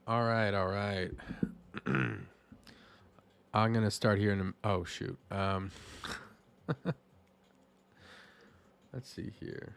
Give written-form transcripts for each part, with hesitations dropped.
All right, all right. I'm gonna start here in oh shoot. Let's see here.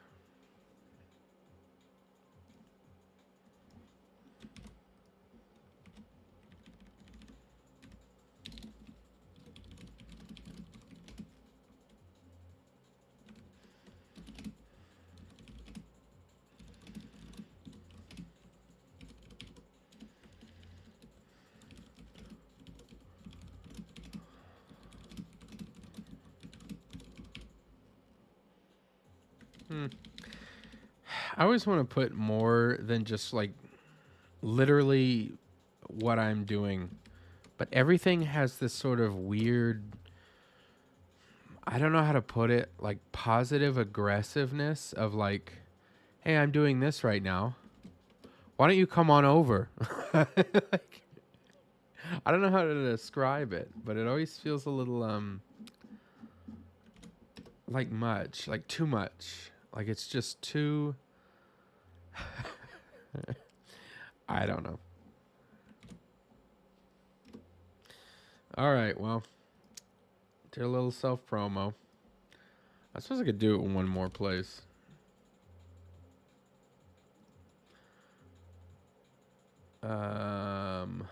Hmm. I always want to put more than just like literally what I'm doing, but everything has this sort of weird. I don't know how to put it. Like positive aggressiveness of like, hey, I'm doing this right now. Why don't you come on over? Like, I don't know how to describe it, but it always feels a little like much, like too much. Like it's just too I don't know. All right, well, did a little self promo. I suppose I could do it in one more place. Um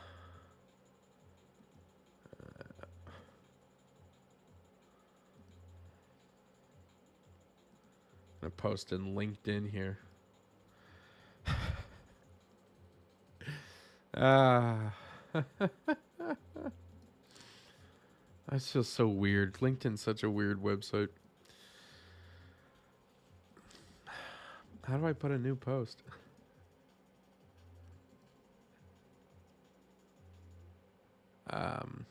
I'm gonna post in LinkedIn here. Ah, I feel so weird. LinkedIn's such a weird website. How do I put a new post? Um,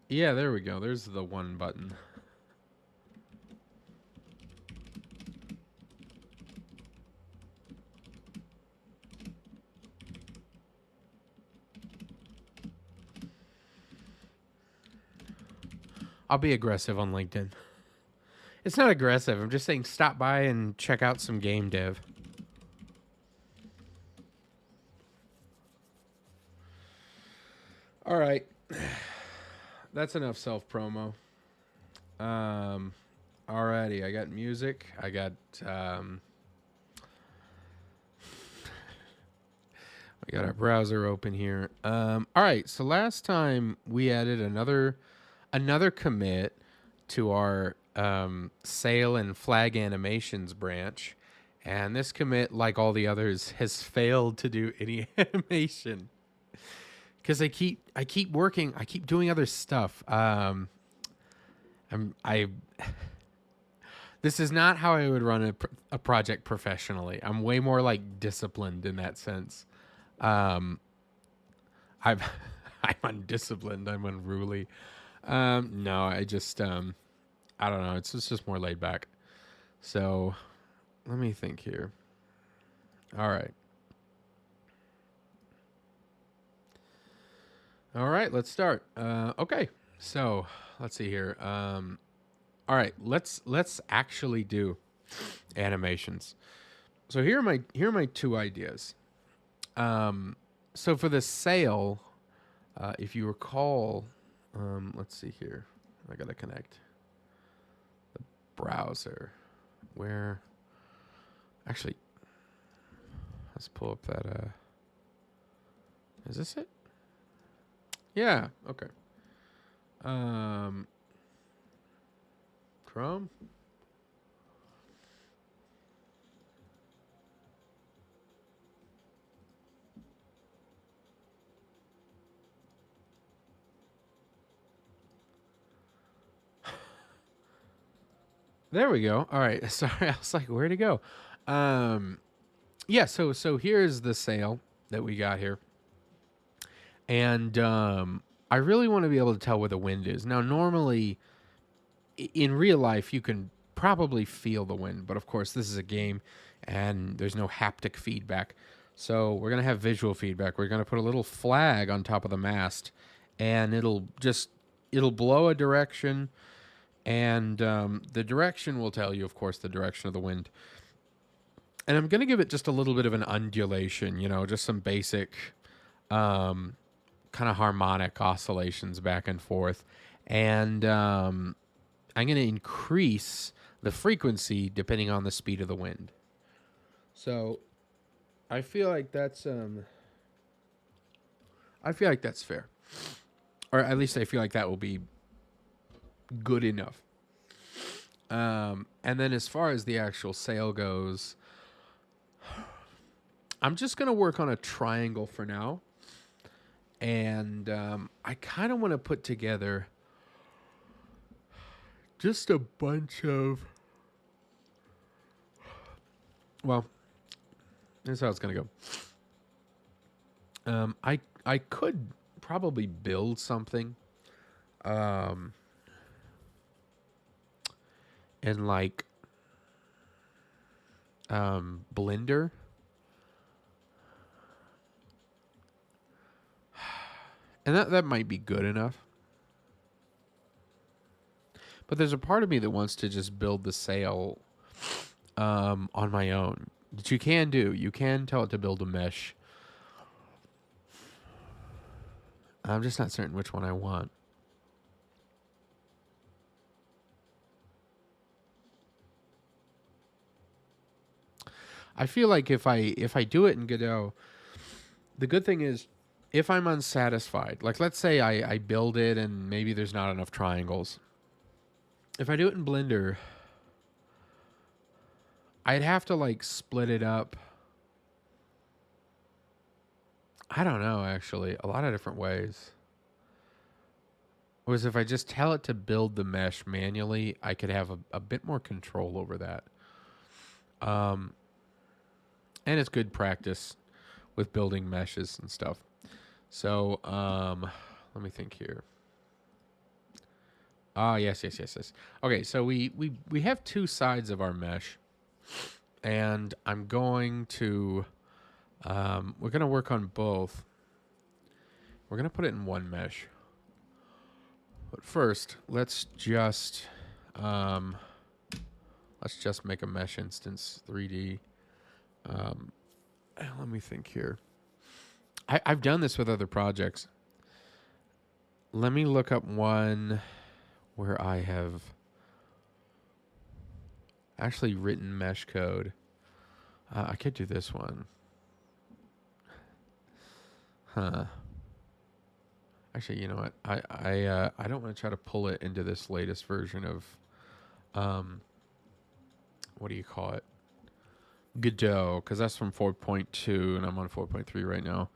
yeah, there we go. There's the one button. I'll be aggressive on LinkedIn. It's not aggressive. I'm just saying stop by and check out some game dev. All right. That's enough self promo. Alrighty, I got music. I got I got our browser open here. All right, so last time we added another commit to our sail and flag animations branch, and this commit, like all the others, has failed to do any animation because I keep working, I keep doing other stuff. I This is not how I would run a project professionally. I'm way more like disciplined in that sense. Um, I'm I'm undisciplined. I'm unruly. No, I don't know. It's just more laid back. So let me think here. All right, all right. Let's start. Okay. So let's see here. All right. Let's actually do animations. So here are my two ideas. So for the sale, if you recall, let's see here. I gotta connect the browser. Where actually, let's pull up that. Is this it? Yeah. Okay. Um, Chrome. There we go. All right. Sorry, I was like, where'd it go? Um, yeah. So here's the sale that we got here, and I really want to be able to tell where the wind is. Now, normally in real life, you can probably feel the wind, but of course, this is a game, and there's no haptic feedback. So we're gonna have visual feedback. We're gonna put a little flag on top of the mast, and it'll blow a direction, and the direction will tell you, of course, the direction of the wind. And I'm going to give it just a little bit of an undulation, just some basic kind of harmonic oscillations back and forth. And I'm going to increase the frequency depending on the speed of the wind. So I feel like that's fair. Or at least I feel like that will be good enough. And then as far as the actual sail goes, I'm just going to work on a triangle for now. And I kind of want to put together just a bunch of... Well, here's how it's going to go. I could probably build something in like Blender. And that might be good enough. But there's a part of me that wants to just build the sail on my own. That you can do. You can tell it to build a mesh. I'm just not certain which one I want. I feel like if I do it in Godot, the good thing is if I'm unsatisfied, like let's say I build it and maybe there's not enough triangles. If I do it in Blender, I'd have to like split it up. I don't know, actually. A lot of different ways. Whereas if I just tell it to build the mesh manually, I could have a bit more control over that. And it's good practice with building meshes and stuff. So, let me think here. Yes. Okay, so we have two sides of our mesh. And I'm going to... we're going to work on both. We're going to put it in one mesh. But first, let's just make a mesh instance 3D. Let me think here. I've done this with other projects. Let me look up one where I have actually written mesh code. I could do this one. Huh. Actually, you know what? I don't want to try to pull it into this latest version of what do you call it? Godot, because that's from 4.2 and I'm on 4.3 right now.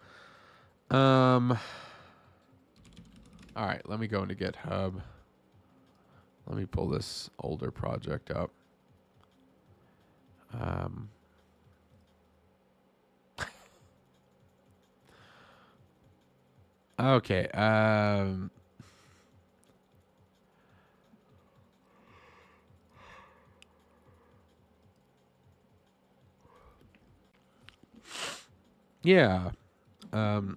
All right, let me go into GitHub. Let me pull this older project up. Okay. Yeah.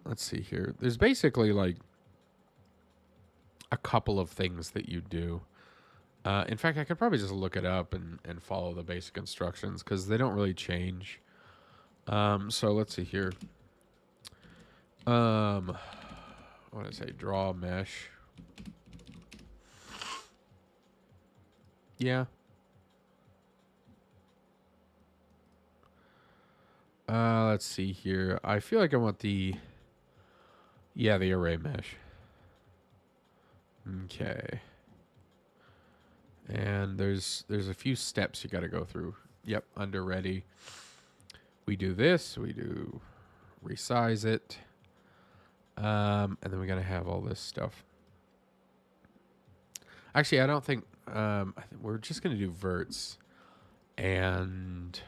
Let's see here. There's basically like a couple of things that you do. In fact, I could probably just look it up and follow the basic instructions because they don't really change. So let's see here. What did I say? Draw mesh. Yeah. Let's see here. I feel like I want the array mesh. Okay. And there's a few steps you got to go through. Yep, under ready. We do this. We do resize it. And then we got to have all this stuff. Actually, I don't think... I think we're just going to do verts and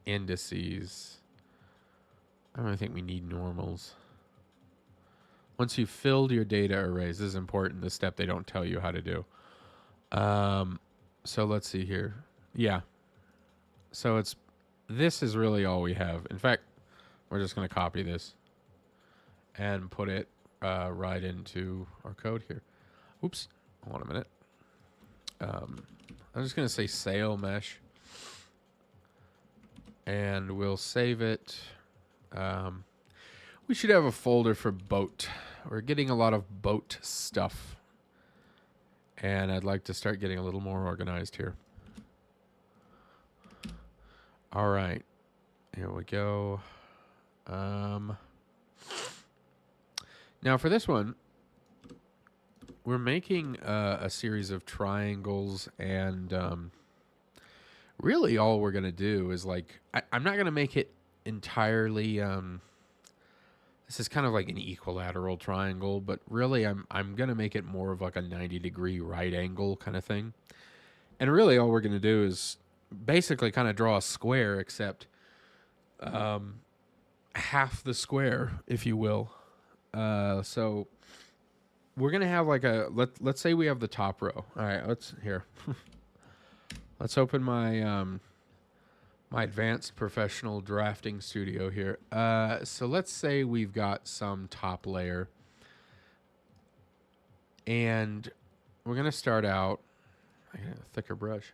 indices. I don't really think we need normals. Once you've filled your data arrays, this is important, the step they don't tell you how to do. So let's see here. Yeah. So this is really all we have. In fact, we're just going to copy this and put it right into our code here. Oops. Hold on a minute. I'm just going to say sail mesh. and we'll save it. Um, we should have a folder for boat. We're getting a lot of boat stuff, and I'd like to start getting a little more organized here. All right, here we go. Now for this one, we're making a series of triangles, and really all we're going to do is like, I'm not going to make it entirely, this is kind of like an equilateral triangle, but really I'm going to make it more of like a 90-degree right angle kind of thing. And really all we're going to do is basically kind of draw a square, except half the square, if you will. So we're going to have like let's say we have the top row. All right, let's open my my advanced professional drafting studio here. So let's say we've got some top layer, and we're going to start out. I got a thicker brush.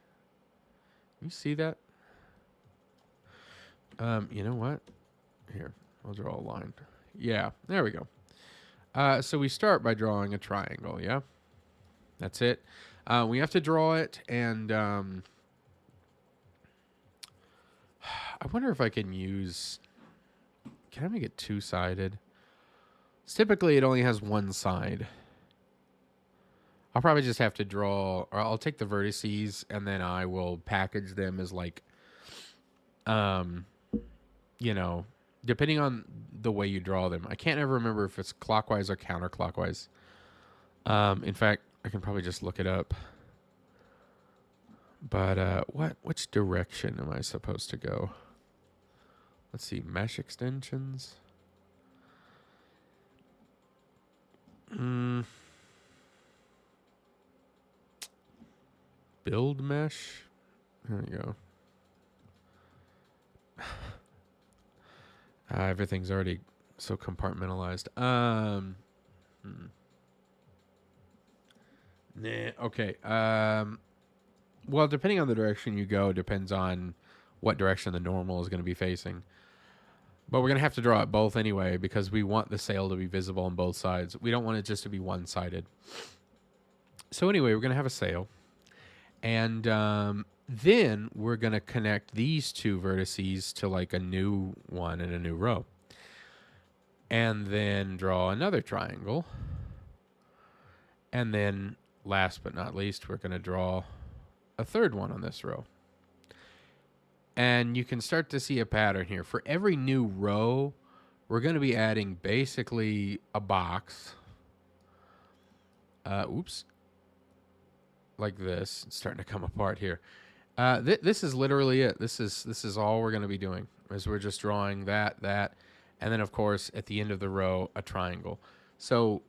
You see that? You know what? Here, I'll draw a line. Yeah, there we go. So we start by drawing a triangle, yeah? That's it. We have to draw it, and I wonder if I can use... Can I make it two-sided? Typically, it only has one side. I'll probably just have to draw... Or I'll take the vertices, and then I will package them as like... you know... Depending on the way you draw them. I can't ever remember if it's clockwise or counterclockwise. In fact, I can probably just look it up. But which direction am I supposed to go? Let's see, mesh extensions. Build mesh. There we go. Everything's already so compartmentalized. Nah, okay. Well, depending on the direction you go, depends on what direction the normal is going to be facing. But we're going to have to draw it both anyway, because we want the sail to be visible on both sides. We don't want it just to be one-sided. So anyway, we're going to have a sail. And then we're going to connect these two vertices to like a new one in a new row. And then draw another triangle. And then, last but not least, we're going to draw a third one on this row. And you can start to see a pattern here. For every new row, we're going to be adding basically a box. Oops. Like this. It's starting to come apart here. This is literally it. This is all we're going to be doing. Is we're just drawing that, and then, of course, at the end of the row, a triangle. So,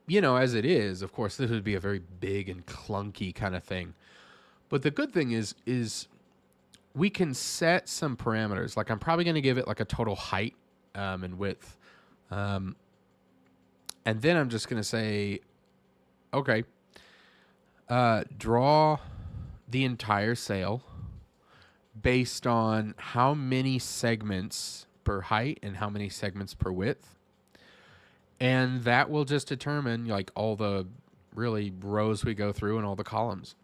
you know, as it is, of course, this would be a very big and clunky kind of thing. But the good thing is we can set some parameters. Like I'm probably going to give it like a total height and width. And then I'm just going to say, okay, draw the entire sail based on how many segments per height and how many segments per width. And that will just determine like all the really rows we go through and all the columns.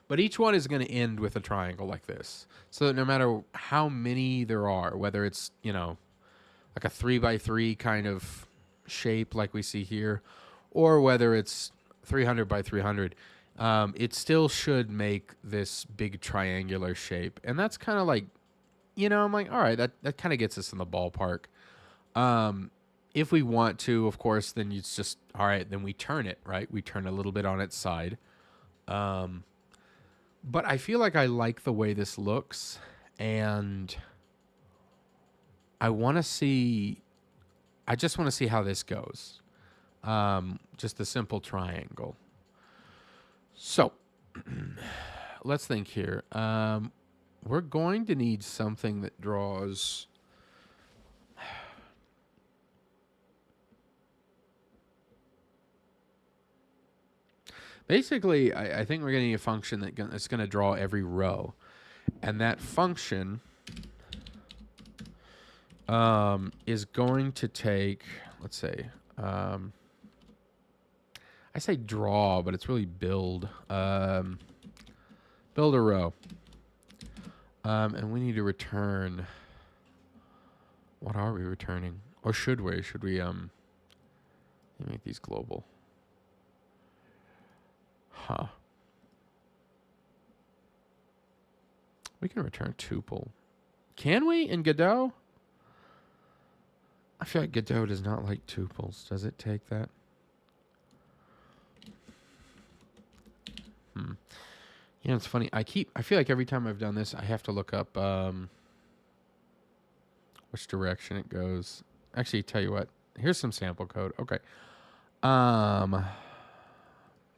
But each one is going to end with a triangle like this. So that no matter how many there are, whether it's, you know, like a 3x3 kind of shape like we see here, or whether it's 300 by 300, it still should make this big triangular shape. And that's kind of like, you know, I'm like, all right, that kind of gets us in the ballpark. If we want to, of course, then it's just, all right, then we turn it, right? We turn a little bit on its side. But I feel like I like the way this looks, and I just want to see how this goes. Just a simple triangle. So, let's think here. We're going to need something that draws... Basically, I think we're going to need a function that's going to draw every row. And that function is going to take, let's say, I say draw, but it's really build. Build a row. And we need to return. What are we returning? Or should we? Should we make these global? Huh. We can return tuple. Can we in Godot? I feel like Godot does not like tuples. Does it take that? You know, it's funny. I feel like every time I've done this, I have to look up which direction it goes. Actually, tell you what. Here's some sample code. Okay.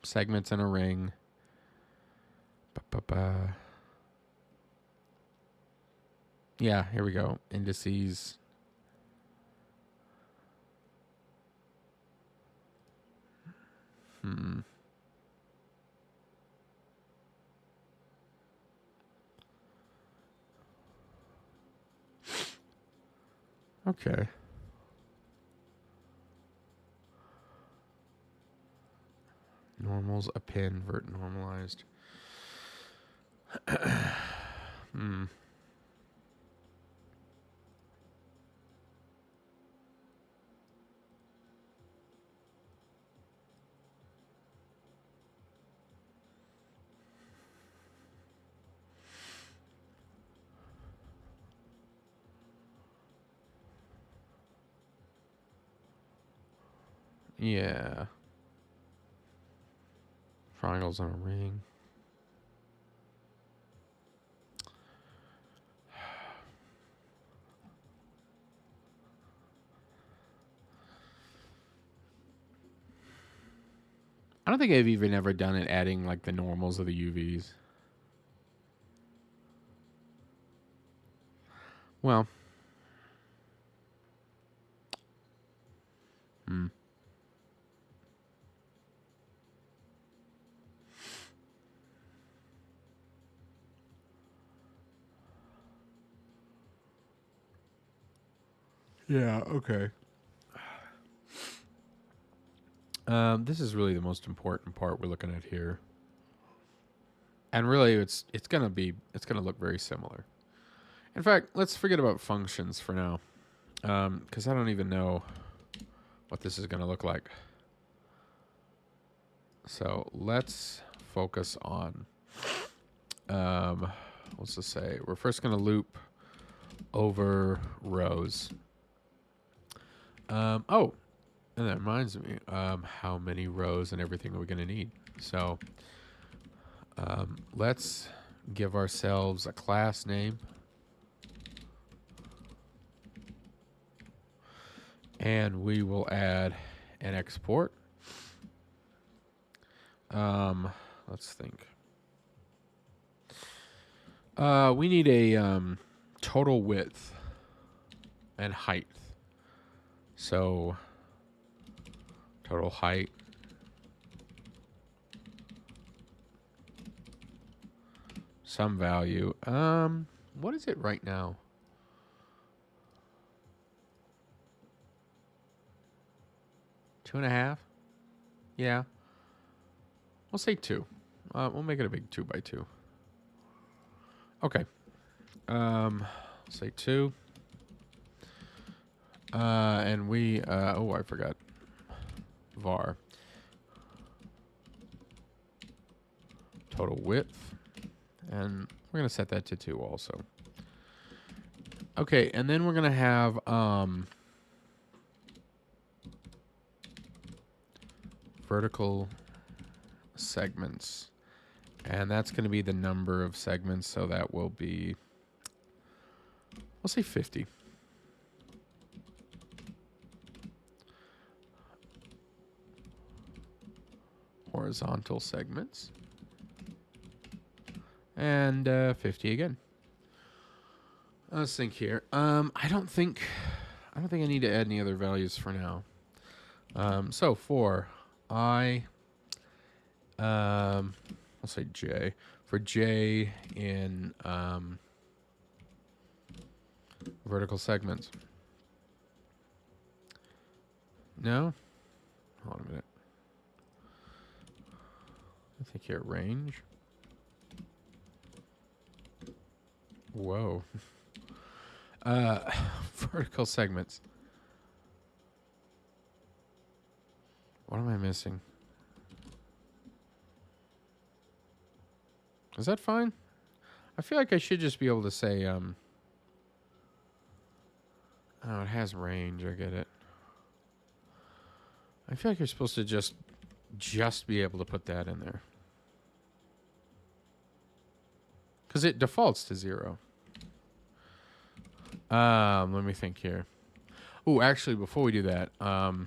Segments in a ring. Yeah, here we go. Indices. Okay. Normals, append, vert normalized. Yeah. Triangles on a ring. I don't think I've even ever done it adding like the normals of the UVs. Well. Yeah, okay. This is really the most important part we're looking at here. And really it's gonna look very similar. In fact, let's forget about functions for now. Because I don't even know what this is gonna look like. So let's focus on let's just say we're first gonna loop over rows. Oh, and that reminds me, how many rows and everything are we going to need? So let's give ourselves a class name. And we will add an export. Let's think. We need a total width and height. So total height. Some value. What is it right now? Two and a half? Yeah. We'll say 2. We'll make it a big 2x2. Okay. Say 2. And we, I forgot. Var. Total width. And we're going to set that to 2 also. Okay, and then we're going to have, vertical segments. And that's going to be the number of segments, so that will be, we'll say 50. Horizontal segments. And 50 again. Let's think here. I don't think I need to add any other values for now. So for I I'll say J. For J in vertical segments. No? Hold on a minute. I think here, range. Whoa. Vertical segments. What am I missing? Is that fine? I feel like I should just be able to say, oh, it has range. I get it. I feel like you're supposed to just be able to put that in there. Because it defaults to 0. Let me think here. Oh, actually, before we do that, let's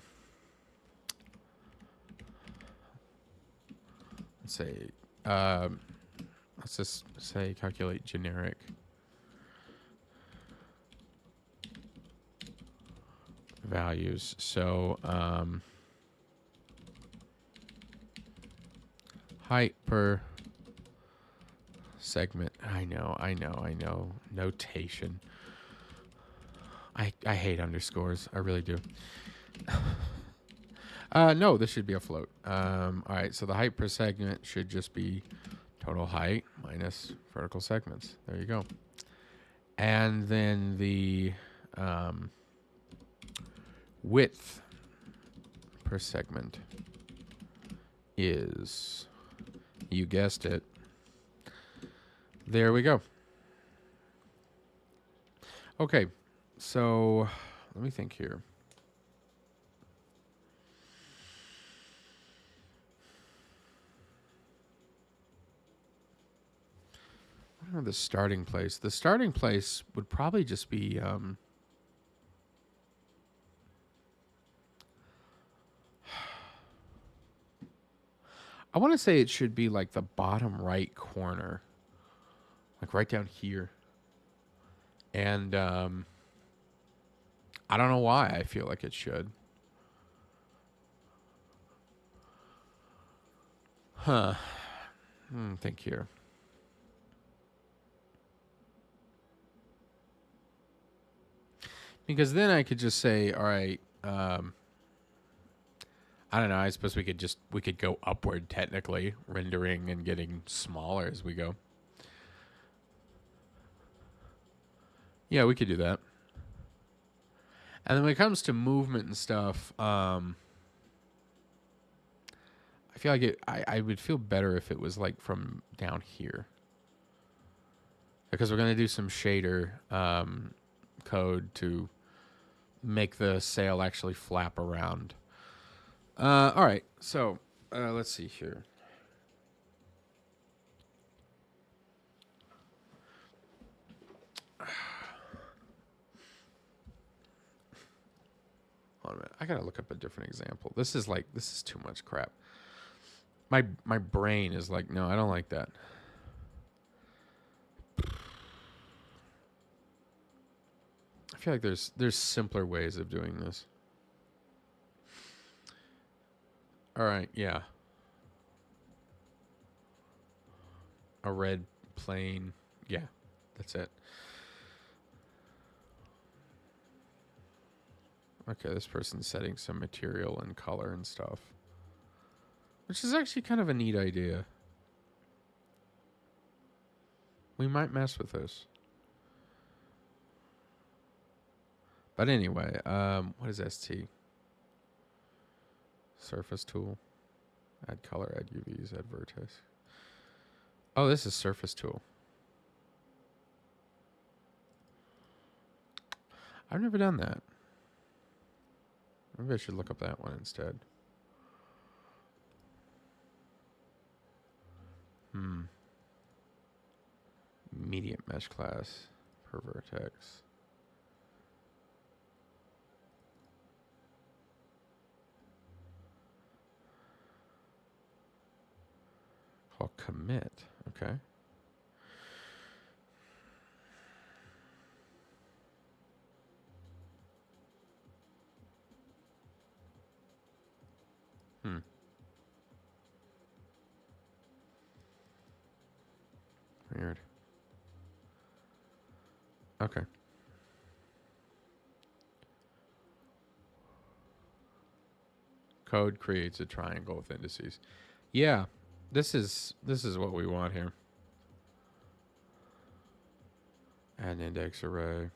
say, let's just say calculate generic values. So, height per segment. I know. Notation. I hate underscores. I really do. No, this should be a float. All right, so the height per segment should just be total height minus vertical segments. There you go. And then the width per segment is, you guessed it, there we go. Okay, so let me think here. I don't know the starting place. The starting place would probably just be I want to say it should be like the bottom right corner, like right down here. And I don't know why I feel like it should. Huh. Think here. Because then I could just say, all right, I don't know. I suppose we could go upward technically, rendering and getting smaller as we go. Yeah, we could do that. And then when it comes to movement and stuff, I feel like I would feel better if it was like from down here. Because we're going to do some shader code to make the sail actually flap around. All right, so let's see here. Hold on a minute. I gotta look up a different example. This is too much crap. My brain is like, no, I don't like that. I feel like there's simpler ways of doing this. All right, yeah. A red plane. Yeah, that's it. Okay, this person's setting some material and color and stuff, which is actually kind of a neat idea. We might mess with this. But anyway, what is ST? Surface tool. Add color, add UVs, add vertex. Oh, this is surface tool. I've never done that. Maybe I should look up that one instead. Medium mesh class per vertex. Call commit. Okay. Okay. Code creates a triangle with indices. Yeah, this is what we want here. Add an index array.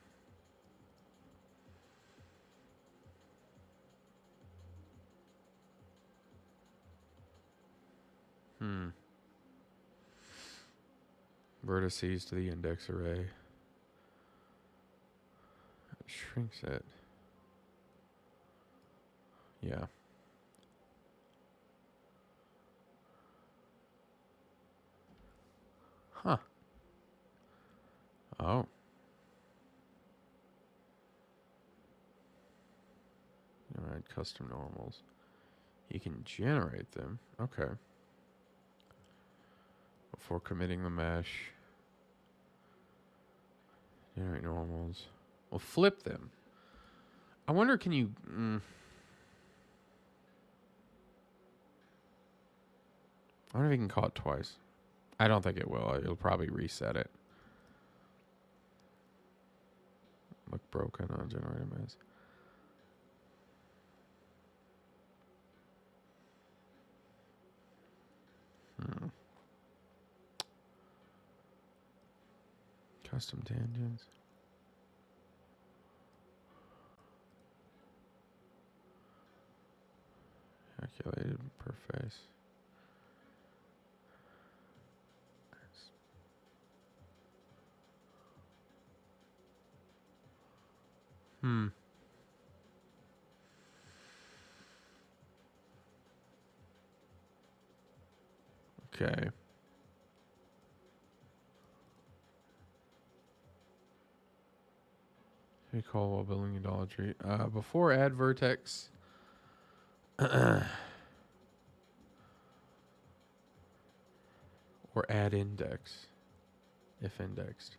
Vertices to the index array. It shrinks it. Yeah. Huh. Oh. Alright, custom normals. You can generate them. Okay. Before committing the mesh. Generate normals. We'll flip them. I wonder, can you... I wonder if you can call it twice. I don't think it will. It'll probably reset it. Look broken on generate a mesh. Custom tangents. Calculated per face. Okay. We call while building idolatry. Before add vertex. Or add index. If indexed.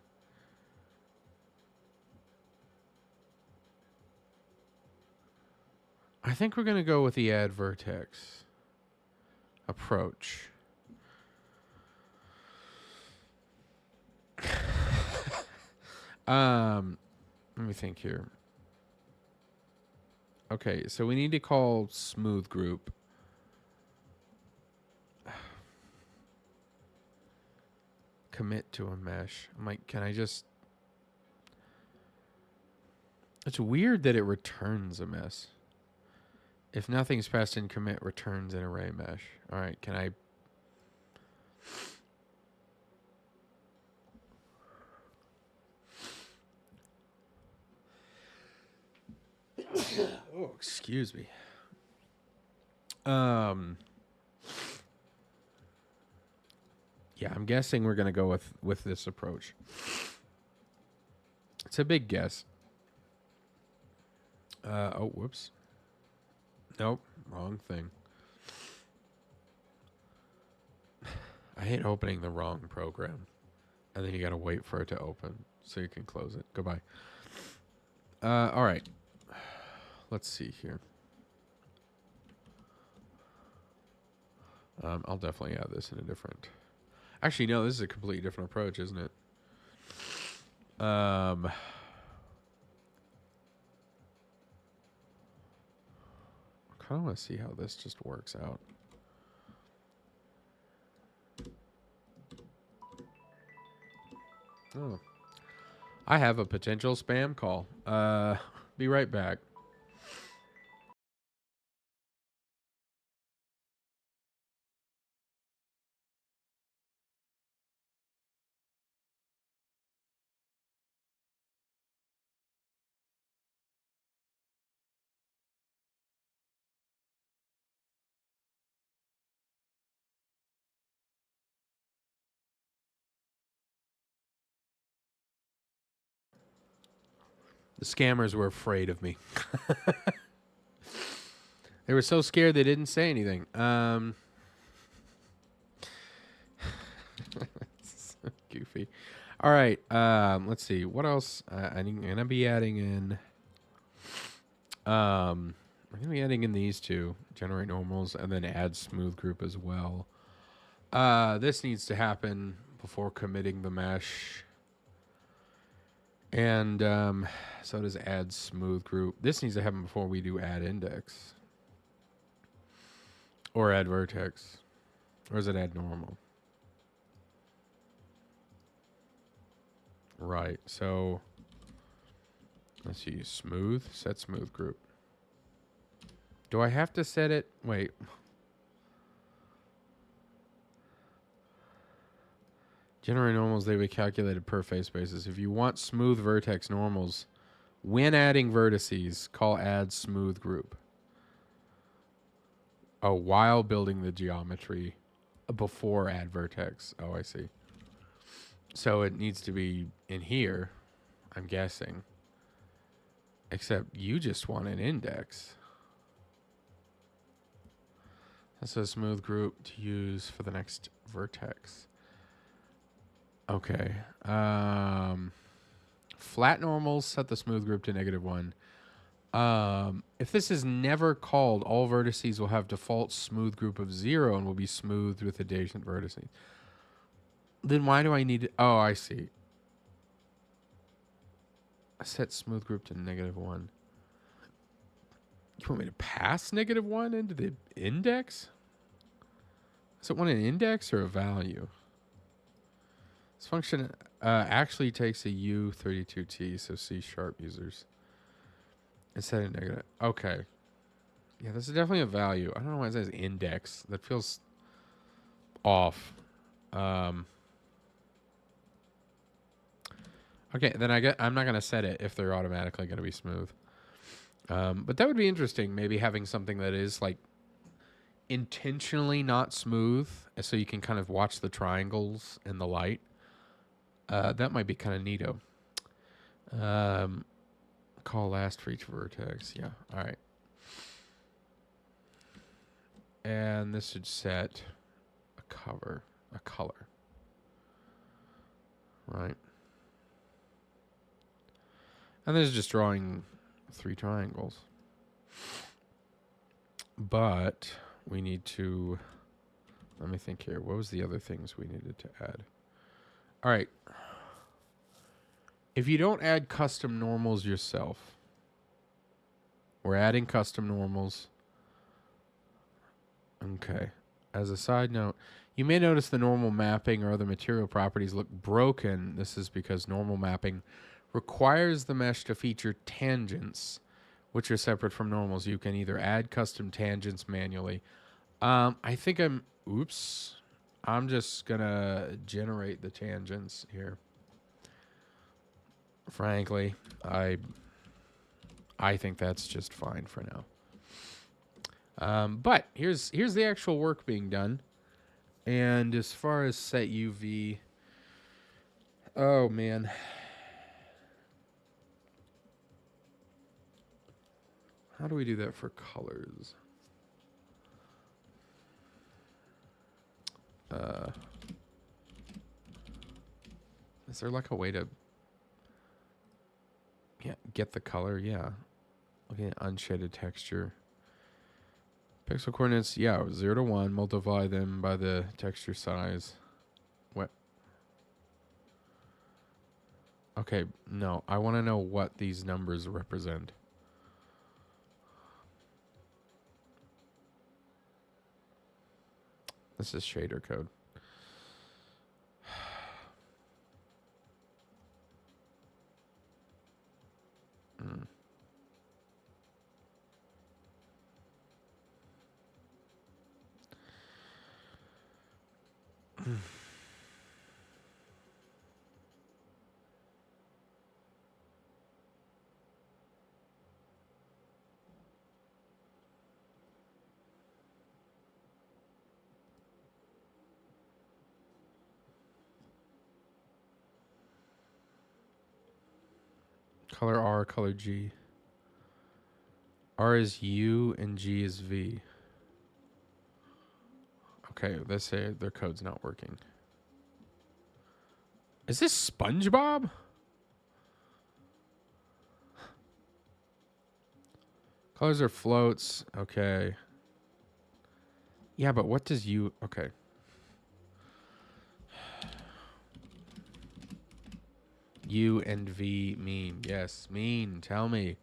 I think we're going to go with the add vertex approach. Let me think here. Okay, so we need to call smooth group. Commit to a mesh. I'm like, can I just... It's weird that it returns a mesh. If nothing's passed in commit, returns an array mesh. All right, can I... Oh, excuse me. Yeah, I'm guessing we're gonna go with this approach. It's a big guess. Oh, whoops. Nope, wrong thing. I hate opening the wrong program, and then you gotta wait for it to open so you can close it. Goodbye. All right. Let's see here. I'll definitely add this in a different... Actually, no, this is a completely different approach, isn't it? I kind of want to see how this just works out. Oh. I have a potential spam call. Be right back. The scammers were afraid of me. They were so scared they didn't say anything. Goofy. All right. Let's see. What else? I'm gonna be adding in. I'm gonna be adding in these two, generate normals, and then add smooth group as well. This needs to happen before committing the mesh. And so does add smooth group. This needs to happen before we do add index. Or add vertex. Or is it add normal? Right. So let's see. Smooth. Set smooth group. Do I have to set it? Wait. Generate normals, they will be calculated per face basis. If you want smooth vertex normals, when adding vertices, call add smooth group. Oh, while building the geometry before add vertex. Oh, I see. So it needs to be in here, I'm guessing. Except you just want an index. That's a smooth group to use for the next vertex. Okay. Flat normals, set the smooth group to -1. If this is never called, all vertices will have default smooth group of 0 and will be smoothed with adjacent vertices. Then why do I need it? Oh, I see. I set smooth group to -1. You want me to pass -1 into the index? Does it want an index or a value? This function actually takes a U32T, so C# users. Instead of negative. Okay. Yeah, this is definitely a value. I don't know why it says index. That feels off. Okay, then I'm not going to set it if they're automatically going to be smooth. But that would be interesting. Maybe having something that is like intentionally not smooth, so you can kind of watch the triangles in the light. That might be kind of neato. Call last for each vertex. Yeah. All right. And this should set a color. Right. And this is just drawing 3 triangles. But we need to, let me think here. What was the other things we needed to add? All right. If you don't add custom normals yourself, we're adding custom normals. Okay. As a side note, you may notice the normal mapping or other material properties look broken. This is because normal mapping requires the mesh to feature tangents, which are separate from normals. You can either add custom tangents manually. I think I'm just going to generate the tangents here. Frankly, I think that's just fine for now. But here's the actual work being done. And as far as set UV, oh man. How do we do that for colors? Is there like a way to get the color? Yeah. Okay, unshaded texture. Pixel coordinates, 0 to 1. Multiply them by the texture size. What? Okay, no. I want to know what these numbers represent. This is shader code. Color R, color G. R is U and G is V. Okay, let's say their code's not working. Is this SpongeBob? Colors are floats. Okay. Yeah, but what does U... Okay. U and V mean? Yes, mean. Tell me.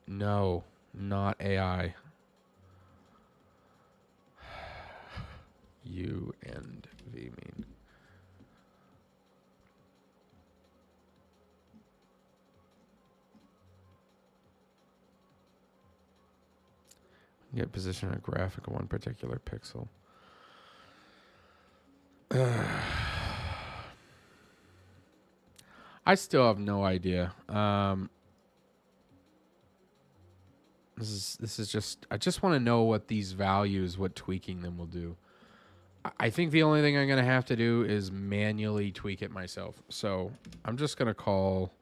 No, not AI. U and V mean. Get position a graphic on one particular pixel. I still have no idea. This is just, I just want to know what these values, what tweaking them will do. I think the only thing I'm gonna have to do is manually tweak it myself. So I'm just gonna call.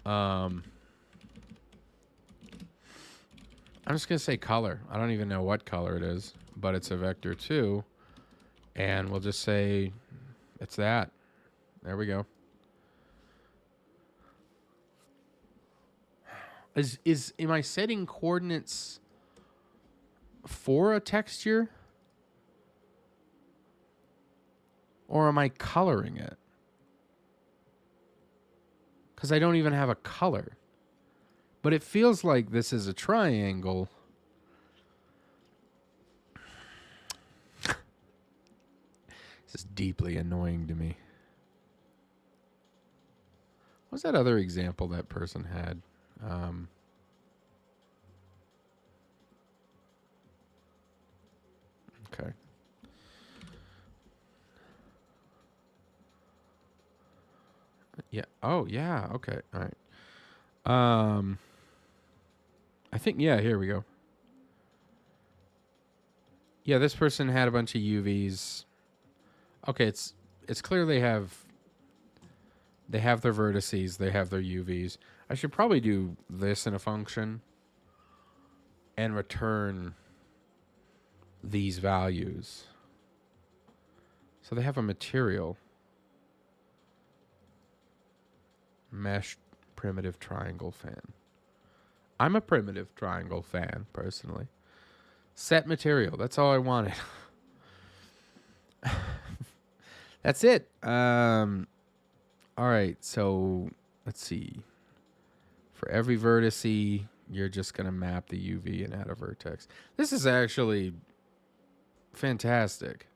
I'm just gonna say color. I don't even know what color it is, but it's a vector 2, and we'll just say it's that. There we go. Am I setting coordinates for a texture? Or am I coloring it? Because I don't even have a color. But it feels like this is a triangle. This is deeply annoying to me. What's that other example that person had? Okay. Yeah. Oh, yeah. Okay. All right. I think, yeah, here we go. Yeah, this person had a bunch of UVs. Okay, it's clear they have their vertices, they have their UVs. I should probably do this in a function and return these values. So they have a material. Mesh primitive triangle fan. I'm a primitive triangle fan, personally. Set material. That's all I wanted. That's it. All right. So let's see. For every vertice, you're just going to map the UV and add a vertex. This is actually fantastic.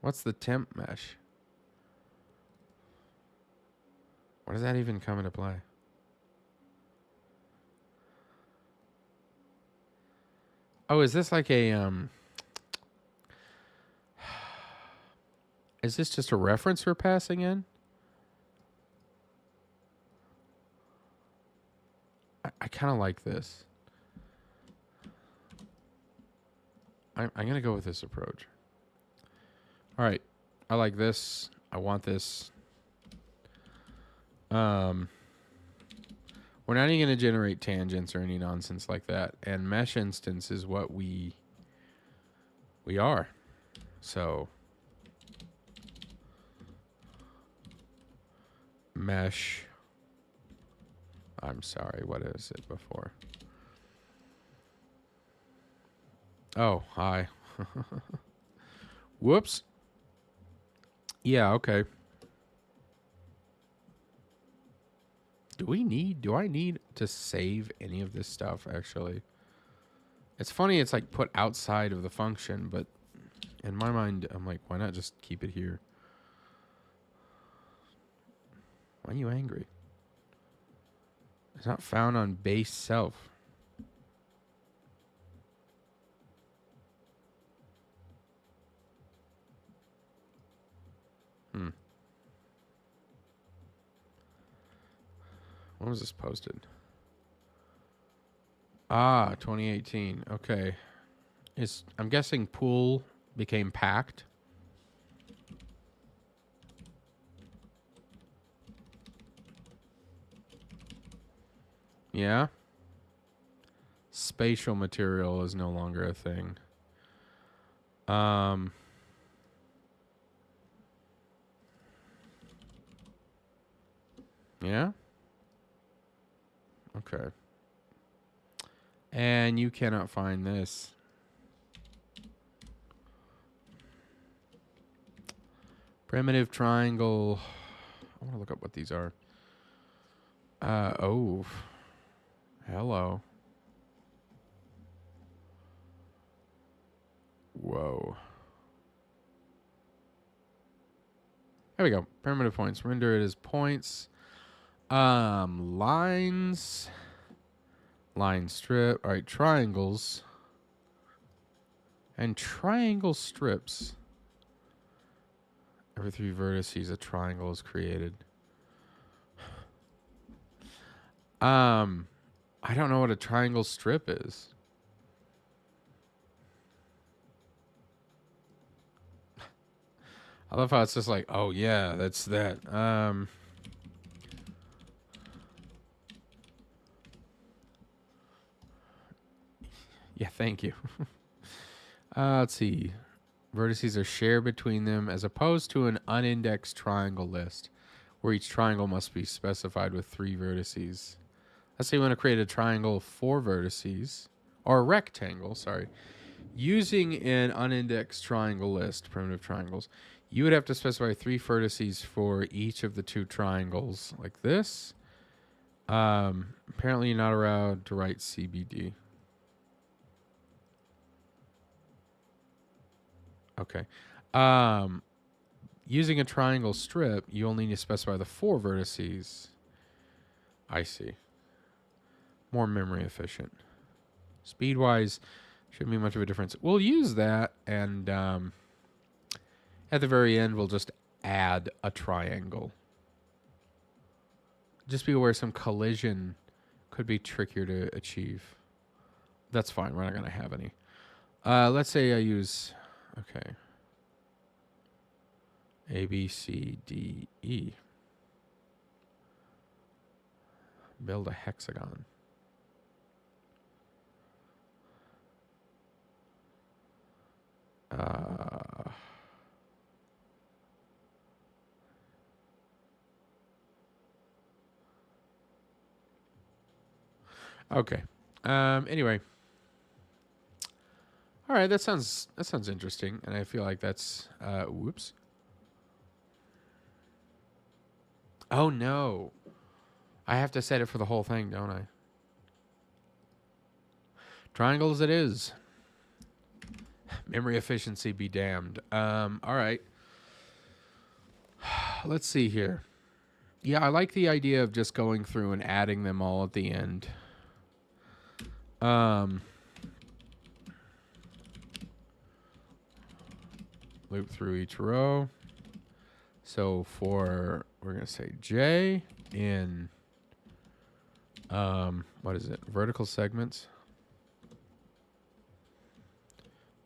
What's the temp mesh? Where does that even come into play? Oh, is this like a is this just a reference we're passing in? I kind of like this. I'm going to go with this approach. All right. I like this. I want this. We're not even going to generate tangents or any nonsense like that. And mesh instance is what we are. So mesh. I'm sorry. What is it before? Oh, hi. Whoops. Yeah, okay. Do I need to save any of this stuff, actually? It's funny, it's like put outside of the function, but in my mind, I'm like, why not just keep it here? Why are you angry? It's not found on base self. When was this posted? Ah, 2018. Okay. I'm guessing pool became packed. Yeah. Spatial material is no longer a thing. Yeah. Okay. And you cannot find this. Primitive triangle. I want to look up what these are. Oh. Hello. Whoa. There we go. Primitive points. Render it as points. Lines. Line strip. All right, triangles. And triangle strips. Every 3 vertices, a triangle is created. I don't know what a triangle strip is. I love how it's just like, oh yeah, that's that. Yeah, thank you. Let's see. Vertices are shared between them as opposed to an unindexed triangle list, where each triangle must be specified with 3 vertices. Let's say we want to create a triangle of 4 vertices, or a rectangle, sorry. Using an unindexed triangle list, primitive triangles, you would have to specify 3 vertices for each of the 2 triangles, like this. Apparently you're not allowed to write CBD. Okay. Using a triangle strip, you only need to specify the 4 vertices. I see. More memory efficient. Speed-wise, shouldn't be much of a difference. We'll use that, and at the very end, we'll just add a triangle. Just be aware some collision could be trickier to achieve. That's fine. We're not going to have any. Let's say I use... Okay. A, B, C, D, E. Build a hexagon. Okay. Anyway. All right, that sounds interesting, and I feel like that's whoops. Oh no. I have to set it for the whole thing, don't I? Triangles it is. Memory efficiency be damned. All right. Let's see here. Yeah, I like the idea of just going through and adding them all at the end. Loop through each row. So for, we're going to say J in, what is it? Vertical segments.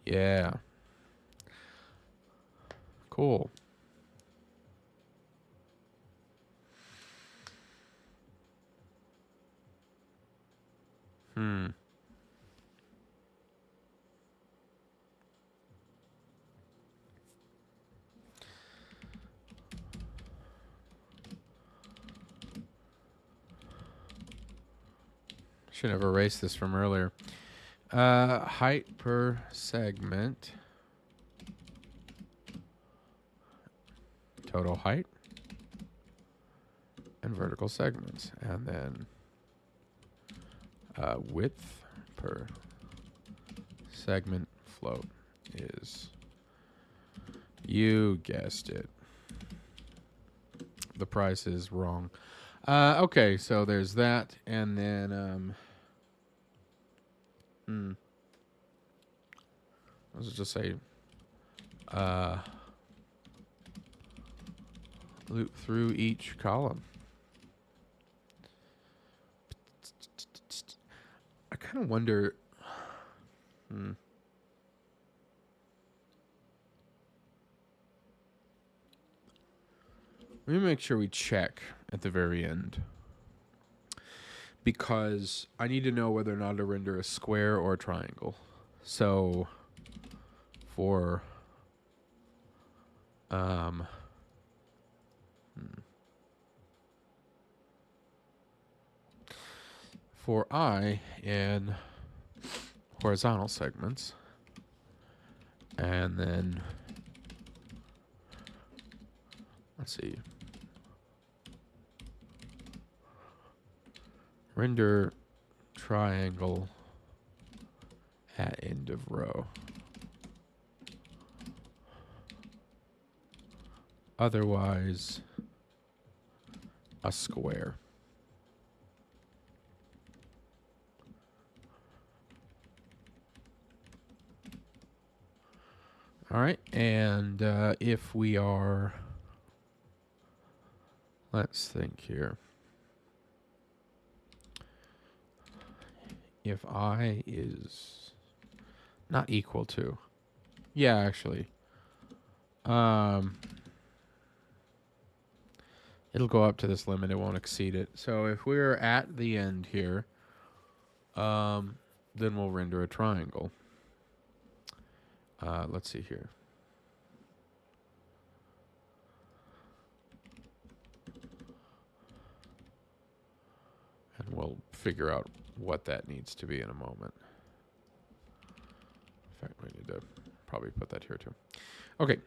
Yeah. Cool. Should have erased this from earlier. Height per segment. Total height. And vertical segments. And then width per segment float is, you guessed it, the price is wrong. Okay, so there's that, and then let's just say loop through each column. I kind of wonder. Let me make sure we check at the very end, because I need to know whether or not to render a square or a triangle. So for for I in horizontal segments, and then Let's see. Render triangle at end of row. Otherwise, a square. All right, and if we are, let's think here. If I is not equal to, yeah, actually, it'll go up to this limit. It won't exceed it. So if we're at the end here, then we'll render a triangle. Let's see here. And we'll figure out what that needs to be in a moment. In fact, we need to probably put that here too. Okay.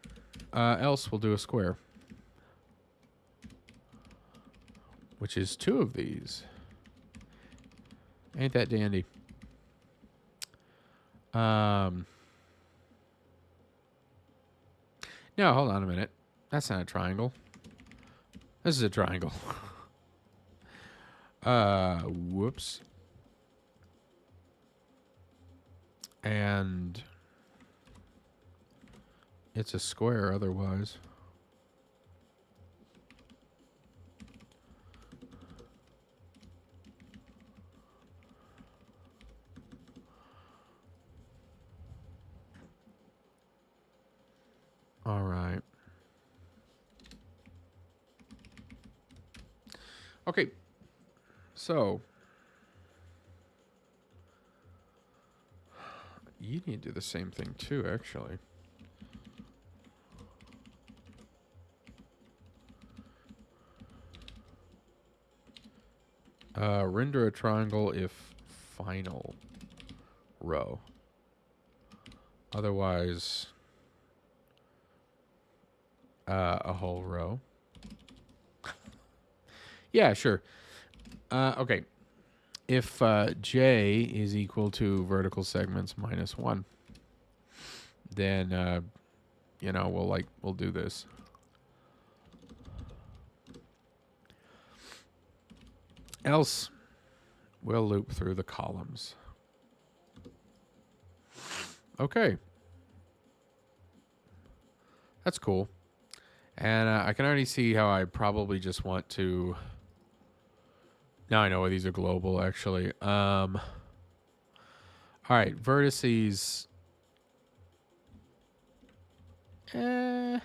Else we'll do a square, which is 2 of these. Ain't that dandy? No, hold on a minute. That's not a triangle. This is a triangle. Whoops. And it's a square otherwise. All right. Okay. So you need to do the same thing too, actually. Render a triangle if final row. Otherwise, a whole row. Yeah, sure. Okay. If j is equal to vertical segments minus 1, then you know, we'll do this. Else, we'll loop through the columns. Okay. That's cool. And I can already see how I probably just want to... Now I know why these are global, actually. All right, vertices... Nah.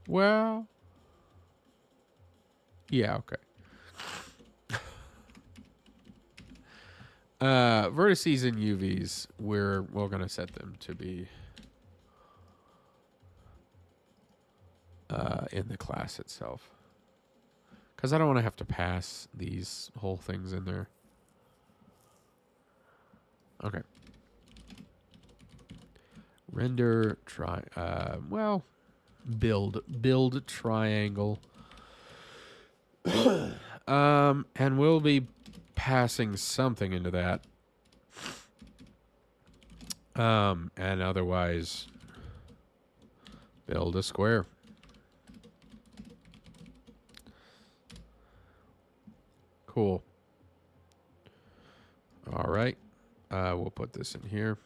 Well... Yeah, okay. Vertices and UVs, we're going to set them to be in the class itself. Because I don't want to have to pass these whole things in there. Okay. Render, build triangle. And we'll be passing something into that. And otherwise, build a square. Cool. All right. We'll put this in here.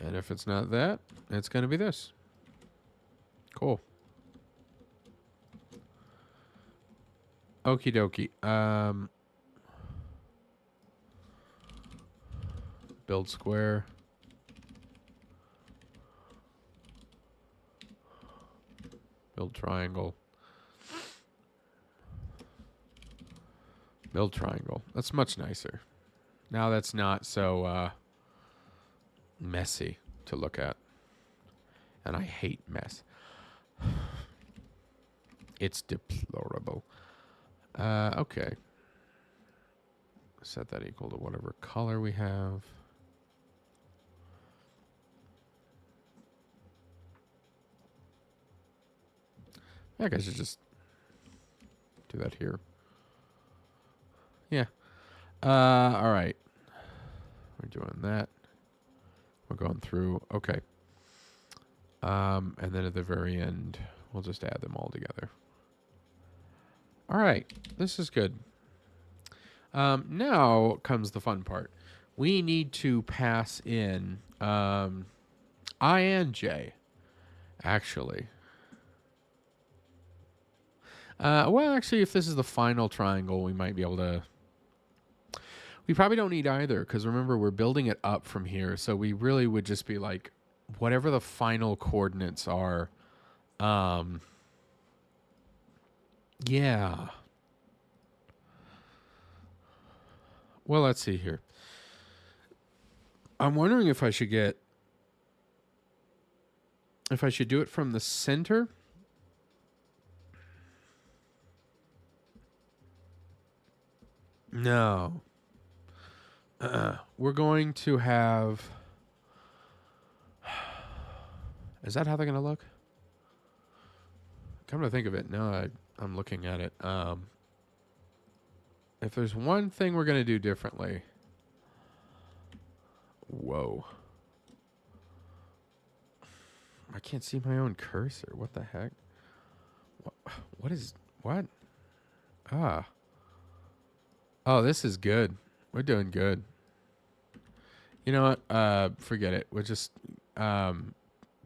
And if it's not that, it's going to be this. Cool. Okie dokie. Build square. Build triangle. Build triangle. That's much nicer. Now that's not so messy to look at. And I hate mess. It's deplorable. Okay. Set that equal to whatever color we have. I guess I should just do that here. Yeah. All right. We're doing that. We're going through. Okay. And then at the very end, we'll just add them all together. All right. This is good. Now comes the fun part. We need to pass in I and J, actually. Well, actually, if this is the final triangle, we might be able to... We probably don't need either, because remember, we're building it up from here, so we really would just be like, whatever the final coordinates are. Yeah. Well, let's see here. I'm wondering if I should do it from the center. No. We're going to have... Is that how they're going to look? Come to think of it, no, I'm looking at it. If there's one thing we're going to do differently... Whoa. I can't see my own cursor. What the heck? What is... What? Ah. Oh, this is good. We're doing good. You know what? Forget it. We'll just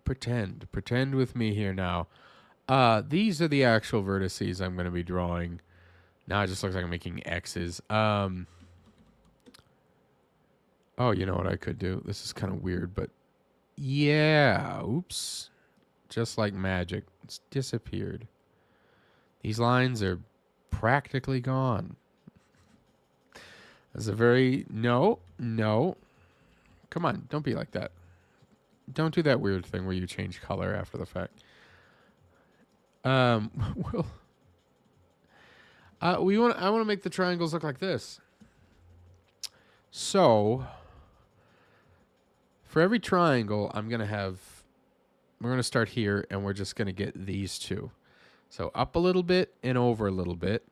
pretend. Pretend with me here now. These are the actual vertices I'm going to be drawing. Now it just looks like I'm making X's. Oh, you know what I could do? This is kind of weird, but yeah. Oops. Just like magic. It's disappeared. These lines are practically gone. That's a very... No. Come on, don't be like that. Don't do that weird thing where you change color after the fact. Well... I want to make the triangles look like this. So... For every triangle, we're going to start here, and we're just going to get these two. So up a little bit and over a little bit.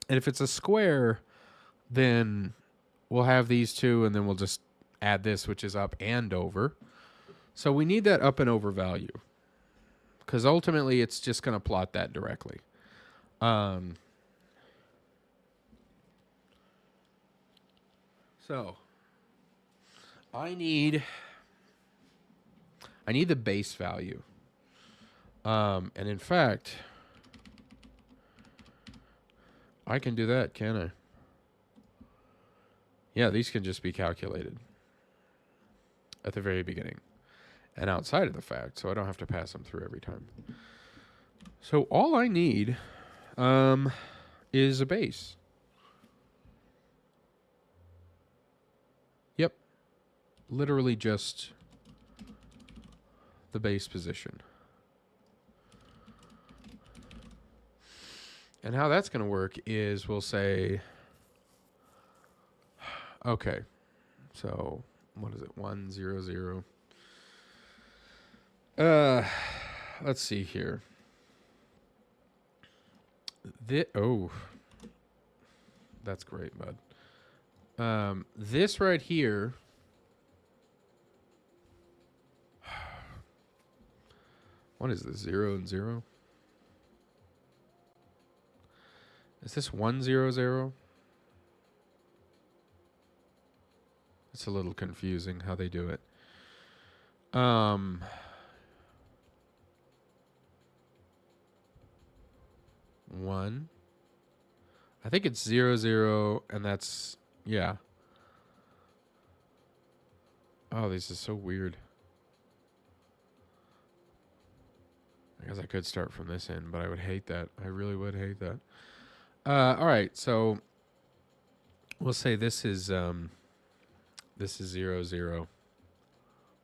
And if it's a square, then we'll have these two, and then we'll just add this, which is up and over. So we need that up and over value, because ultimately it's just going to plot that directly. So... I need the base value. And in fact, I can do that, can I? Yeah, these can just be calculated at the very beginning and outside of the fact, so I don't have to pass them through every time. So all I need is a base. Yep. Literally just the base position. And how that's going to work is we'll say, okay, so what is it? 1, 0, 0. Let's see here. Oh, that's great, bud. This right here. What is this? 0 and 0? Is this 1, 0, 0? It's a little confusing how they do it. 1. I think it's 0, 0, and that's, yeah. Oh, this is so weird. I guess I could start from this end, but I would hate that. I really would hate that. All right, so we'll say this is 0, 0,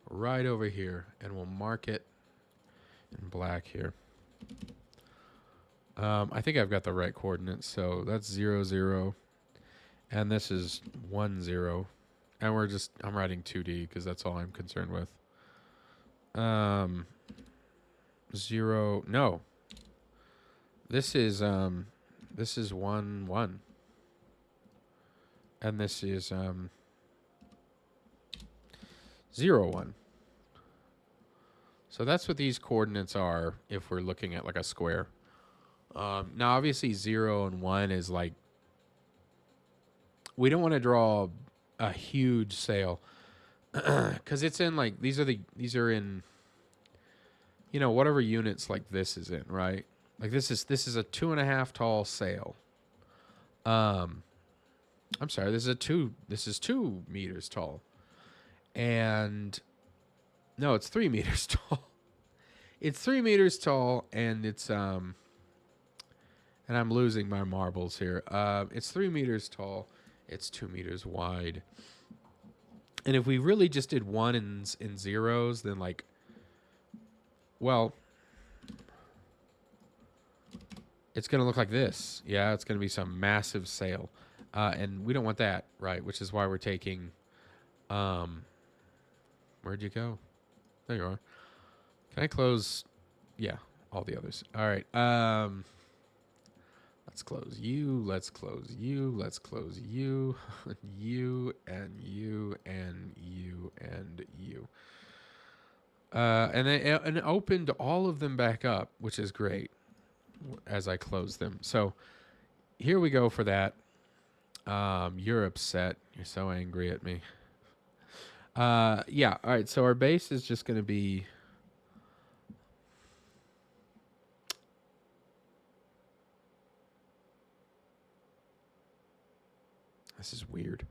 right over here, and we'll mark it in black here. I think I've got the right coordinates, so that's 0, 0, And this is 1, 0. And I'm writing 2D because that's all I'm concerned with. 0, no. This is 1, 1. And this is 0, 1. So that's what these coordinates are if we're looking at like a square. Now, obviously, 0 and 1 is like, we don't want to draw a huge sail because it's in like, these are in, whatever units like this is in, right? Like this is a 2.5 tall sail. I'm sorry, this is 2 meters tall. And no, it's 3 meters tall. It's 3 meters tall, and it's and I'm losing my marbles here. It's 3 meters tall. It's 2 meters wide. And if we really just did 1 and zeros, then like, well, it's going to look like this. Yeah, it's going to be some massive sail. And we don't want that, right? Which is why we're taking, where'd you go? There you are. Can I close? Yeah, all the others. All right. Let's close you. Let's close you. Let's close you. You and you and you and you. And it opened all of them back up, which is great as I close them. So here we go for that. You're upset. You're so angry at me. Yeah. All right. So our base is just going to be. This is weird.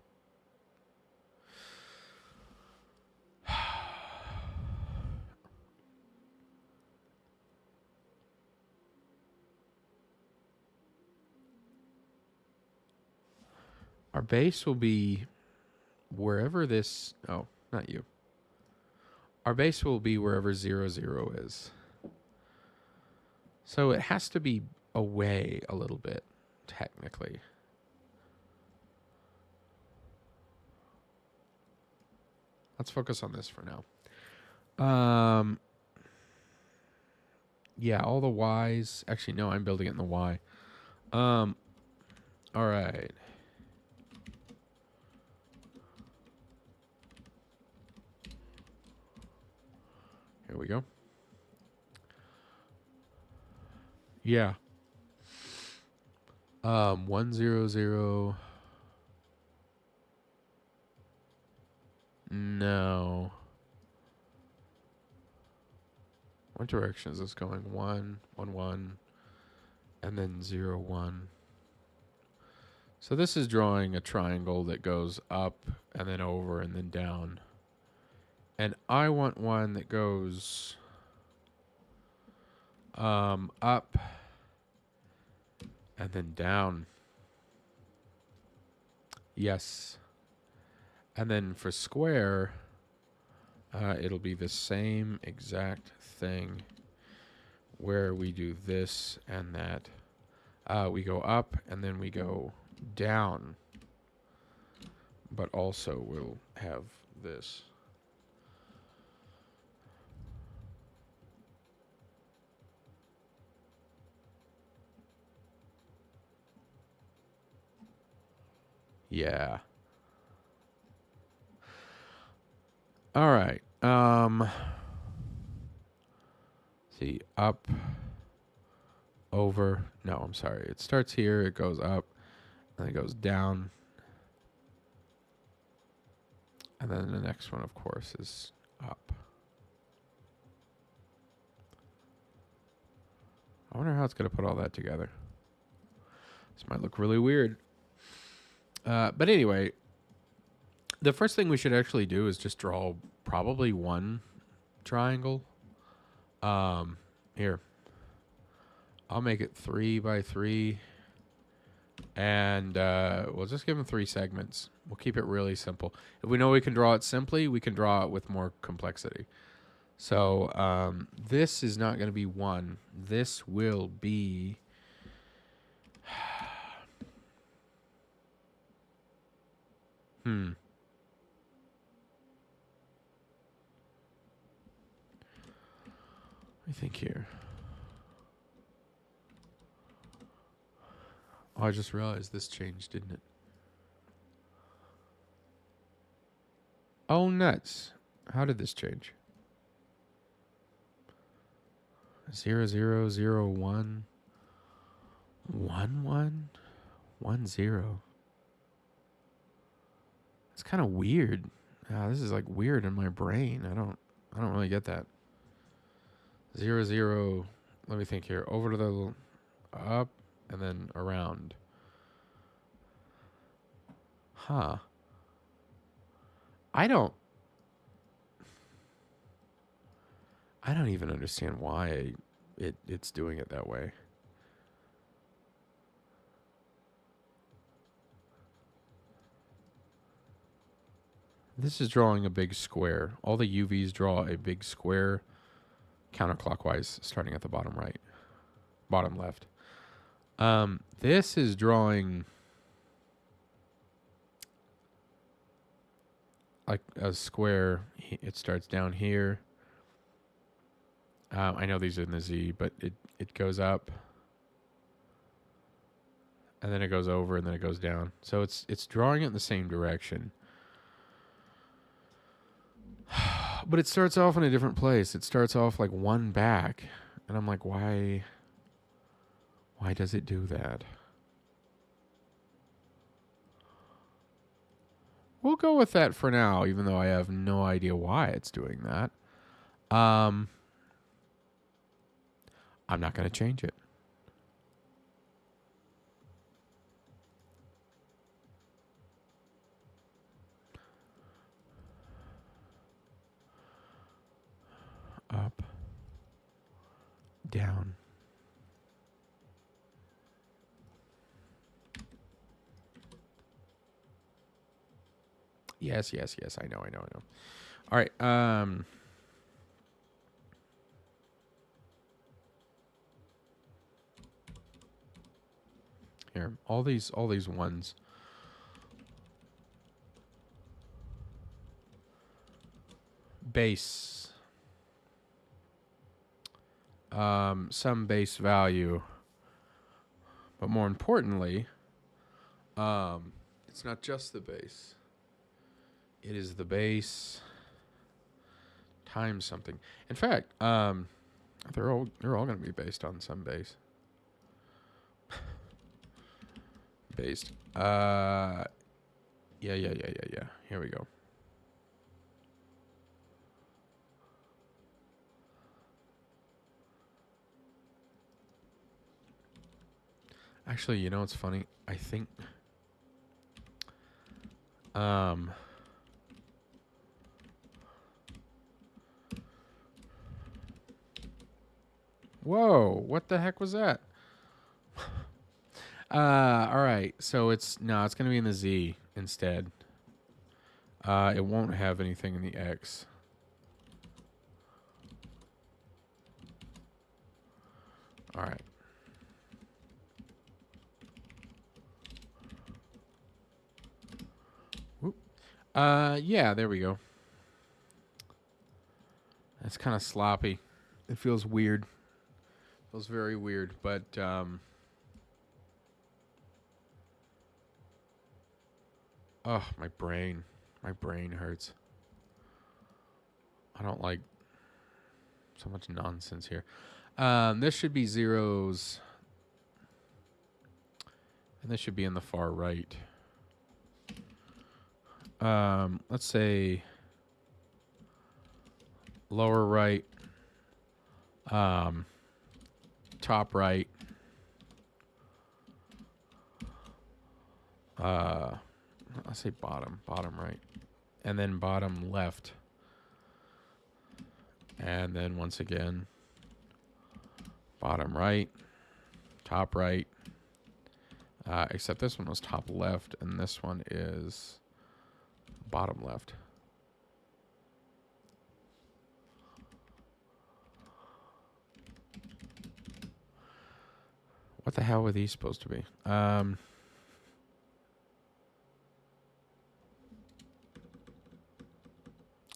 Our base will be wherever this. Oh, not you. Our base will be wherever 0, 0 is. So it has to be away a little bit, technically. Let's focus on this for now. Yeah, all the Y's. Actually, no, I'm building it in the Y. All right. Here we go. Yeah. 1, 0, 0. No. What direction is this going? 1, 1, 1, and then 0, 1. So this is drawing a triangle that goes up and then over and then down. And I want one that goes up and then down. Yes. And then for square, it'll be the same exact thing where we do this and that. We go up and then we go down. But also we'll have this. Yeah. All right. See, up, over. No, I'm sorry. It starts here, it goes up, and it goes down. And then the next one, of course, is up. I wonder how it's going to put all that together. This might look really weird. But anyway, the first thing we should actually do is just draw probably one triangle. Here. I'll make it 3 by 3. And we'll just give them 3 segments. We'll keep it really simple. If we know we can draw it simply, we can draw it with more complexity. So this is not going to be 1. This will be... Hmm. Let me think here. Oh, I just realized this changed, didn't it? Oh, nuts. How did this change? 0001 1110. It's kind of weird. This is like weird in my brain. I don't really get that. 00. Let me think here. Over to the up and then around. Huh. I don't even understand why it's doing it that way. This is drawing a big square. All the UVs draw a big square counterclockwise, starting at the bottom right, bottom left. This is drawing like a square. It starts down here. I know these are in the Z, but it goes up, and then it goes over, and then it goes down. So it's drawing it in the same direction. But it starts off in a different place. It starts off like one back. And I'm like, why does it do that? We'll go with that for now, even though I have no idea why it's doing that. I'm not going to change it. Up, down. Yes. I know. All right. Here, all these ones. Base. Some base value. But more importantly, it's not just the base. It is the base times something. In fact, they're all going to be based on some base. Based. Yeah. Here we go. Actually, you know what's funny? I think whoa, what the heck was that? All right. So it's going to be in the Z instead. It won't have anything in the X. All right. Whoop. Yeah, there we go. That's kind of sloppy. It feels weird. Feels very weird, but oh, my brain hurts. I don't like so much nonsense here. This should be zeros, and this should be in the far right. Let's say lower right, top right, I'll say bottom right, and then bottom left, and then once again, bottom right, top right, except this one was top left, and this one is bottom left. What the hell were these supposed to be?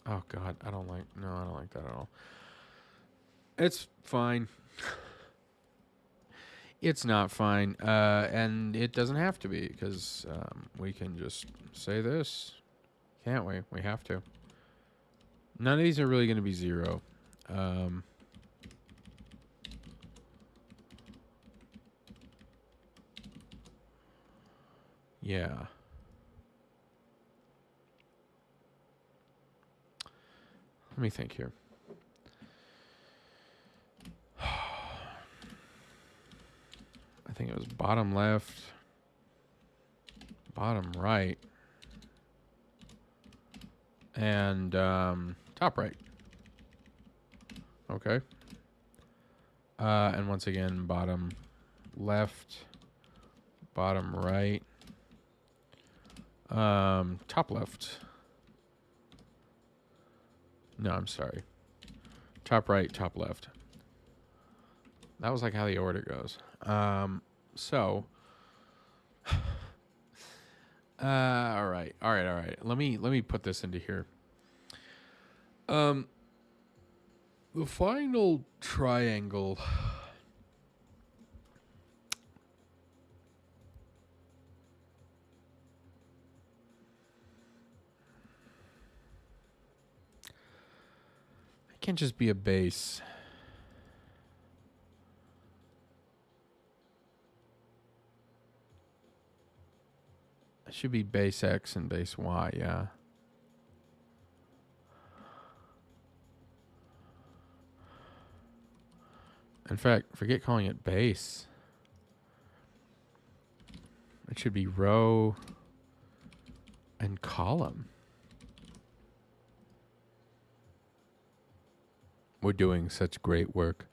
Oh God, I don't like. No, I don't like that at all. It's fine. It's not fine, and it doesn't have to be because we can just say this, can't we? We have to. None of these are really going to be 0. Um, yeah. Let me think here. I think it was bottom left, bottom right, and top right. Okay. And once again, bottom left, bottom right, top left. No, I'm sorry. Top right, top left. That was like how the order goes. So, all right. Let me put this into here. The final triangle. It can't just be a base. It should be base X and base Y, yeah. In fact, forget calling it base. It should be row and column. We're doing such great work.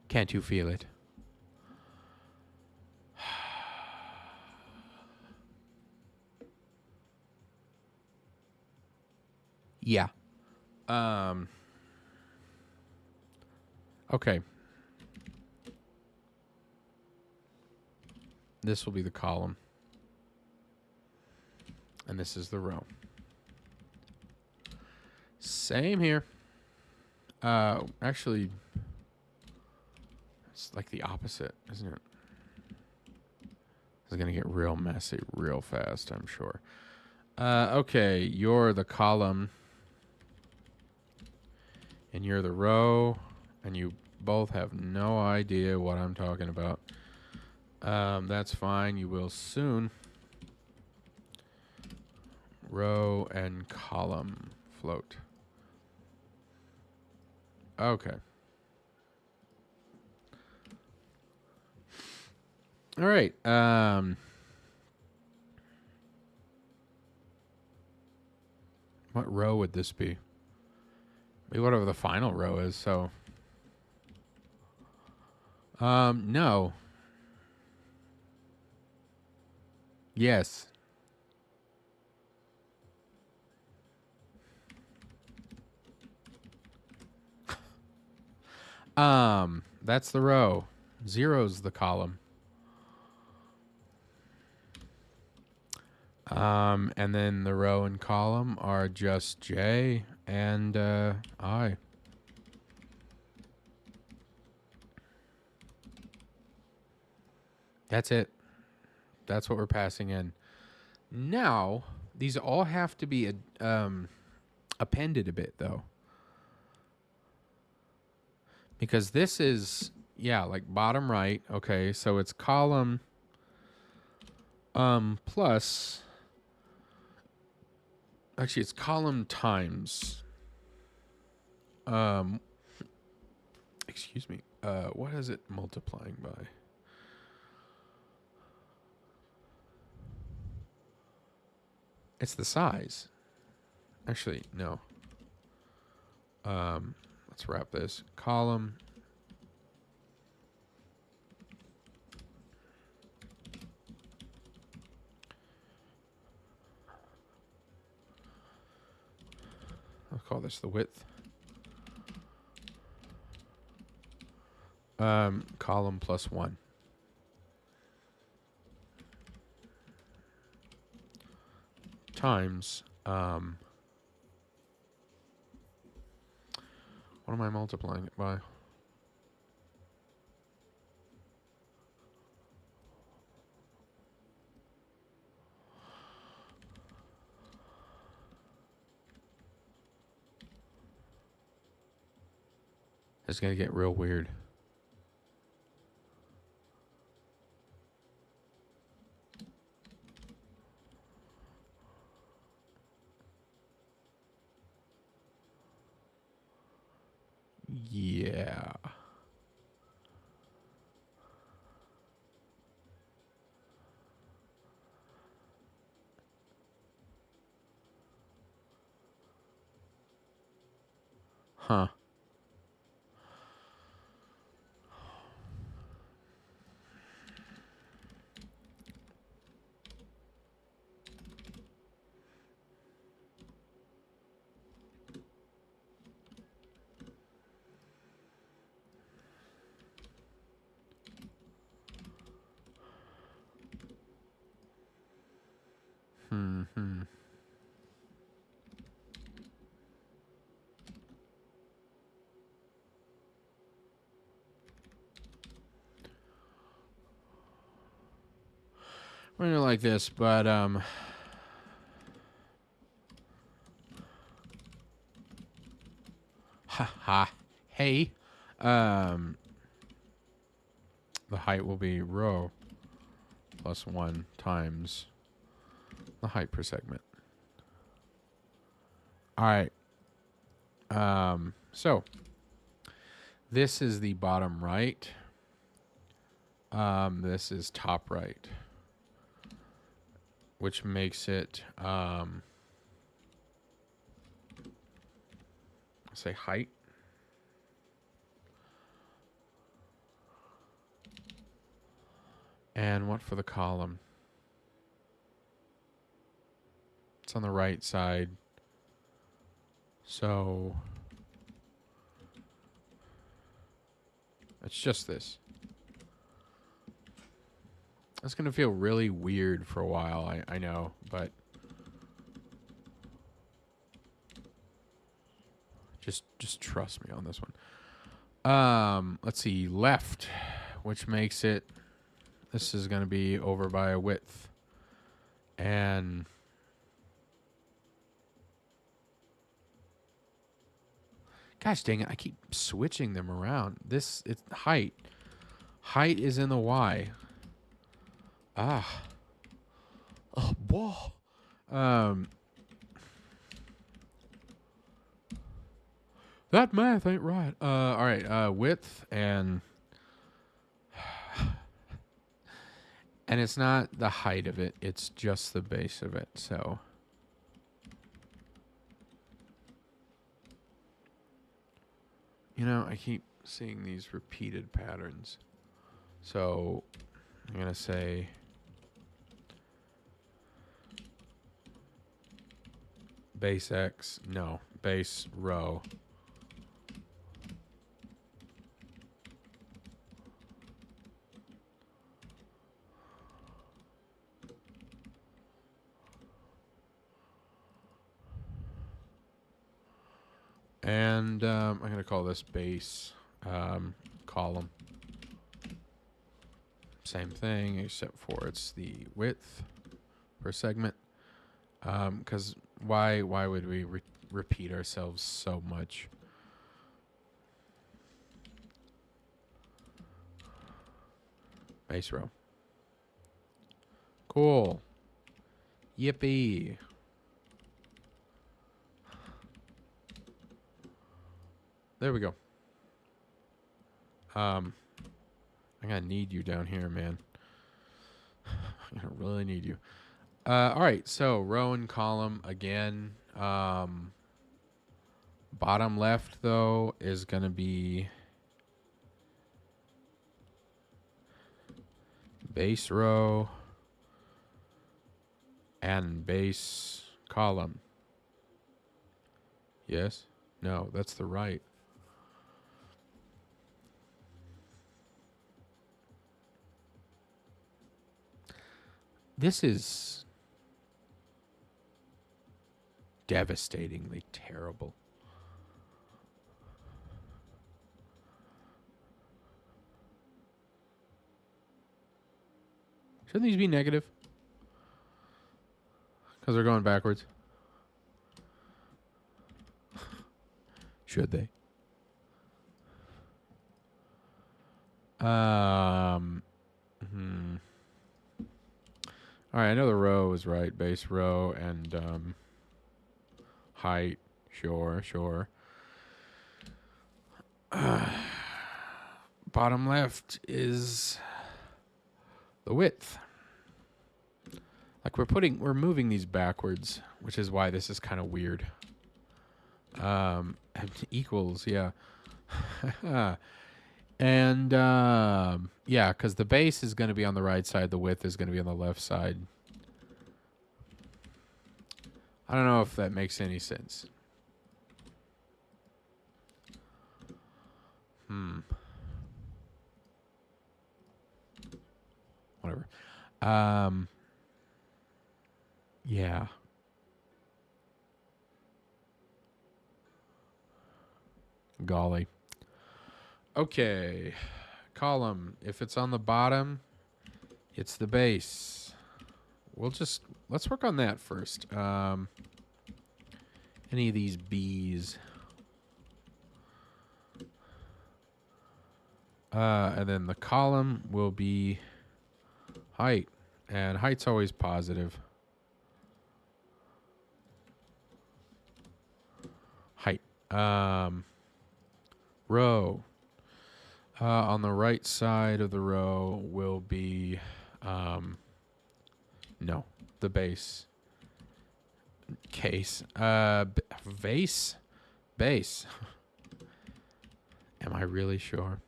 Can't you feel it? Yeah. Okay. This will be the column. And this is the row. Same here. Actually, it's like the opposite, isn't it? It's going to get real messy real fast, I'm sure. Okay, you're the column. And you're the row. And you both have no idea what I'm talking about. That's fine. You will soon. Row and column float. Okay. All right. What row would this be? Maybe whatever the final row is, so. No. Yes. That's the row. 0's the column. And then the row and column are just J and I. That's it. That's what we're passing in. Now, these all have to be appended a bit, though. Because this is, yeah, like bottom right. Okay, so it's column plus... Actually, it's column times... excuse me. What is it multiplying by? It's the size. Actually, no. Let's wrap this. Column. I'll call this the width. Column plus 1. Times What am I multiplying it by? It's going to get real weird. Yeah. Huh. Hmm. We're gonna like this, but ha ha. Hey, um, the height will be rho plus 1 times the height per segment. All right. So this is the bottom right. This is top right, which makes it say height. And what for the column? It's on the right side. So it's just this. It's going to feel really weird for a while, I know, but just trust me on this one. Let's see, left, which makes it, this is going to be over by a width. And gosh dang it, I keep switching them around. This, it's height. Height is in the Y. Ah. Oh, whoa. That math ain't right. All right. Width and it's not the height of it. It's just the base of it. So you know, I keep seeing these repeated patterns. So I'm gonna say base X. No, base rho. And I'm going to call this base column. Same thing, except for it's the width per segment. Because why would we repeat ourselves so much? Base row. Cool. Yippee. There we go. I'm gonna need you down here, man. I'm gonna really need you. All right, so row and column again. Bottom left though is gonna be base row and base column. Yes? No, that's the right. This is devastatingly terrible. Shouldn't these be negative? Because they're going backwards. Should they? All right, I know the row is right. Base row and height. Sure. Bottom left is the width. Like we're moving these backwards, which is why this is kind of weird. Equals, yeah. And yeah, because the base is going to be on the right side, the width is going to be on the left side. I don't know if that makes any sense. Whatever. Yeah. Golly. Okay. Column. If it's on the bottom, it's the base. Let's work on that first. Any of these B's. And then the column will be height. And height's always positive. Height. Row. On the right side of the row will be, no, the base. Case. Vase? Base. Am I really sure?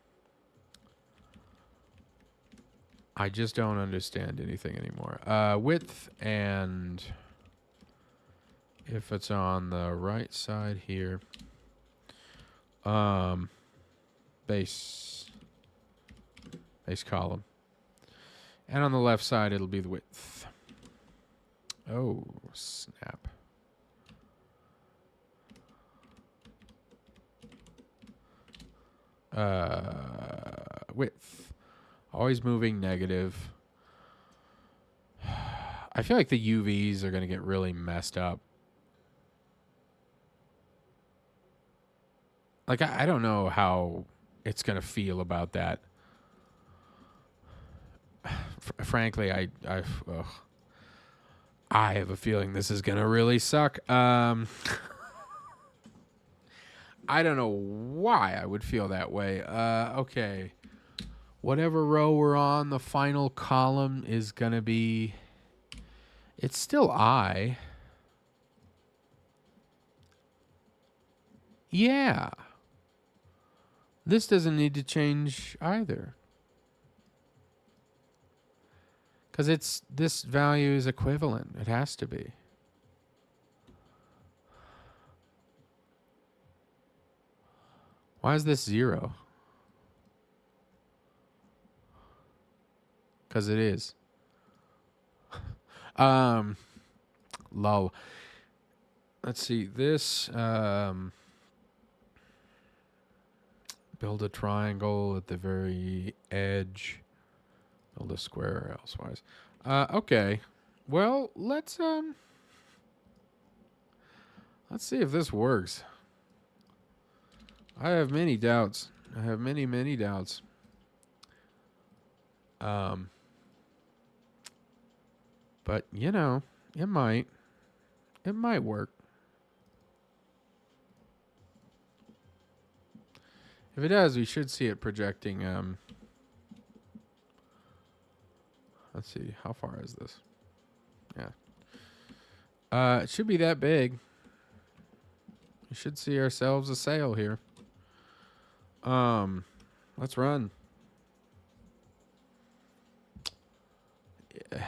I just don't understand anything anymore. Width and if it's on the right side here, base column. And on the left side, it'll be the width. Oh, snap. Width. Always moving negative. I feel like the UVs are going to get really messed up. Like, I don't know how it's going to feel about that. Frankly, I have a feeling this is going to really suck. I don't know why I would feel that way. Okay. Whatever row we're on, the final column is going to be... It's still I. Yeah. This doesn't need to change either. Because this value is equivalent. It has to be. Why is this 0? Because it is. Lol. Let's see. This, build a triangle at the very edge. Build a square elsewise. Okay. Well, let's see if this works. I have many doubts. I have many doubts. But, you know, it might. It might work. If it does, we should see it projecting. Let's see. How far is this? Yeah. It should be that big. We should see ourselves a sail here. Let's run. Yeah.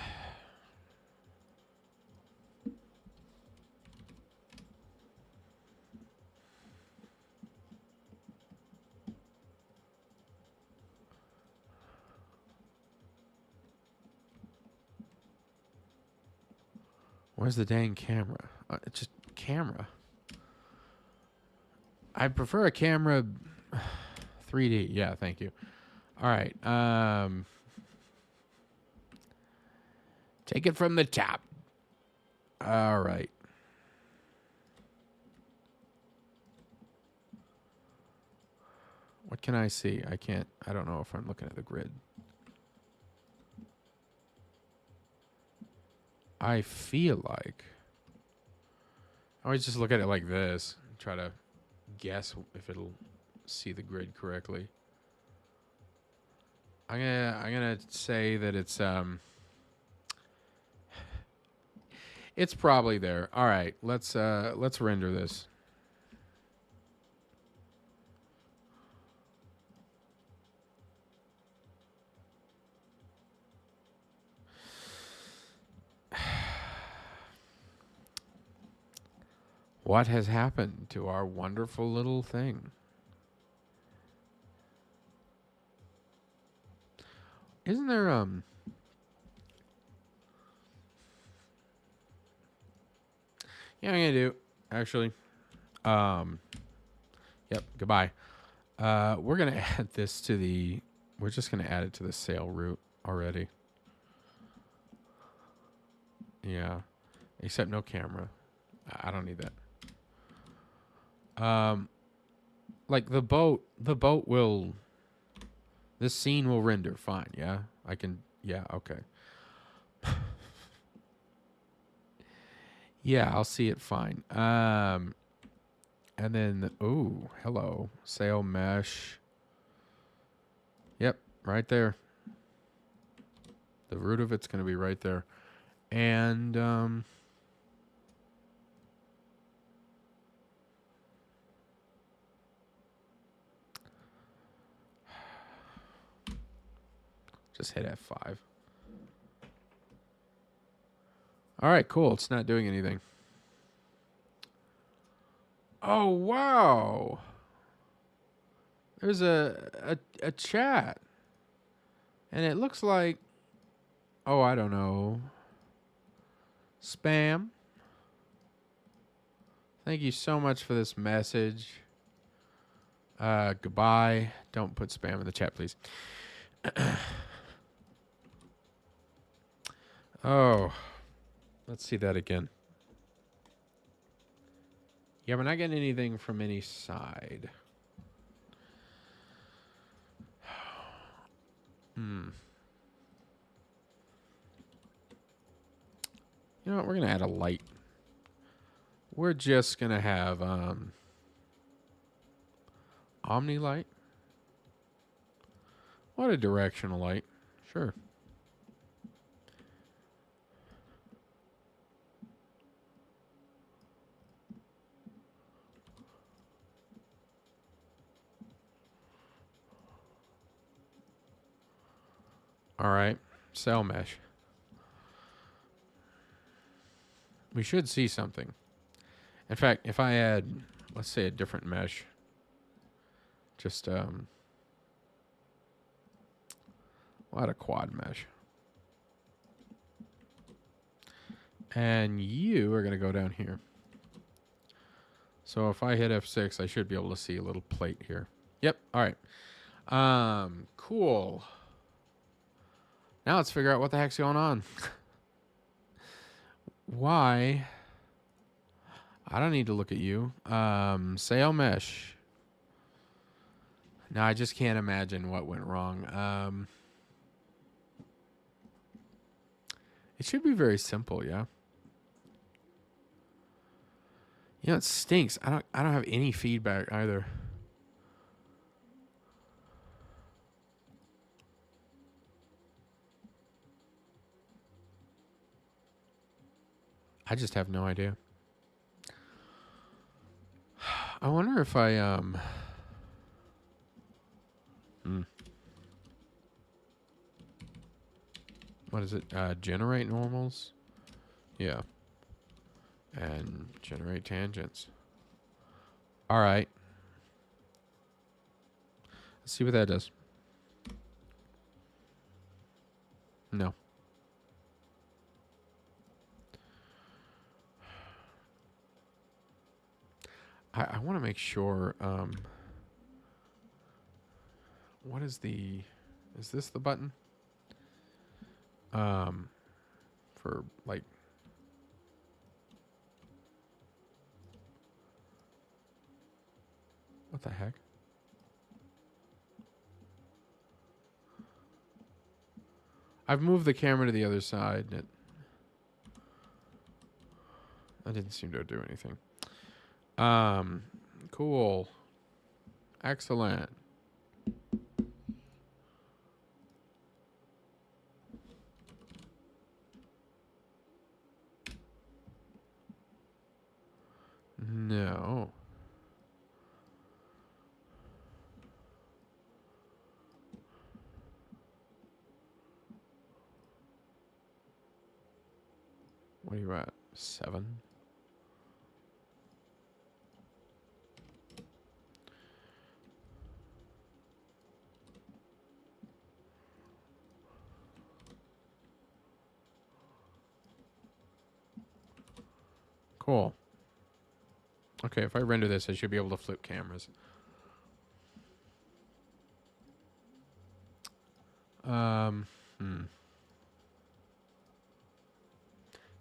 Where's the dang camera? It's just camera. I prefer a camera 3D. Yeah, thank you. All right. Take it from the top. All right. What can I see? I can't. I don't know if I'm looking at the grid. I feel like I always just look at it like this and try to guess if it'll see the grid correctly. I'm gonna say that it's probably there. All right, let's render this. What has happened to our wonderful little thing? Isn't there yeah, I'm gonna do actually. Yep, goodbye. We're gonna add this to the we're just gonna add it to the sale route already. Yeah. Except no camera. I don't need that. Like the boat will this scene will render fine, yeah? I can yeah, okay. Yeah, I'll see it fine. And then oh, hello. Sail mesh. Yep, right there. The root of it's going to be right there. And just hit F5. All right, cool. It's not doing anything. Oh, wow. There's a chat. And it looks like, oh, I don't know. Spam. Thank you so much for this message. Goodbye. Don't put spam in the chat, please. Oh, let's see that again. Yeah, we're not getting anything from any side. You know what? We're going to add a light. We're just going to have Omni light. What a directional light. Sure. All right. Cell mesh. We should see something. In fact, if I add, let's say, a different mesh, just we'll add a quad mesh. And you are going to go down here. So if I hit F6, I should be able to see a little plate here. Yep. All right. Cool. Now let's figure out what the heck's going on. Why? I don't need to look at you. Sail mesh. No, I just can't imagine what went wrong. It should be very simple, yeah. You know, it stinks. I don't have any feedback either. I just have no idea. I wonder if I what is it? Generate normals? Yeah. And generate tangents. All right. Let's see what that does. No. I want to make sure. What is the? Is this the button? for like. What the heck? I've moved the camera to the other side. And that didn't seem to do anything. Cool. Excellent. No. What are you at? 7? Cool. Okay, if I render this, I should be able to flip cameras.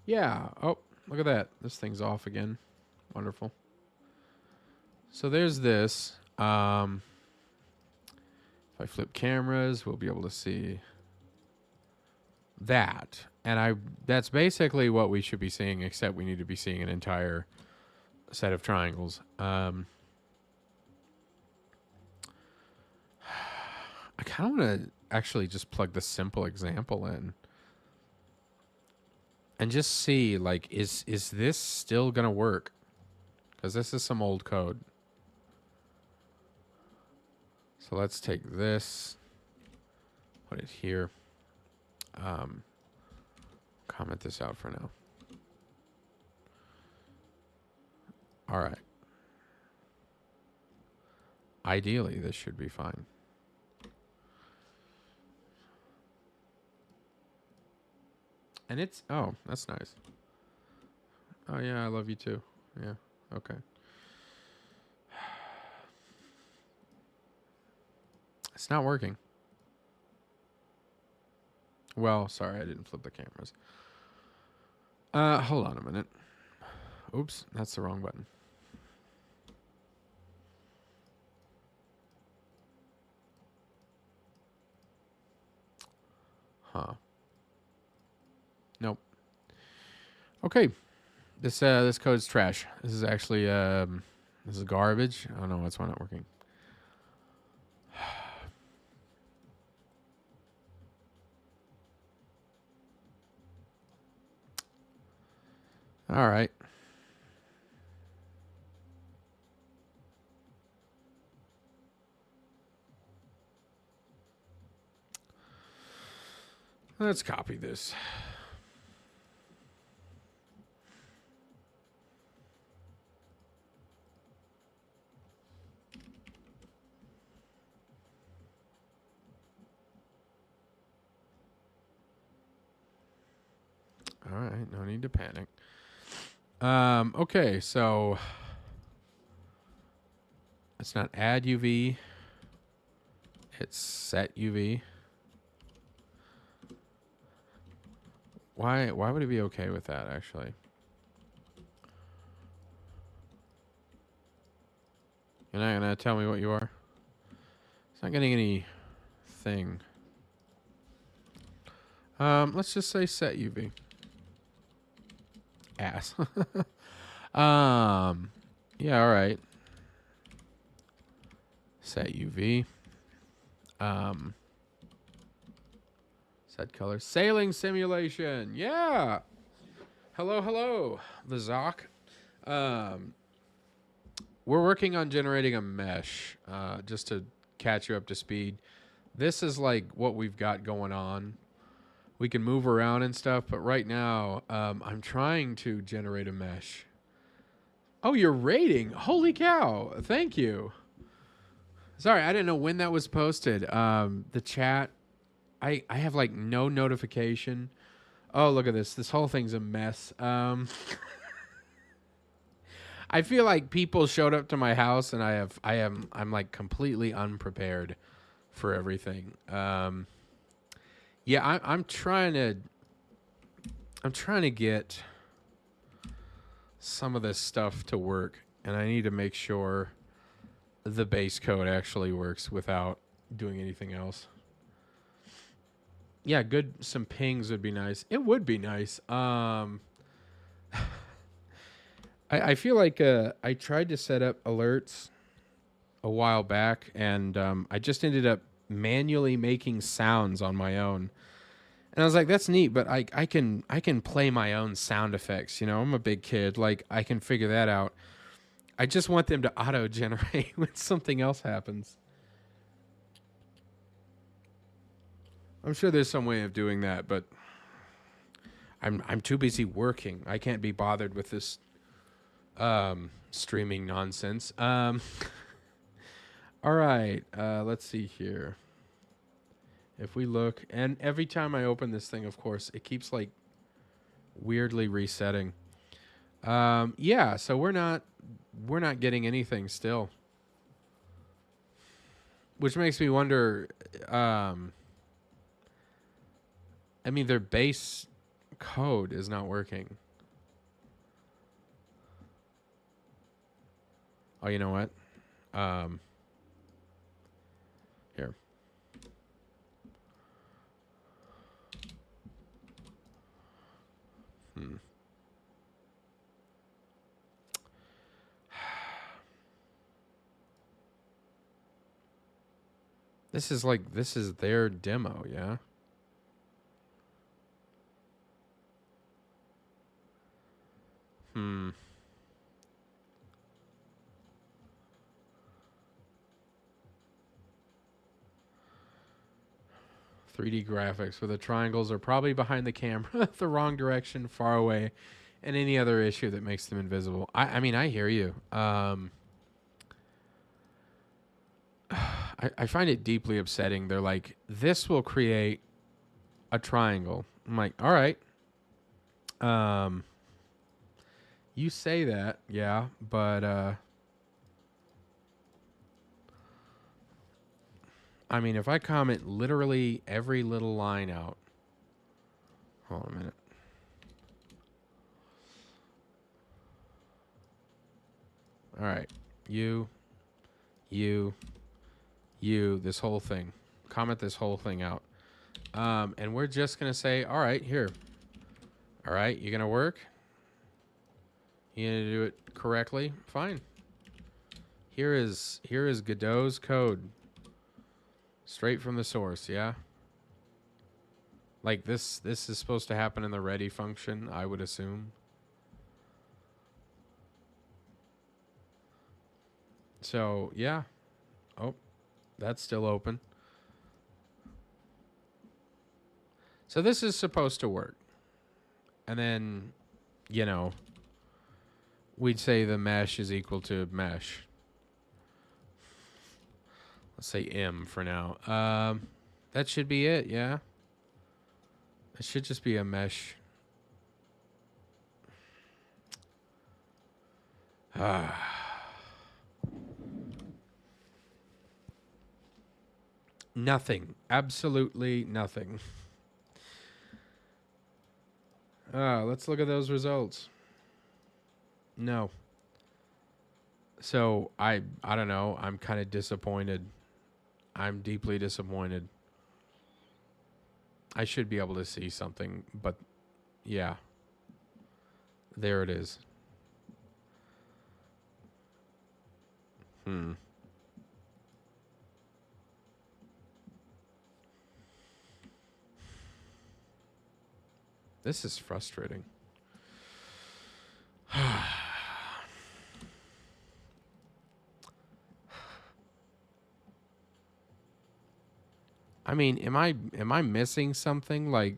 Yeah. Oh, look at that. This thing's off again. Wonderful. So there's this. If I flip cameras, we'll be able to see that. And that's basically what we should be seeing, except we need to be seeing an entire set of triangles. I kind of want to actually just plug the simple example in and just see, like, is this still going to work? Because this is some old code. So let's take this, put it here. Comment this out for now. All right. Ideally, this should be fine. And it's, oh, that's nice. Oh, yeah, I love you too. Yeah, okay. It's not working. Well, sorry, I didn't flip the cameras. Hold on a minute. Oops, that's the wrong button. Huh. Nope. Okay. This code's trash. This is actually this is garbage. I don't know why not working. All right. Let's copy this. All right, no need to panic. Okay, so it's not add UV. It's set UV. Why would it be okay with that, actually? You're not gonna tell me what you are? It's not getting any thing. Let's just say set UV. Ass. Yeah, all right. Set UV. Set color. Sailing simulation. Yeah. Hello, Lazak. We're working on generating a mesh, just to catch you up to speed. This is like what we've got going on. We can move around and stuff, but right now, I'm trying to generate a mesh. Oh, you're rating. Holy cow. Thank you. Sorry, I didn't know when that was posted. The chat, I have like no notification. Oh, look at this. This whole thing's a mess. I feel like people showed up to my house and I'm like completely unprepared for everything. Yeah, I'm trying to I'm trying to get some of this stuff to work, and I need to make sure the base code actually works without doing anything else. Yeah, good. Some pings would be nice. It would be nice. I feel like I tried to set up alerts a while back, and I just ended up manually making sounds on my own. And I was like, that's neat, but I can play my own sound effects. You know, I'm a big kid. Like, I can figure that out. I just want them to auto-generate when something else happens. I'm sure there's some way of doing that, but I'm too busy working. I can't be bothered with this streaming nonsense. All right, let's see here. If we look, and every time I open this thing, of course, it keeps like weirdly resetting. Yeah, so we're not getting anything still, which makes me wonder. I mean, their base code is not working. Oh, you know what? Here. This is their demo, yeah? Hmm. 3D graphics where the triangles are probably behind the camera, the wrong direction, far away, and any other issue that makes them invisible. I mean, I hear you. I find it deeply upsetting. They're like, this will create a triangle. I'm like, all right. You say that, yeah, but I mean, if I comment literally every little line out. Hold on a minute. All right. You, this whole thing. Comment this whole thing out. And we're just going to say, all right, here. All right, you going to work? You going to do it correctly? Fine. Here is Godot's code. Straight from the source, yeah? Like this is supposed to happen in the ready function, I would assume. So, yeah. Oh, that's still open. So this is supposed to work. And then, you know, we'd say the mesh is equal to mesh. Let's say M for now. That should be it, yeah? It should just be a mesh. Nothing. Absolutely nothing. Let's look at those results. No. So I don't know. I'm kind of disappointed. I'm deeply disappointed. I should be able to see something, but yeah. There it is. This is frustrating. I mean, am I missing something? Like,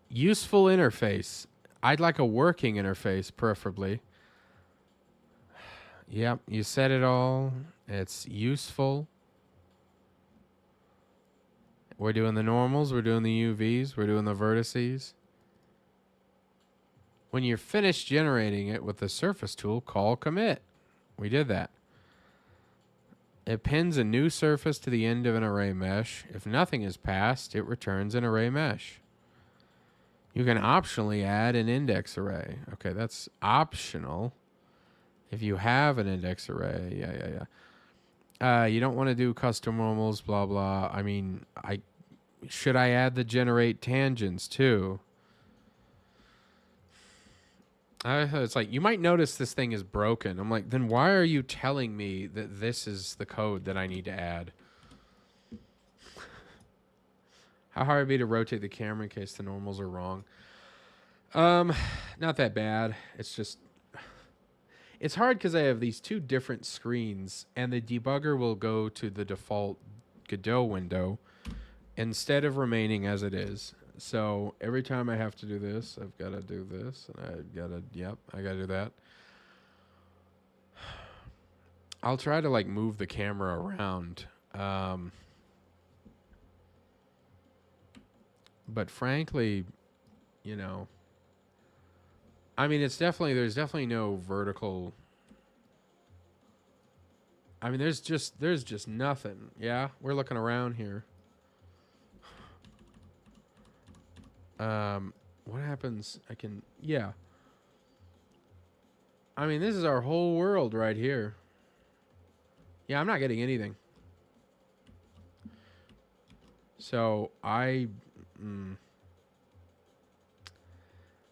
useful interface. I'd like a working interface, preferably. Yep, you said it all. It's useful. We're doing the normals. We're doing the UVs. We're doing the vertices. When you're finished generating it with the surface tool, call commit. We did that. It pins a new surface to the end of an array mesh. If nothing is passed, it returns an array mesh. You can optionally add an index array. Okay, that's optional. If you have an index array, yeah. You don't want to do custom normals, blah blah. I mean, should I add the generate tangents too? It's like you might notice this thing is broken. I'm like, then why are you telling me that this is the code that I need to add? How hard would it be to rotate the camera in case the normals are wrong? Not that bad. It's just it's hard because I have these two different screens, and the debugger will go to the default Godot window instead of remaining as it is. So every time I have to do this, I've got to do this, and I got to do that. I'll try to like move the camera around. But frankly, you know, I mean, there's definitely no vertical. I mean, there's just nothing. Yeah, we're looking around here. What happens? Yeah. I mean, this is our whole world right here. Yeah, I'm not getting anything. So I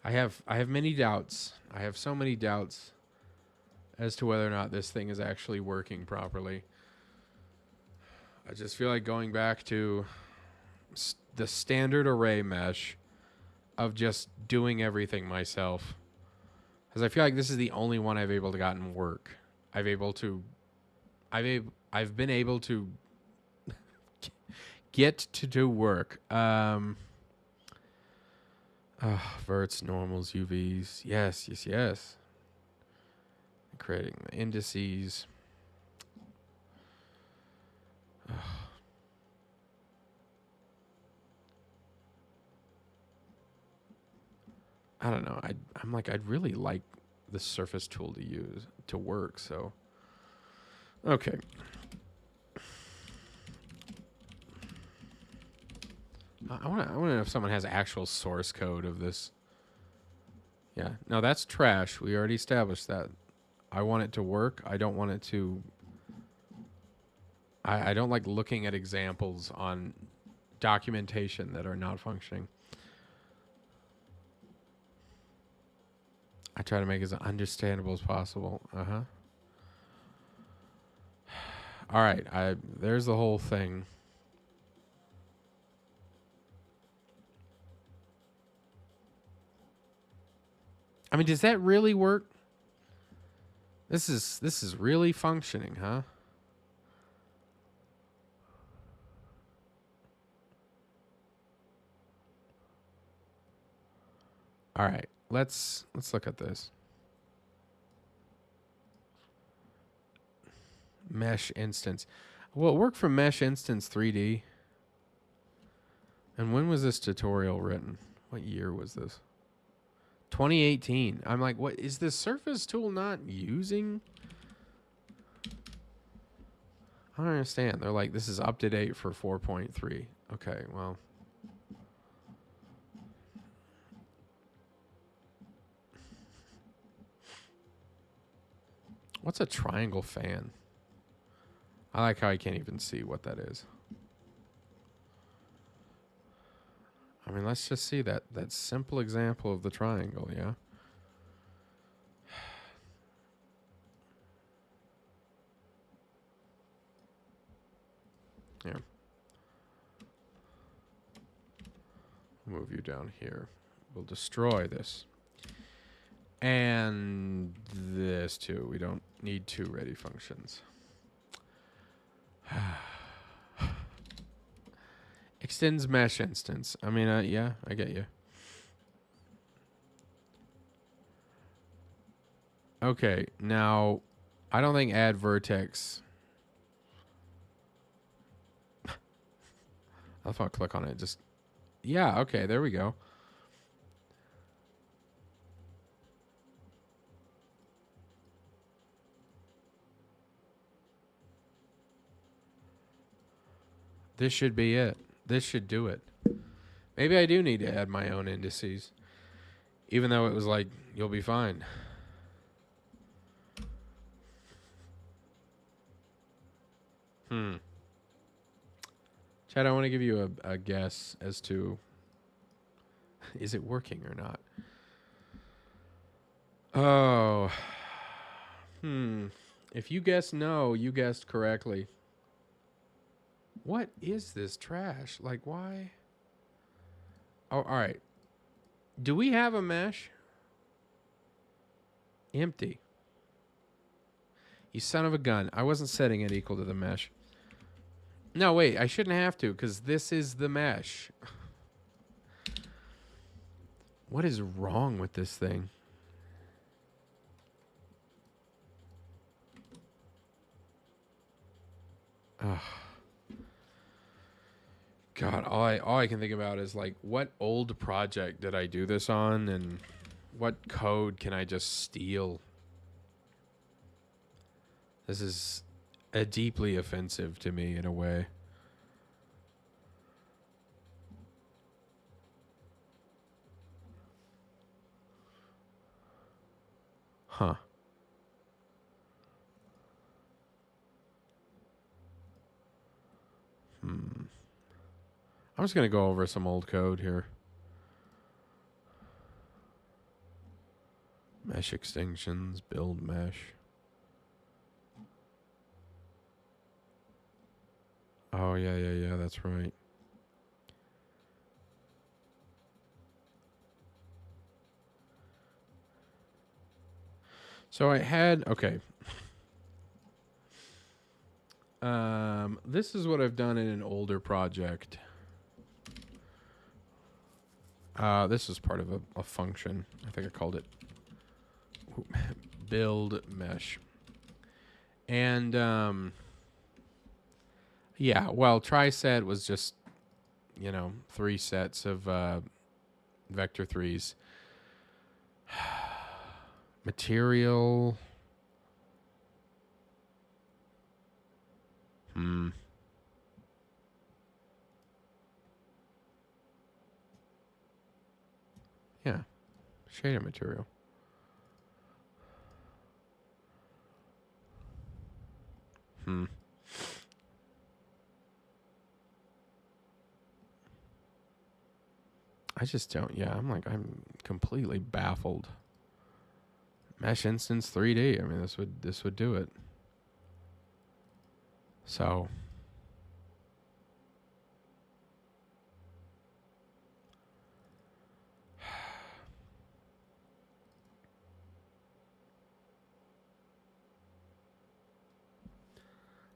have many doubts. I have so many doubts as to whether or not this thing is actually working properly. I just feel like going back to the standard array mesh of just doing everything myself. Because I feel like this is the only one I've able to gotten work. I've been able to get to do work. Verts, normals, UVs. Yes. Creating the indices. I don't know. I'm like, I'd really like the surface tool to use to work. So, okay. I want to know if someone has actual source code of this. Yeah. No, that's trash. We already established that. I want it to work. I don't want it to. I don't like looking at examples on documentation that are not functioning. I try to make it as understandable as possible. All right. There's the whole thing. I mean, does that really work? This is really functioning, huh? All right. Let's look at this. Mesh instance. Well, it worked for Mesh Instance 3D. And when was this tutorial written? What year was this? 2018. I'm like, what is this Surface tool not using? I don't understand. They're like, this is up to date for 4.3. Okay, well. What's a triangle fan? I like how I can't even see what that is. I mean, let's just see that simple example of the triangle, yeah? Yeah. Move you down here. We'll destroy this. And this too. We don't need two ready functions. Extends mesh instance. I mean, yeah, I get you. Okay, now, I don't think add vertex. If I click on it, just... Yeah, okay, there we go. This should be it. This should do it. Maybe I do need to add my own indices. Even though it was like, you'll be fine. Chad, I want to give you a guess as to is it working or not? Oh. If you guess no, you guessed correctly. What is this trash? Like, why? Oh, all right. Do we have a mesh? Empty. You son of a gun. I wasn't setting it equal to the mesh. No, wait. I shouldn't have to because this is the mesh. What is wrong with this thing? Ugh. God, all I can think about is like, what old project did I do this on, and what code can I just steal? This is deeply offensive to me in a way. Huh. I'm just going to go over some old code here. Mesh extensions, build mesh. Oh, yeah, that's right. So I had, okay. This is what I've done in an older project. This is part of a function. I think I called it build mesh. And, yeah, well, try set was just, 3 sets of vector 3s. Material. Yeah. Shader material. I just don't. Yeah, I'm completely baffled. Mesh instance 3D. I mean, this would do it. So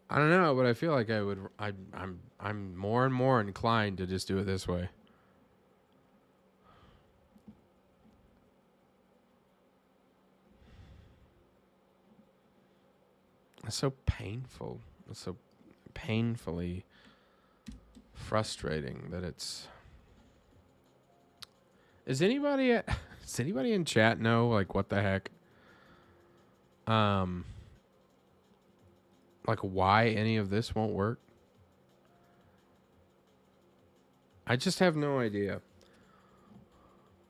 I don't know, but I feel like I'm more and more inclined to just do it this way. It's so painful. It's so painfully frustrating that it's. Does anybody in chat know like what the heck? Like why any of this won't work? I just have no idea.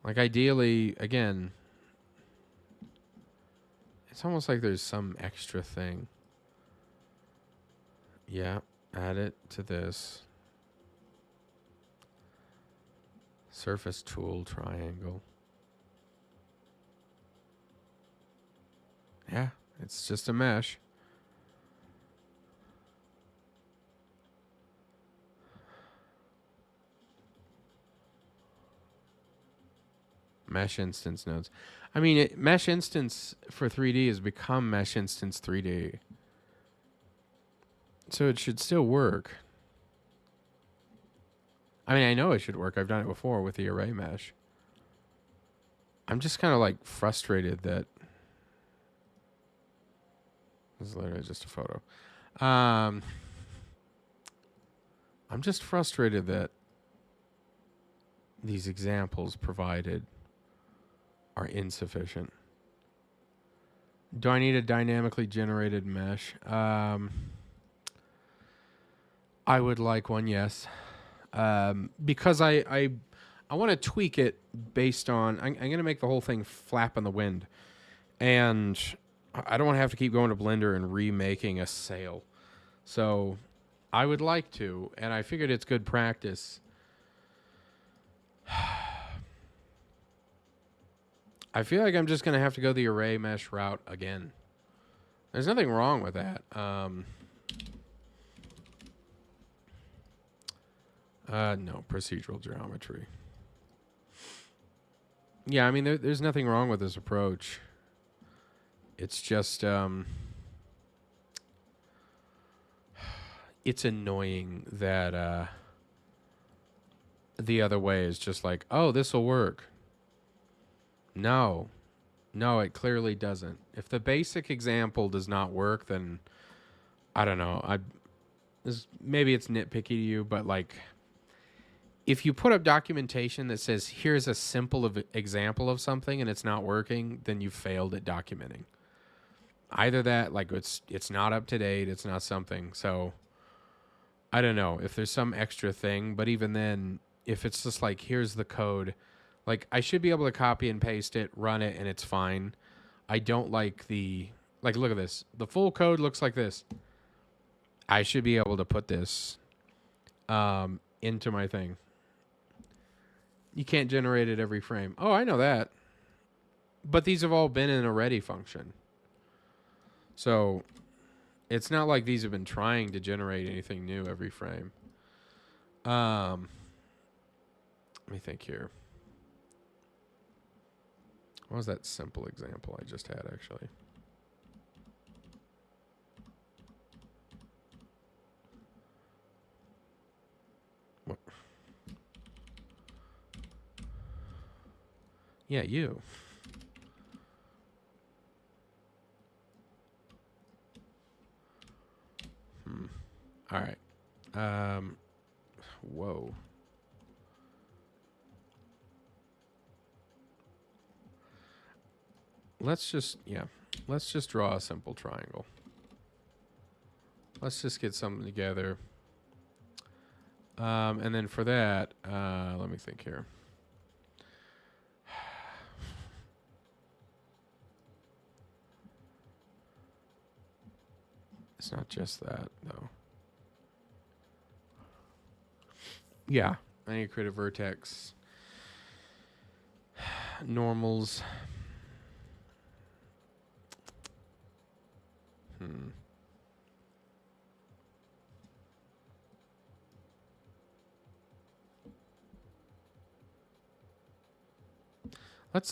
Like ideally, again, it's almost like there's some extra thing. Yeah, add it to this. Surface tool triangle. Yeah, it's just a mesh. Mesh instance nodes. I mean, mesh instance for 3D has become mesh instance 3D. So it should still work. I mean, I know it should work. I've done it before with the array mesh. I'm just kind of like frustrated that this is literally just a photo. I'm just frustrated that these examples provided are insufficient. Do I need a dynamically generated mesh? I would like one, yes. Because I I want to tweak it based on. I'm going to make the whole thing flap in the wind, and I don't want to have to keep going to Blender and remaking a sail. So I would like to, and I figured it's good practice. I feel like I'm just going to have to go the array mesh route again. There's nothing wrong with that. No, procedural geometry. Yeah, I mean, there's nothing wrong with this approach. It's just, it's annoying that the other way is just like, oh, this will work. No, it clearly doesn't. If the basic example does not work, then I don't know. Maybe it's nitpicky to you, but like, if you put up documentation that says here's a simple example of something and it's not working, then you failed at documenting. Either that, like it's not up to date, it's not something. So I don't know if there's some extra thing, but even then, if it's just like here's the code, like I should be able to copy and paste it, run it, and it's fine. I don't like look at this. The full code looks like this. I should be able to put this into my thing. You can't generate it every frame. Oh, I know that. But these have all been in a ready function. So it's not like these have been trying to generate anything new every frame. Let me think here. What was that simple example I just had, actually? What? Yeah, you. All right. Whoa. Let's just draw a simple triangle. Let's just get something together. And then for that, let me think here. It's not just that, though. Yeah, I need to create a vertex. Normals. Let's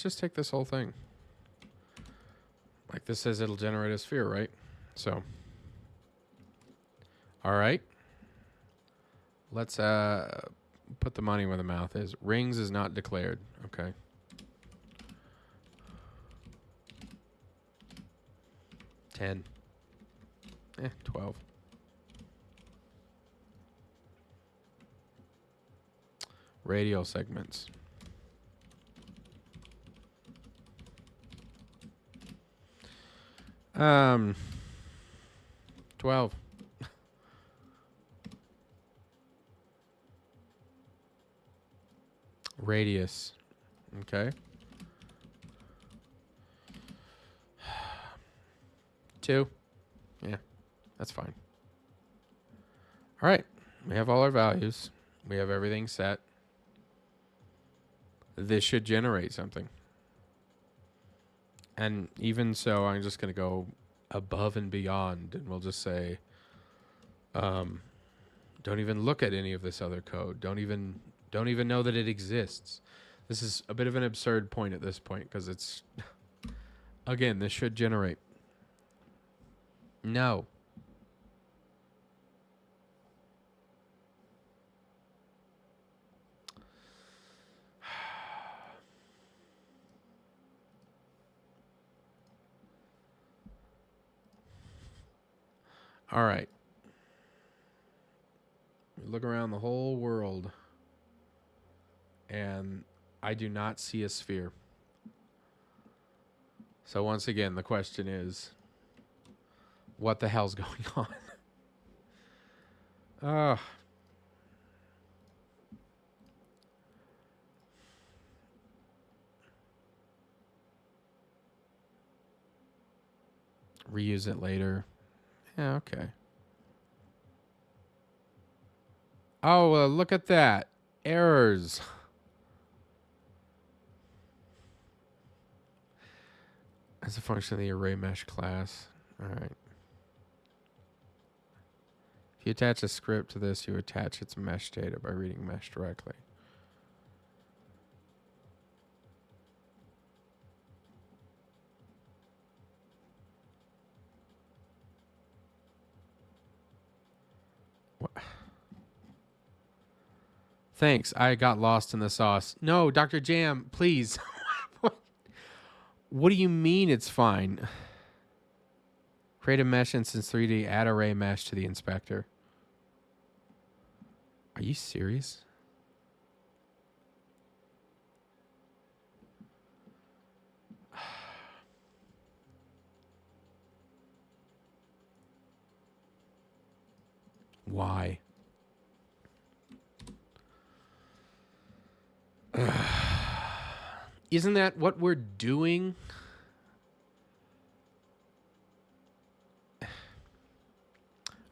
just take this whole thing. Like this says it'll generate a sphere, right? So, all right. Let's put the money where the mouth is. Rings is not declared. Okay. $10. 12. Radial segments. $12. Radius. Okay. 2. Yeah, that's fine. All right. We have all our values. We have everything set. This should generate something. And even so, I'm just going to go above and beyond, and we'll just say, don't even look at any of this other code. Don't even know that it exists. This is a bit of an absurd point at this point because it's, again, this should generate. No. All right. We look around the whole world, and I do not see a sphere. So once again, the question is, what the hell's going on? Reuse it later. Yeah, okay. Oh, look at that. Errors. As a function of the array mesh class. All right. If you attach a script to this, you attach its mesh data by reading mesh directly. What? Thanks. I got lost in the sauce. No, Dr. Jam, please. What do you mean it's fine? Create a mesh instance 3D, add array mesh to the inspector. Are you serious? Why? Isn't that what we're doing?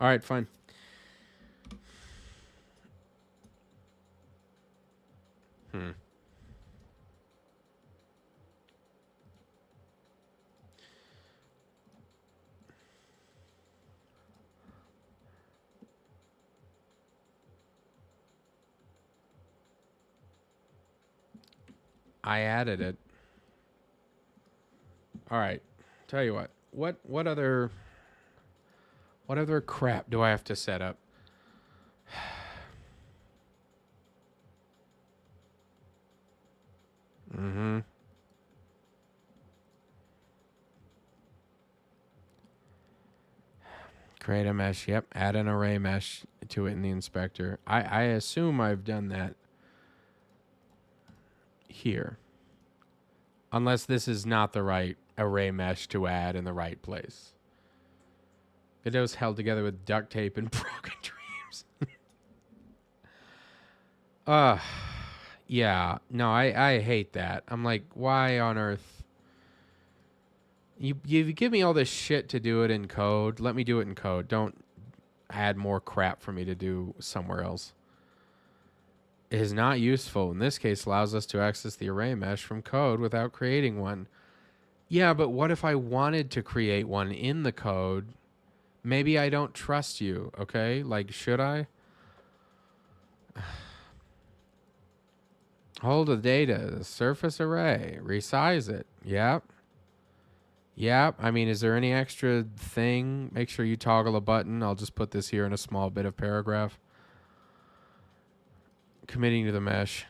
All right, fine. I added it. All right. Tell you what. What other crap do I have to set up? Mm-hmm. Create a mesh. Yep. Add an array mesh to it in the inspector. I assume I've done that here. Unless this is not the right array mesh to add in the right place. Godot's held together with duct tape and broken dreams. Yeah. No, I hate that. I'm like, why on earth? You give me all this shit to do it in code. Let me do it in code. Don't add more crap for me to do somewhere else. It is not useful. In this case, allows us to access the array mesh from code without creating one. Yeah, but what if I wanted to create one in the code? Maybe I don't trust you, okay? Like, should I? Hold the data, surface array, resize it. Yep. Yep. I mean, is there any extra thing? Make sure you toggle a button. I'll just put this here in a small bit of paragraph. Committing to the mesh.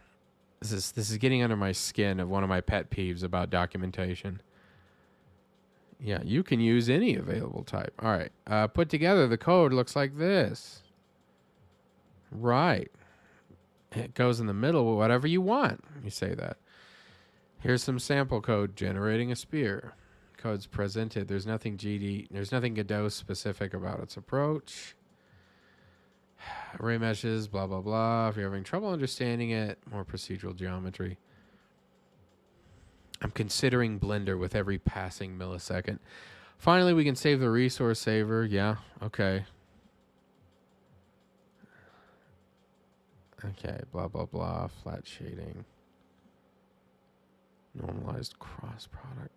This is getting under my skin of one of my pet peeves about documentation. Yeah, you can use any available type. All right. Put together, the code looks like this. Right. It goes in the middle, whatever you want. You say that. Here's some sample code generating a spear. Code's presented. There's nothing Godot specific about its approach. Array meshes, blah, blah, blah. If you're having trouble understanding it, more procedural geometry. I'm considering Blender with every passing millisecond. Finally, we can save the resource saver. Yeah, okay. Okay, blah, blah, blah. Flat shading. Normalized cross product.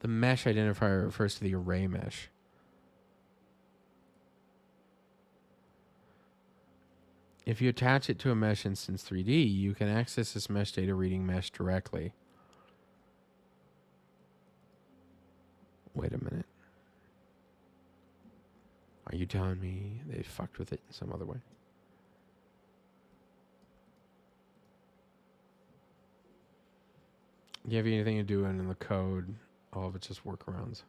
The mesh identifier refers to the array mesh. If you attach it to a mesh instance 3D, you can access this mesh data reading mesh directly. Wait a minute. Are you telling me they fucked with it in some other way? Do you have anything to do in the code? All of it's just workarounds.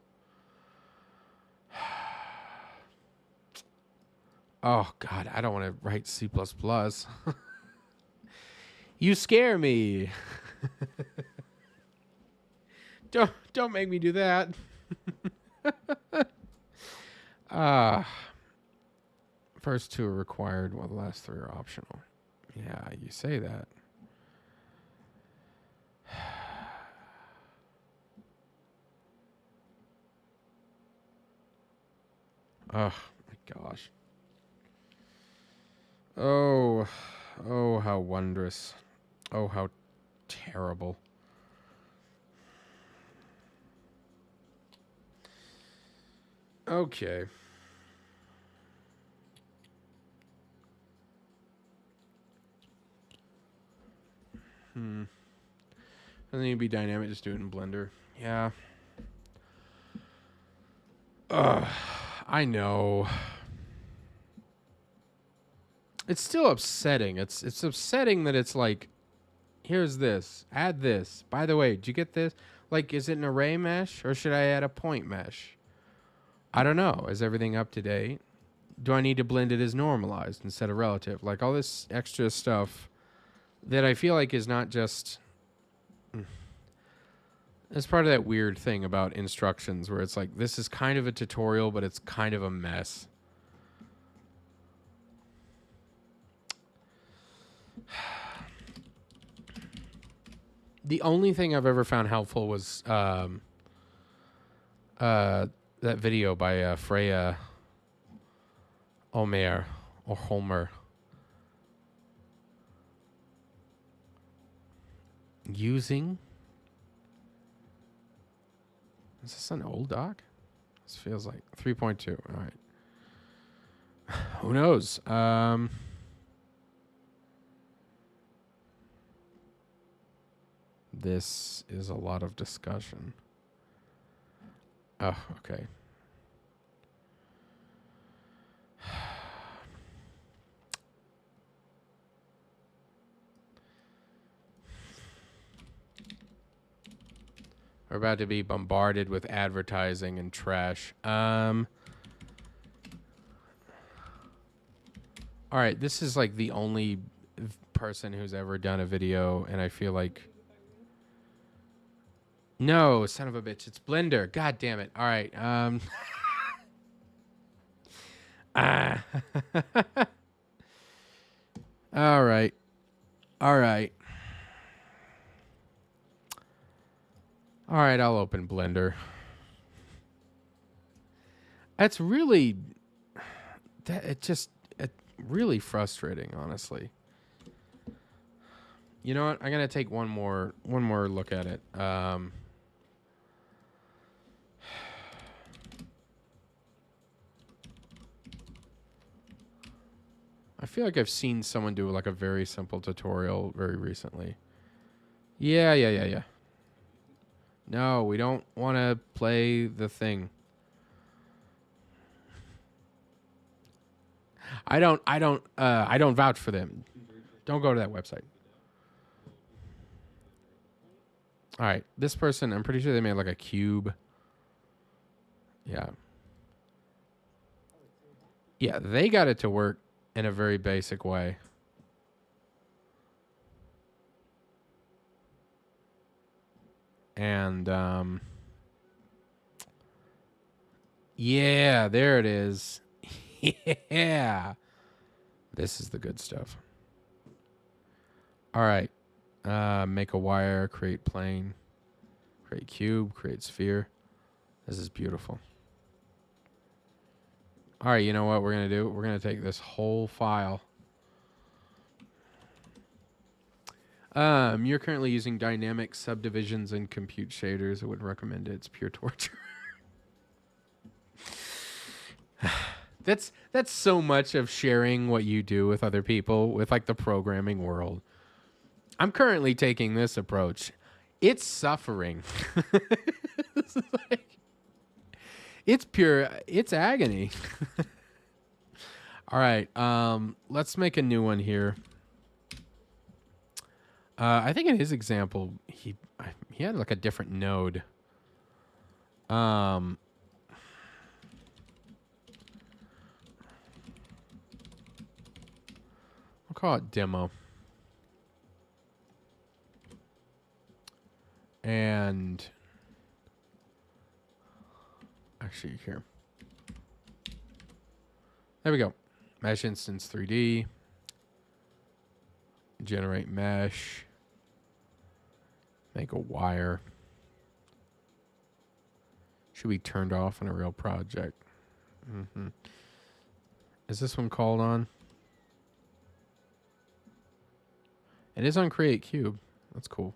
Oh, God, I don't want to write C++. You scare me. Don't make me do that. First two are required, while the last three are optional. Yeah, you say that. Oh, my gosh. Oh, oh, how wondrous. Oh, how terrible. Okay. Doesn't need to be dynamic, just do it in Blender. Yeah. Ugh, I know. It's still upsetting. It's upsetting that it's like, here's this, add this. By the way, did you get this? Like, is it an array mesh or should I add a point mesh? I don't know. Is everything up to date? Do I need to blend it as normalized instead of relative? Like all this extra stuff that I feel like is not just... It's part of that weird thing about instructions where it's like, this is kind of a tutorial, but it's kind of a mess. The only thing I've ever found helpful was that video by Freya Omer or Homer. Using... Is this an old doc? This feels like 3.2. All right. Who knows? This is a lot of discussion. Oh, okay. We're about to be bombarded with advertising and trash. All right, this is like the only person who's ever done a video, and I feel like... No, son of a bitch, it's Blender. God damn it. All right. All right. All right. All right, I'll open Blender. It's really... It's really frustrating, honestly. You know what? I'm gonna take one more look at it. I feel like I've seen someone do like a very simple tutorial very recently. Yeah. No, we don't want to play the thing. I don't vouch for them. Don't go to that website. All right, this person, I'm pretty sure they made like a cube. Yeah. Yeah, they got it to work in a very basic way. And yeah, there it is. Yeah. This is the good stuff. All right. Make a wire, create plane, create cube, create sphere. This is beautiful. All right, you know what we're going to do? We're going to take this whole file. You're currently using dynamic subdivisions and compute shaders. I wouldn't recommend it. It's pure torture. That's so much of sharing what you do with other people, with like the programming world. I'm currently taking this approach. It's suffering. It's pure, it's agony. All right, let's make a new one here. I think in his example, he had like a different node. We'll call it demo. And actually here. There we go. Mesh instance 3D. Generate mesh. Make a wire. Should be turned off in a real project. Is this one called on? It is on Create Cube. That's cool.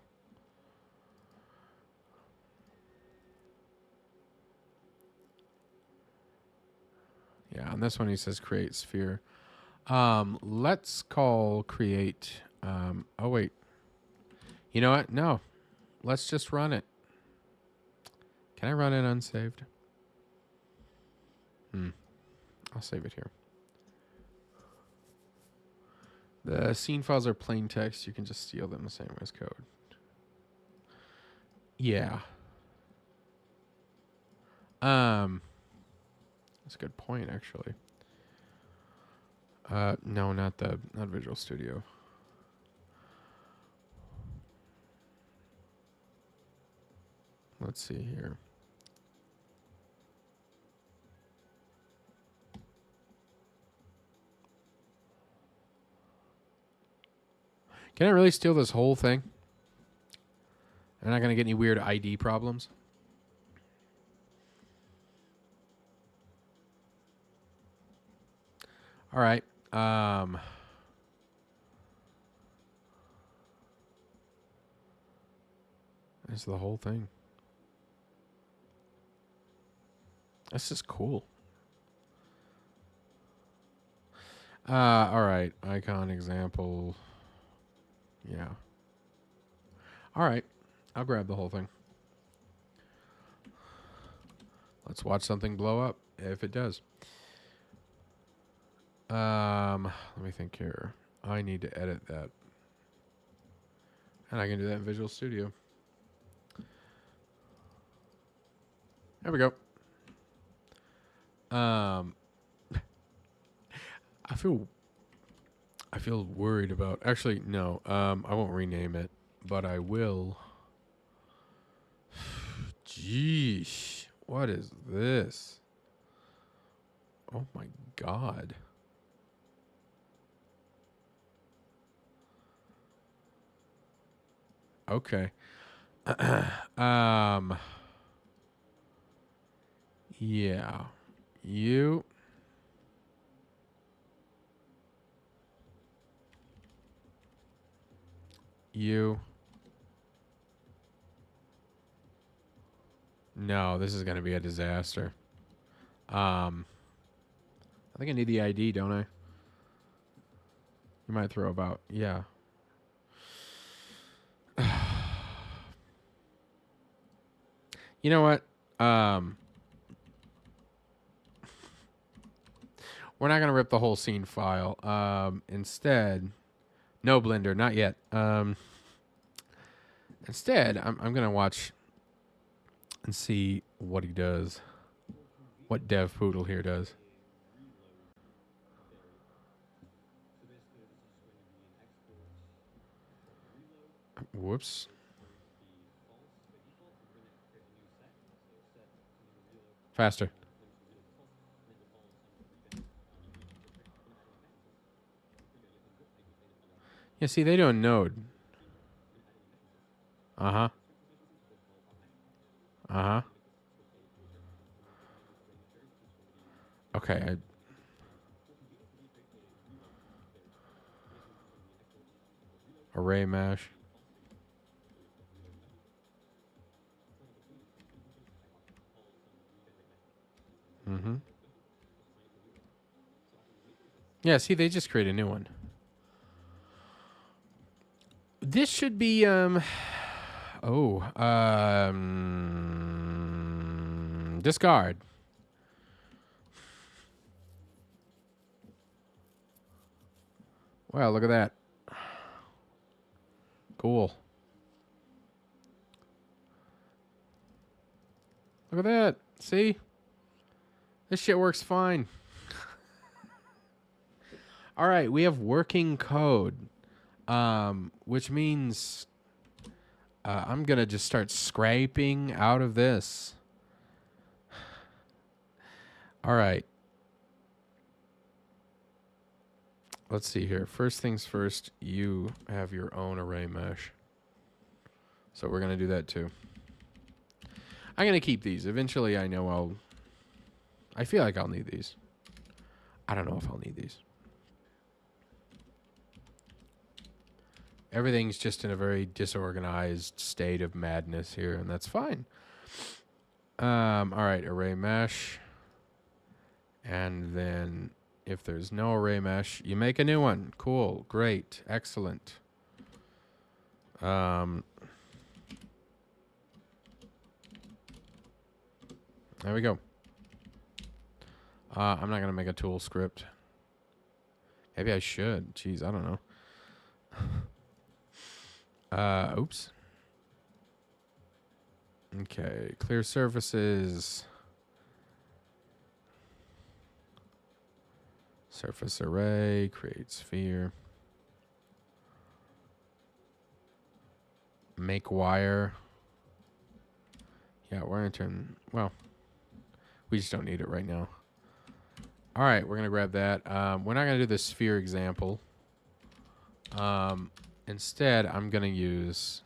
Yeah, on this one he says create sphere. Let's call create. Oh wait. You know what? No. Let's just run it. Can I run it unsaved? I'll save it here. The scene files are plain text. You can just steal them the same way as code. Yeah. That's a good point, actually. No, not Visual Studio. Let's see here. Can I really steal this whole thing? I'm not going to get any weird ID problems. All right. That's the whole thing. This is cool. All right. Icon example. Yeah. All right. I'll grab the whole thing. Let's watch something blow up, if it does. Let me think here. I need to edit that. And I can do that in Visual Studio. There we go. I feel worried about. Actually, no. I won't rename it, but I will. Jeez, what is this? Oh my God. Okay. Yeah. You. No, this is going to be a disaster. I think I need the ID, don't I? You might throw about. Yeah. You know what? We're not going to rip the whole scene file. Instead, no Blender, not yet. Instead, I'm going to watch and see what he does. What Dev Poodle here does. Whoops. Faster. Yeah, see, they do a node. Uh-huh. Uh-huh. Okay. Array mesh. Mm-hmm. Yeah, see, they just create a new one. This should be, discard. Wow, look at that. Cool. Look at that. See? This shit works fine. All right, we have working code, which means I'm going to just start scraping out of this. All right. let's see here. First things first, you have your own array mesh. So we're going to do that too. I'm going to keep these. Eventually, I know I feel like I'll need these. I don't know if I'll need these. Everything's just in a very disorganized state of madness here, and that's fine. All right, array mesh. And then if there's no array mesh, you make a new one. Cool, great, excellent. There we go. I'm not going to make a tool script. Maybe I should. Jeez, I don't know. Oops. Okay, clear surfaces. Surface array, create sphere. Make wire. Yeah, we're going to turn, well, we just don't need it right now. All right, we're going to grab that. We're not going to do the sphere example. Instead, I'm going to use,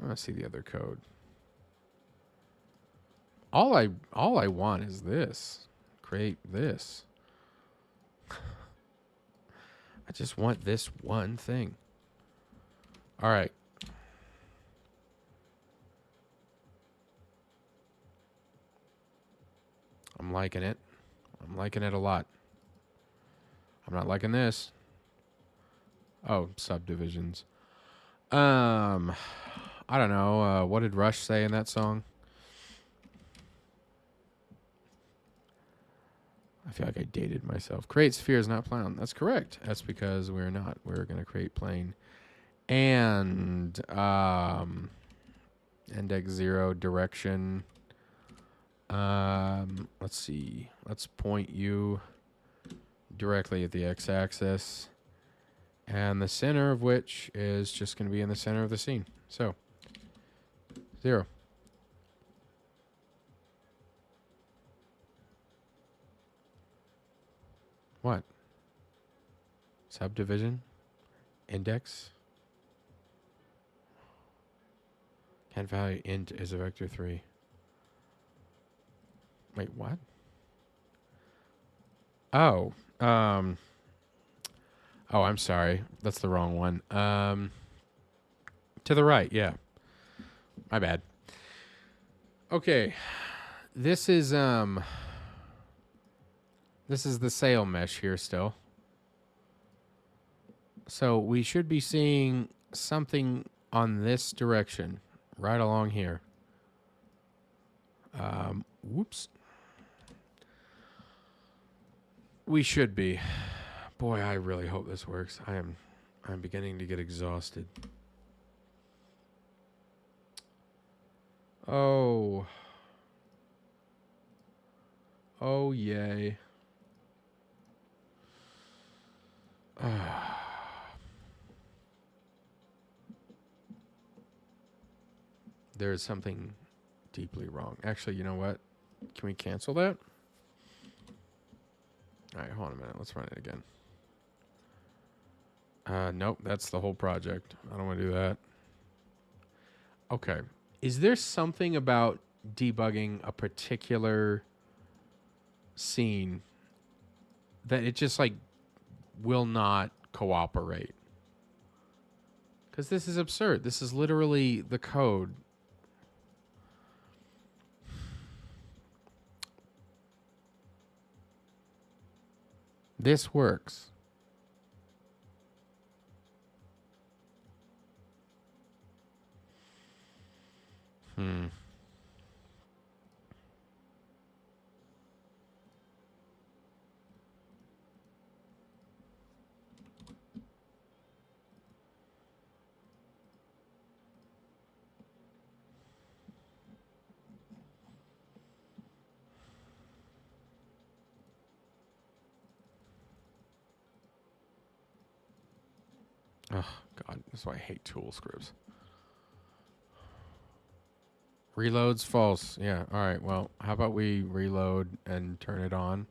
I want to see the other code. All I want is this. Create this. I just want this one thing. All right. I'm liking it. I'm liking it a lot. I'm not liking this. Oh, subdivisions. I don't know. What did Rush say in that song? I feel like I dated myself. Create spheres, not plane. That's correct. That's because we're not. We're going to create plane. And index 0 direction. Let's see. Let's point you directly at the x-axis. And the center of which is just going to be in the center of the scene. So, 0. What? Subdivision? Index? Can't value int is a vector 3. Wait, what? Oh, oh, I'm sorry. That's the wrong one. To the right, yeah. My bad. Okay. This is the sail mesh here still. So we should be seeing something on this direction, right along here. Whoops. We should be. Boy, I really hope this works. I'm beginning to get exhausted. Oh. Oh, yay. There is something deeply wrong. Actually, you know what? Can we cancel that? All right, hold on a minute. Let's run it again. Nope, that's the whole project. I don't want to do that. Okay. Is there something about debugging a particular scene that it just like will not cooperate? Because this is absurd. This is literally the code. This works. Oh, God. That's why I hate tool scripts. Reload's false. Yeah. All right. Well, how about we reload and turn it on?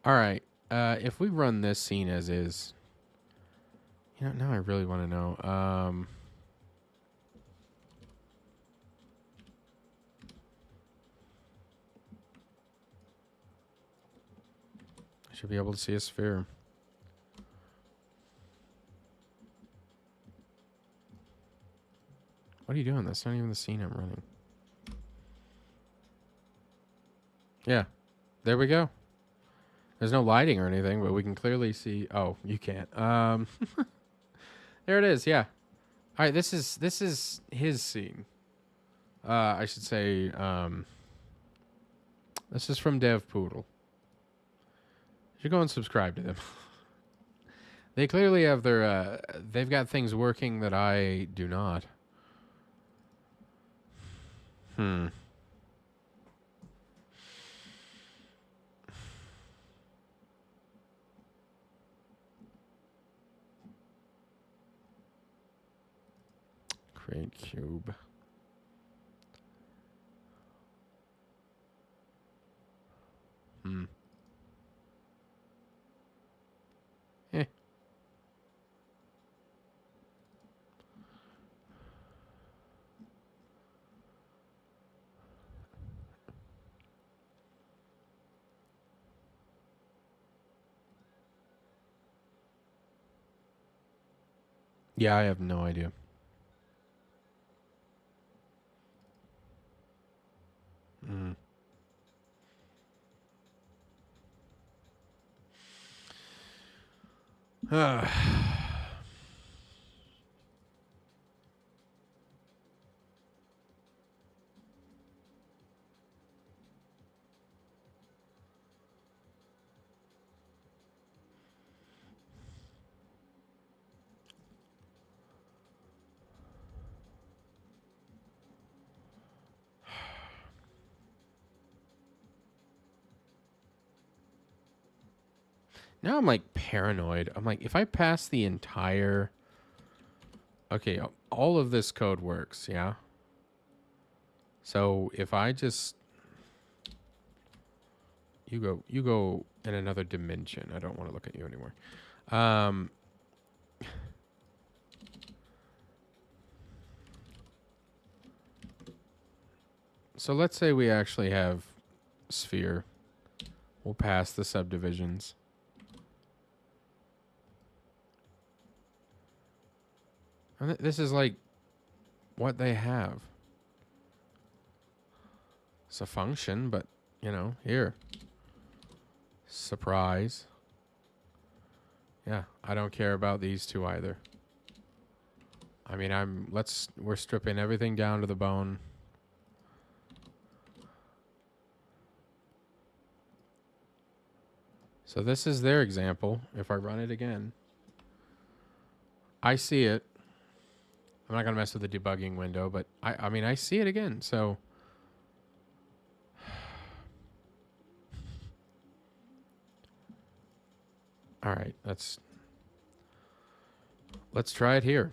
All right. If we run this scene as is, now I really want to know. I should be able to see a sphere. What are you doing? That's not even the scene I'm running. Yeah. There we go. There's no lighting or anything, but we can clearly see. Oh, you can't. There it is. Yeah. All right. This is his scene. I should say. This is from Dev Poodle. You should go and subscribe to them. They clearly have their. They've got things working that I do not. Create cube. Eh. Yeah, I have no idea. Now I'm like paranoid. I'm like, if I pass the entire. Okay, all of this code works, yeah? So if I just. You go in another dimension. I don't want to look at you anymore. So let's say we actually have sphere. We'll pass the subdivisions. And this is like what they have. It's a function, but, here. Surprise. Yeah, I don't care about these two either. I mean, we're stripping everything down to the bone. So this is their example. If I run it again, I see it. I'm not going to mess with the debugging window, but I mean, I see it again. So all right, let's try it here.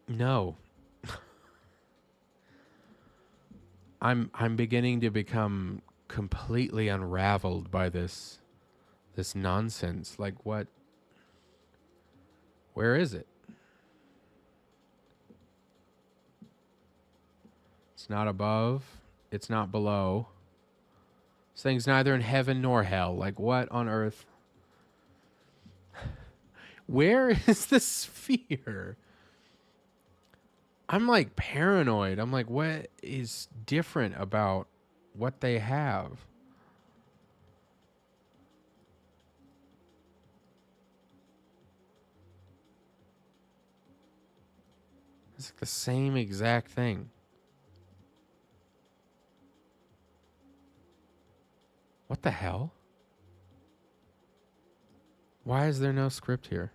No. I'm beginning to become completely unraveled by this nonsense. Like what? Where is it? It's not above. It's not below. This thing's neither in heaven nor hell. Like what on earth? Where is the sphere? I'm like paranoid. I'm like, what is different about what they have? It's like the same exact thing. What the hell? Why is there no script here?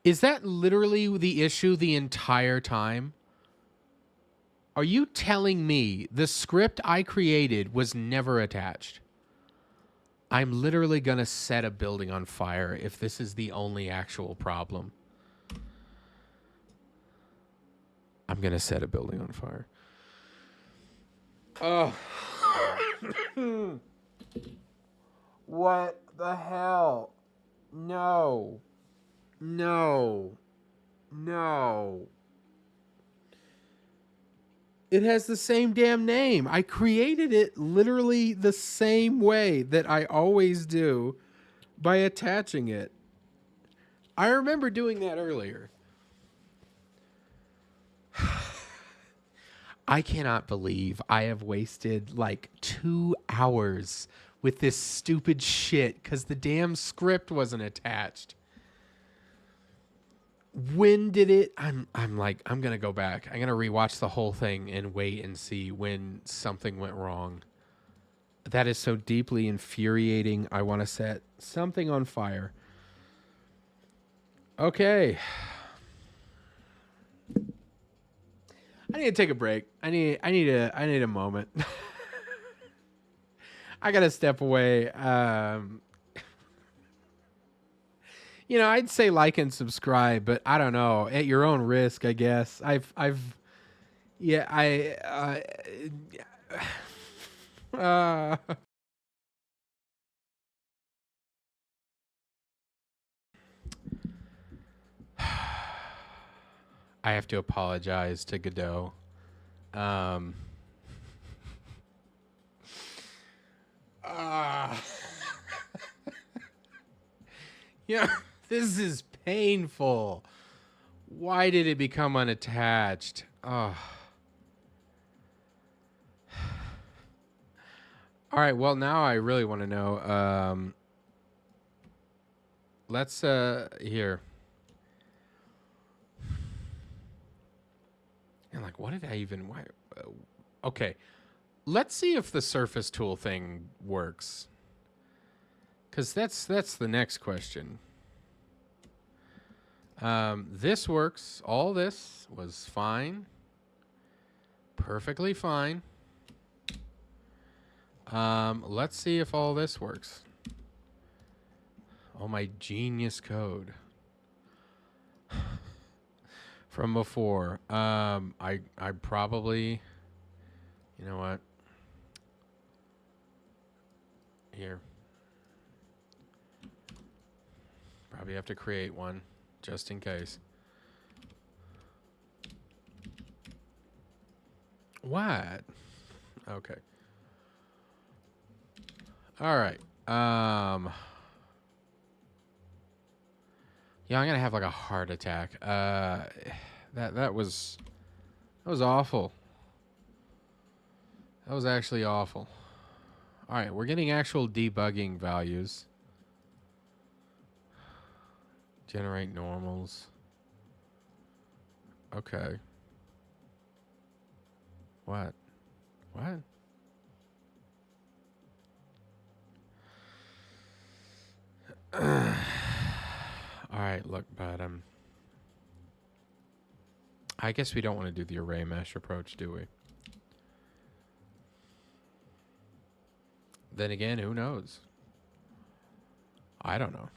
Is that literally the issue the entire time? Are you telling me the script I created was never attached? I'm literally going to set a building on fire if this is the only actual problem. I'm going to set a building on fire. Oh. What the hell? No. No. No. It has the same damn name. I created it literally the same way that I always do by attaching it. I remember doing that earlier. I cannot believe I have wasted like 2 hours with this stupid shit because the damn script wasn't attached. When did it? I'm like, I'm gonna go back. I'm gonna rewatch the whole thing and wait and see when something went wrong. That is so deeply infuriating. I want to set something on fire. Okay. I need to take a break. I need a moment. I gotta step away. I'd say like and subscribe, but I don't know. At your own risk, I guess. Yeah, uh, I have to apologize to Godot. Um, uh, yeah, this is painful. Why did it become unattached? Oh. All right, well, now I really want to know. Let's, here. And, like, what did I even, why? Okay. Let's see if the surface tool thing works. Because that's the next question. This works. All this was fine. Perfectly fine. Let's see if all this works. Oh, my genius code from before. I probably, you know what? Here. Probably have to create one just in case. What? Okay. All right. Yeah, I'm gonna have like a heart attack. That was awful. That was actually awful. All right, we're getting actual debugging values. Generate normals. Okay. What? What? All right, look, but I guess we don't want to do the array mesh approach, do we? Then again, who knows? I don't know.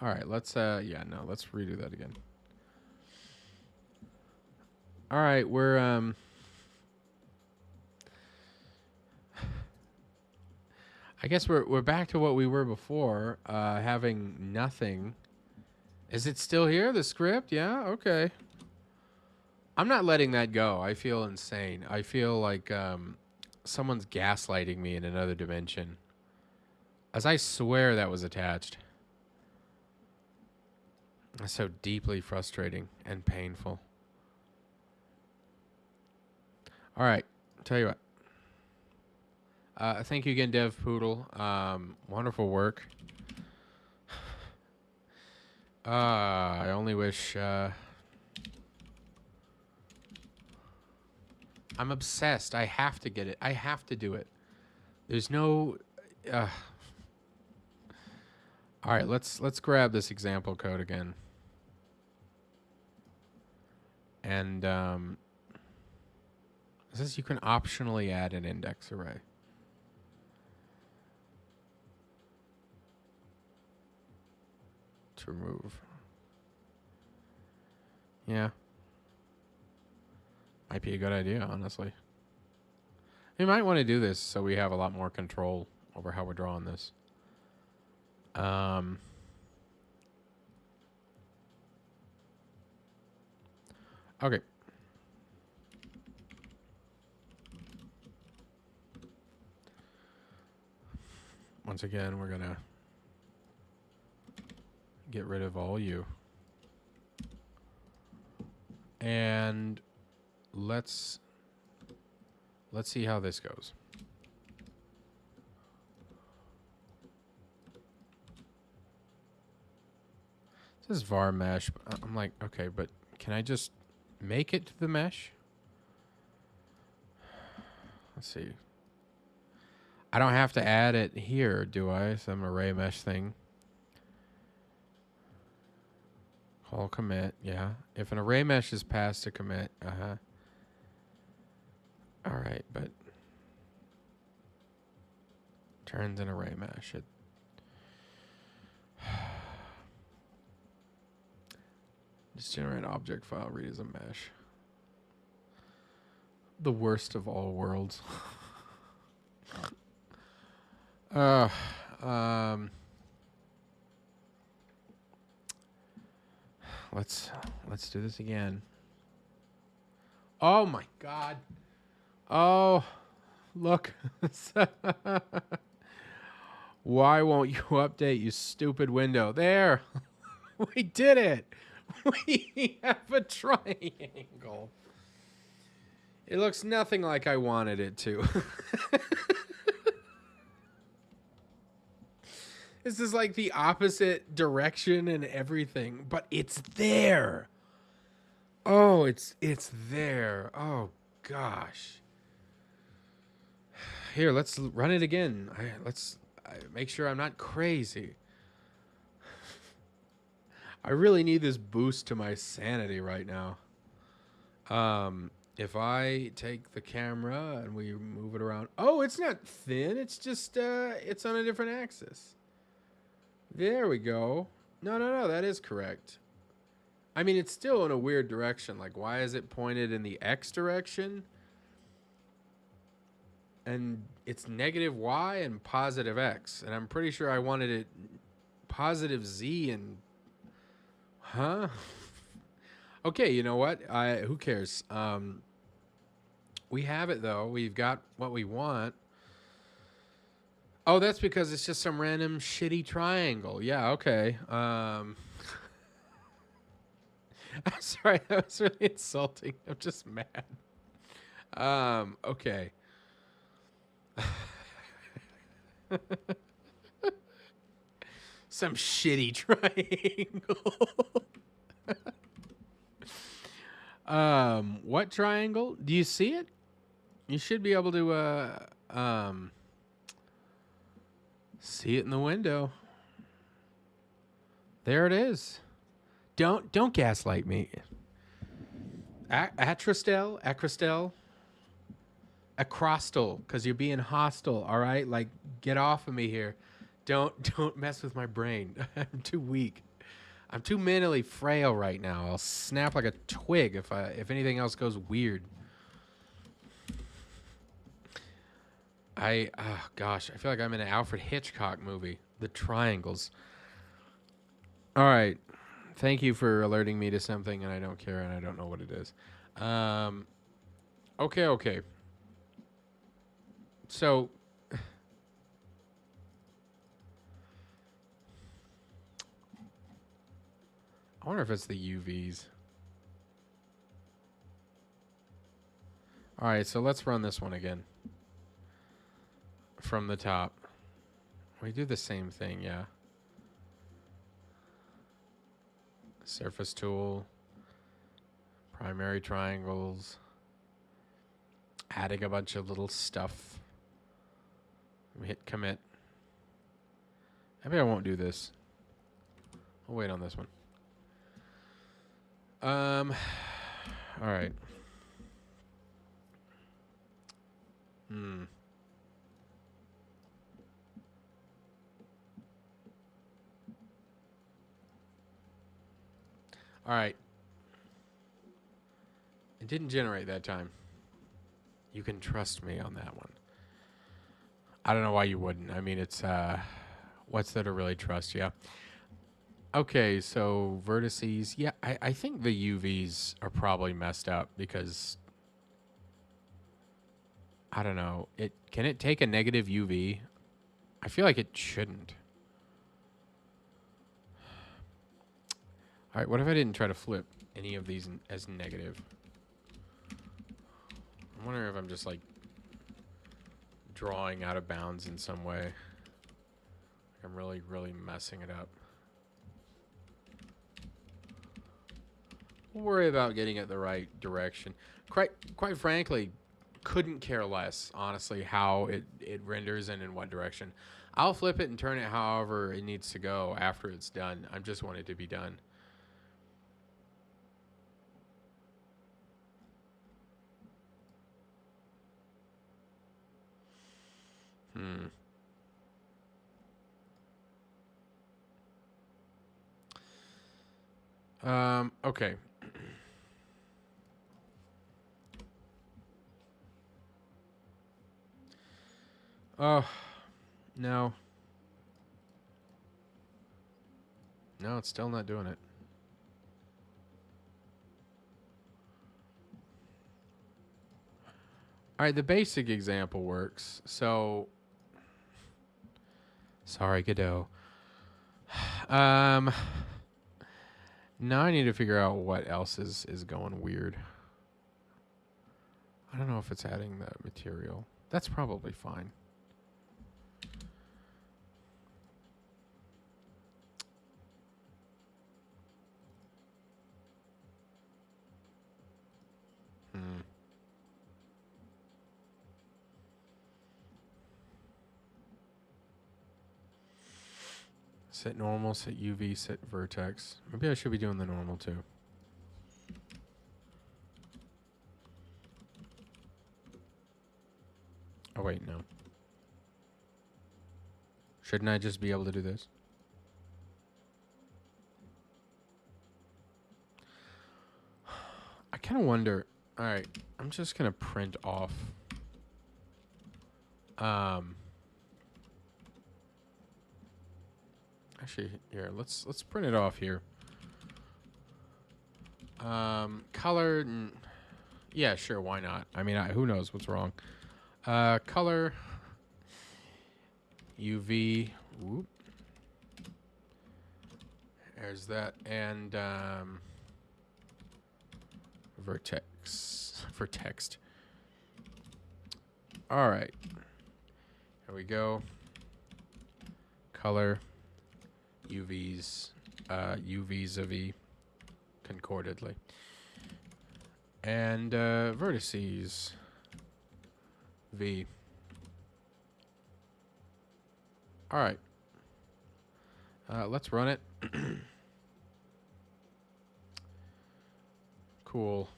All right, let's let's redo that again. All right, we're I guess we're back to what we were before, having nothing. Is it still here, the script? Yeah, okay. I'm not letting that go. I feel insane. I feel like someone's gaslighting me in another dimension. As I swear that was attached. That's so deeply frustrating and painful. All right, tell you what. Thank you again, Dev Poodle. Wonderful work. I only wish... I'm obsessed. I have to get it. I have to do it. There's no... All right, let's grab this example code again. And it says you can optionally add an index array. To remove. Yeah. Might be a good idea, honestly. We might want to do this so we have a lot more control over how we're drawing this. Okay. Once again, we're going to get rid of all you. And let's see how this goes. This is var mesh. I'm like, okay, but can I just make it to the mesh? Let's see. I don't have to add it here, do I? Some array mesh thing. Call commit, yeah. If an array mesh is passed to commit, all right, but turns an array mesh. Just generate object file, read as a mesh. The worst of all worlds. Let's do this again. Oh my God. Oh, look. Why won't you update, you stupid window? There. We did it. We have a triangle. It looks nothing like I wanted it to. This is like the opposite direction and everything, but it's there. Oh, it's there. Oh gosh. Here, let's run it again. Let's make sure I'm not crazy. I really need this boost to my sanity right now. If I take the camera and we move it around. Oh, it's not thin. It's just, it's on a different axis. There we go. No, that is correct. I mean, it's still in a weird direction. Like, why is it pointed in the X direction? And it's negative Y and positive X. And I'm pretty sure I wanted it positive Z and... Huh? Okay, you know what? Who cares? We have it, though. We've got what we want. Oh, that's because it's just some random shitty triangle. Yeah, okay. I'm sorry, that was really insulting. I'm just mad. Okay. Some shitty triangle. What triangle? Do you see it? You should be able to see it in the window. There it is. Don't gaslight me. Acrostel, acrostal, because you're being hostile. All right, like get off of me here. Don't mess with my brain. I'm too weak. I'm too mentally frail right now. I'll snap like a twig if anything else goes weird. Oh gosh, I feel like I'm in an Alfred Hitchcock movie. The triangles. All right. Thank you for alerting me to something, and I don't care, and I don't know what it is. Okay. So, I wonder if it's the UVs. All right, so let's run this one again. From the top. We do the same thing, yeah. Surface tool. Primary triangles. Adding a bunch of little stuff. We hit commit. Maybe I won't do this. I'll wait on this one. All right. All right. It didn't generate that time. You can trust me on that one. I don't know why you wouldn't. I mean, it's what's there to really trust you? Okay, so vertices. Yeah, I think the UVs are probably messed up because I don't know. Can it take a negative UV? I feel like it shouldn't. All right, what if I didn't try to flip any of these as negative? I'm wondering if I'm just like drawing out of bounds in some way. I'm really, really messing it up. We'll worry about getting it the right direction. Quite frankly, couldn't care less, honestly, how it renders and in what direction. I'll flip it and turn it however it needs to go after it's done. I just want it to be done. Okay. Oh, no. No, it's still not doing it. All right, the basic example works. So, sorry, Godot. Now I need to figure out what else is going weird. I don't know if it's adding the material. That's probably fine. Set normal, set UV, set vertex. Maybe I should be doing the normal too. Oh, wait, no. Shouldn't I just be able to do this? I kind of wonder. All right, I'm just going to print off. Actually, here, let's print it off here. Color. Yeah, sure, why not? I mean, who knows what's wrong. Color. UV. Whoop. There's that. And vertex for text. All right. Here we go. Color. UVs. UVs of E. Concordedly. And vertices. V. All right. Let's run it. Cool.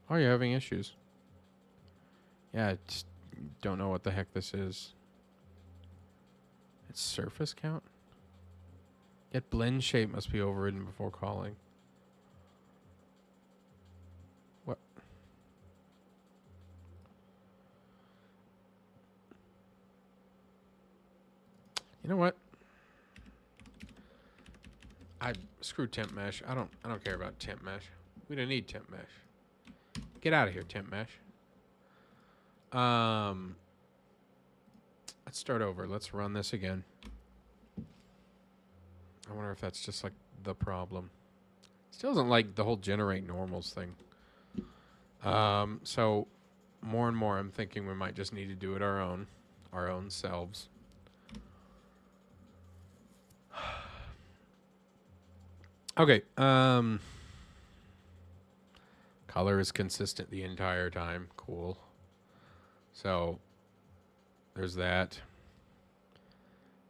Are you having issues? Yeah, I just don't know what the heck this is. It's surface count? Get blend shape must be overridden before calling. What? You know what? Screw temp mesh. I don't care about temp mesh. We don't need temp mesh. Get out of here, temp mesh. Let's start over. Let's run this again. I wonder if that's just like the problem. Still doesn't like the whole generate normals thing. So more and more I'm thinking we might just need to do it our own selves. Okay. Color is consistent the entire time. Cool. So there's that.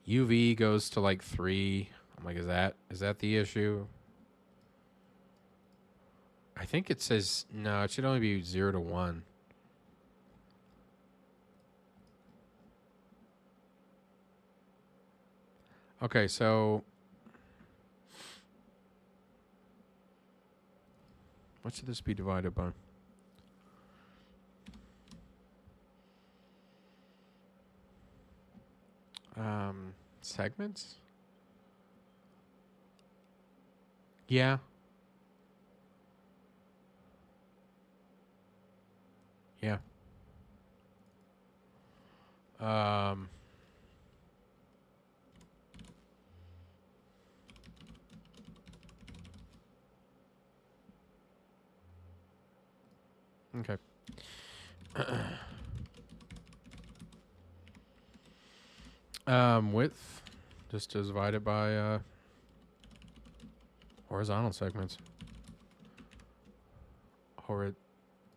UV goes to like 3. I'm like, is that the issue? I think it says no, it should only be 0 to 1. Okay, so What should this be divided by? Segments? Yeah. Yeah. Um, okay. Width, just divided by horizontal segments.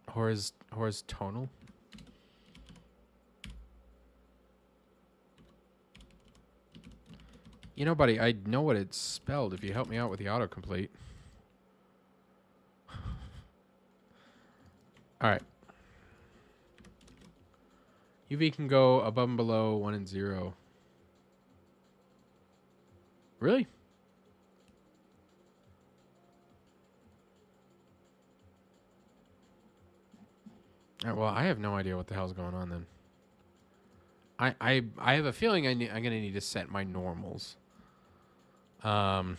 Horizontal. You know, buddy, I know what it's spelled if you help me out with the autocomplete. All right. UV can go above and below 1 and 0. Really? All right, well, I have no idea what the hell's going on then. I have a feeling I'm going to need to set my normals. And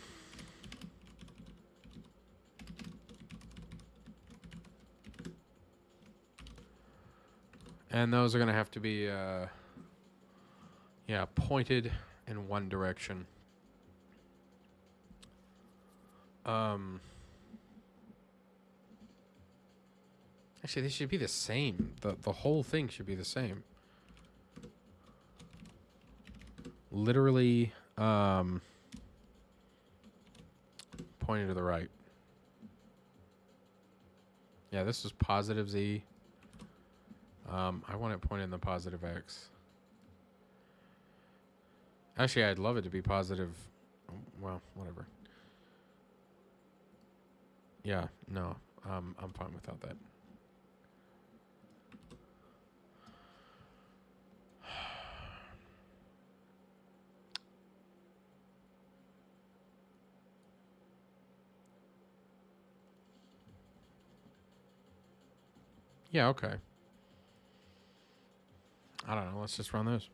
those are going to have to be, yeah, pointed in one direction. Actually, they should be the same. The whole thing should be the same. Literally, pointing to the right. Yeah, this is positive Z. I want it pointed in the positive X. Actually, I'd love it to be positive. Well, whatever. Yeah, no. I'm fine without that. Yeah, okay. I don't know. Let's just run those.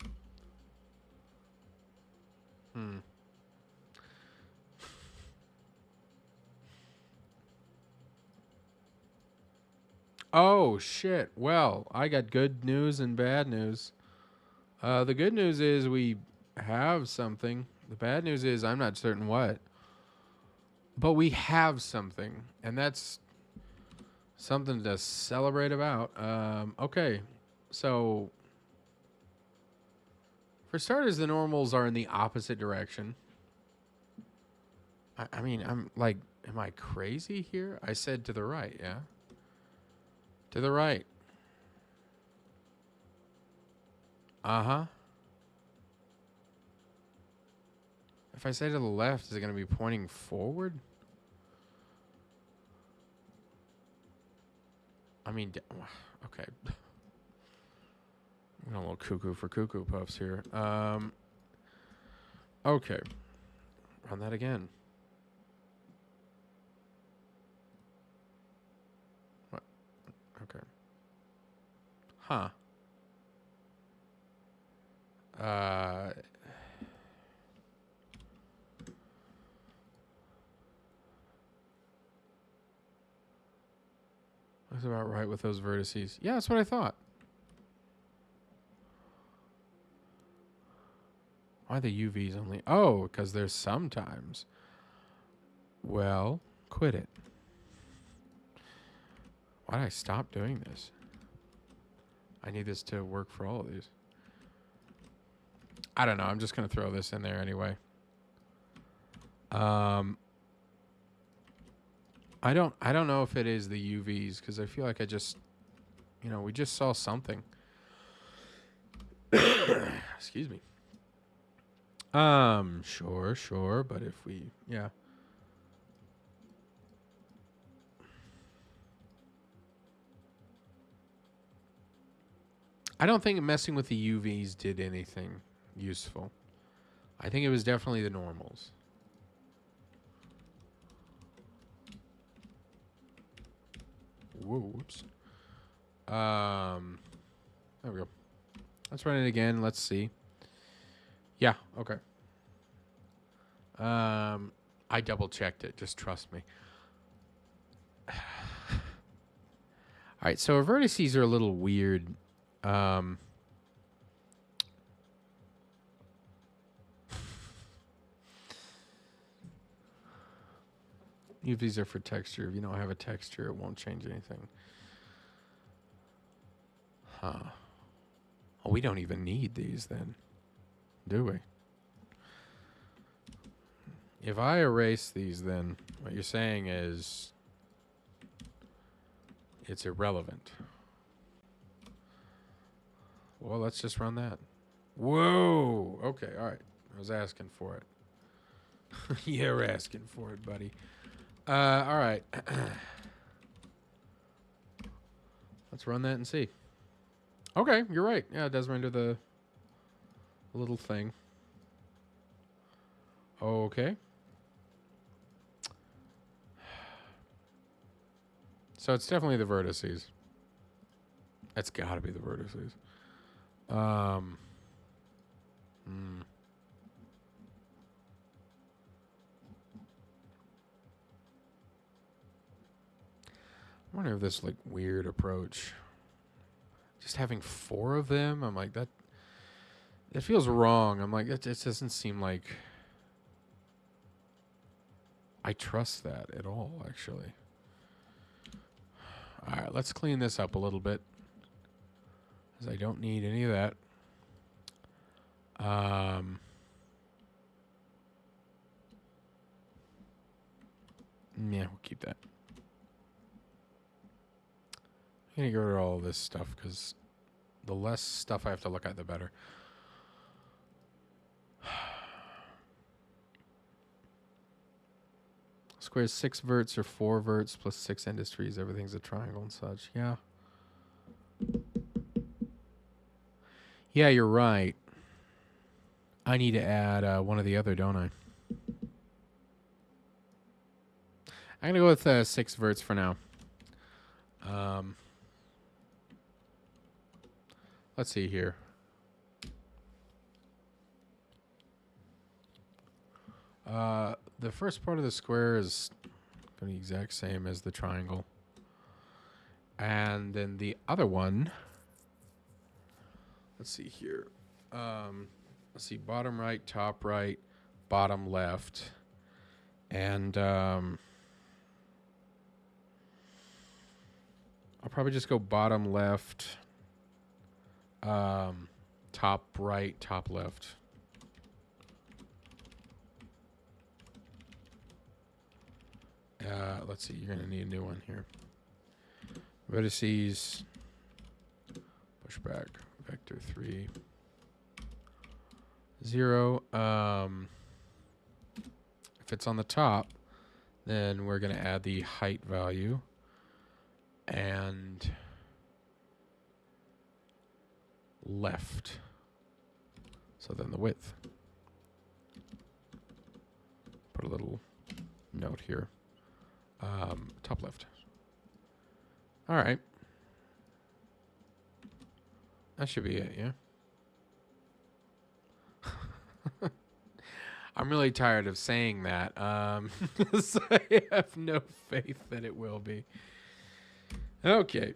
Oh, shit. Well, I got good news and bad news. The good news is we have something. The bad news is I'm not certain what. But we have something. And that's something to celebrate about. Okay. So, for starters, the normals are in the opposite direction. I mean, I'm like, am I crazy here? I said to the right, yeah? To the right. Uh-huh. If I say to the left, is it going to be pointing forward? I mean, okay. I'm a little cuckoo for cuckoo puffs here. Okay. Run that again. What? Okay. Huh. That's about right with those vertices. Yeah, that's what I thought. Why the UVs only? Oh, because there's sometimes. Well, quit it. Why did I stop doing this? I need this to work for all of these. I don't know. I'm just going to throw this in there anyway. I don't know if it is the UVs because I feel like I just, we just saw something. Excuse me. Sure, but if we, yeah. I don't think messing with the UVs did anything useful. I think it was definitely the normals. Whoa, whoops. There we go. Let's run it again. Let's see. Yeah, okay. I double checked it. Just trust me. All right, so our vertices are a little weird. If these are for texture. If you don't have a texture, it won't change anything. Huh. Oh, we don't even need these then, do we? If I erase these, then what you're saying is it's irrelevant. Well, let's just run that. Whoa. Okay, all right. I was asking for it. You're asking for it, buddy. All right. Let's run that and see. Okay, you're right. Yeah, it does render the little thing. Okay. So it's definitely the vertices. It's got to be the vertices. I wonder if this like weird approach, just having 4 of them, I'm like that. It feels wrong. I'm like it doesn't seem like I trust that at all. Actually. All right, let's clean this up a little bit, because I don't need any of that. Yeah, we'll keep that. I'm going to get rid of all this stuff, because the less stuff I have to look at, the better. Squares 6 verts or 4 verts plus 6 industries. Everything's a triangle and such. Yeah. Yeah, you're right. I need to add one or the other, don't I? I'm going to go with 6 verts for now. Let's see here. The first part of the square is going to be the exact same as the triangle. And then the other one, let's see here. Let's see, bottom right, top right, bottom left. And I'll probably just go bottom left, top right, top left. Let's see, you're going to need a new one here. Vertices, push back, vector 3, 0. If it's on the top, then we're going to add the height value and left. So then the width. Put a little note here. Top left. All right. That should be it, yeah? I'm really tired of saying that. So I have no faith that it will be. Okay.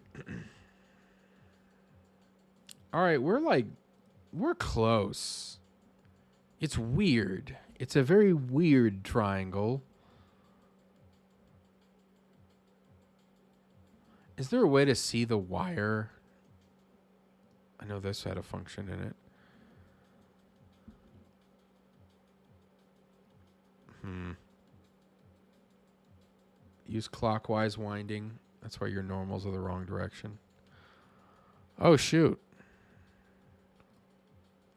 All right, we're close. It's weird. It's a very weird triangle. Is there a way to see the wire? I know this had a function in it. Use clockwise winding. That's why your normals are the wrong direction. Oh, shoot.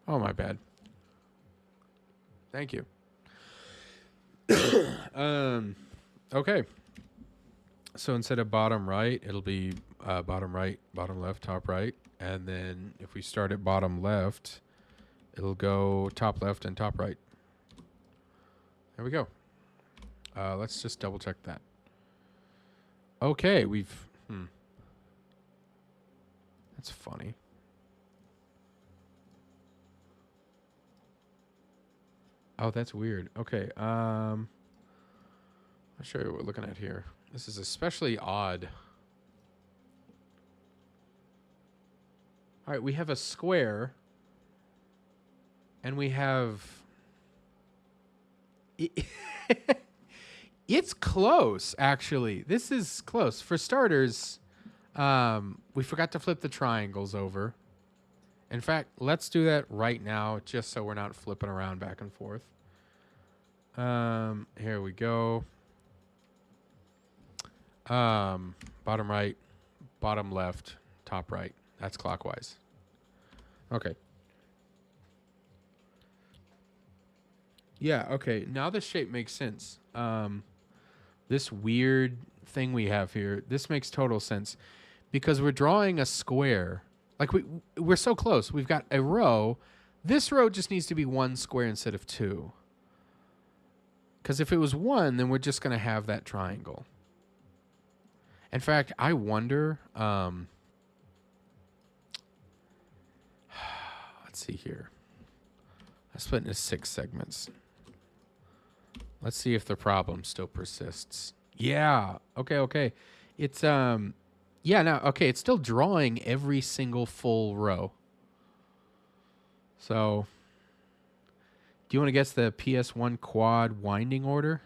Oh, my bad. Thank you. Okay. So instead of bottom right, it'll be bottom right, bottom left, top right. And then if we start at bottom left, it'll go top left and top right. There we go. Let's just double check that. Okay, we've... That's funny. Oh, that's weird. Okay. I'll show you what we're looking at here. This is especially odd. All right, we have a square, and we have. It's close, actually. This is close. For starters, we forgot to flip the triangles over. In fact, let's do that right now, just so we're not flipping around back and forth. Here we go. Bottom right, bottom left, top right. That's clockwise. Okay. Yeah, okay. Now the shape makes sense. This weird thing we have here, this makes total sense because we're drawing a square. Like we're so close. We've got a row. This row just needs to be one square instead of two. Because if it was one, then we're just going to have that triangle. In fact, I wonder, let's see here. I split into 6 segments. Let's see if the problem still persists. Yeah. Okay. It's, yeah, now, okay, it's still drawing every single full row. So, do you want to guess the PS1 quad winding order?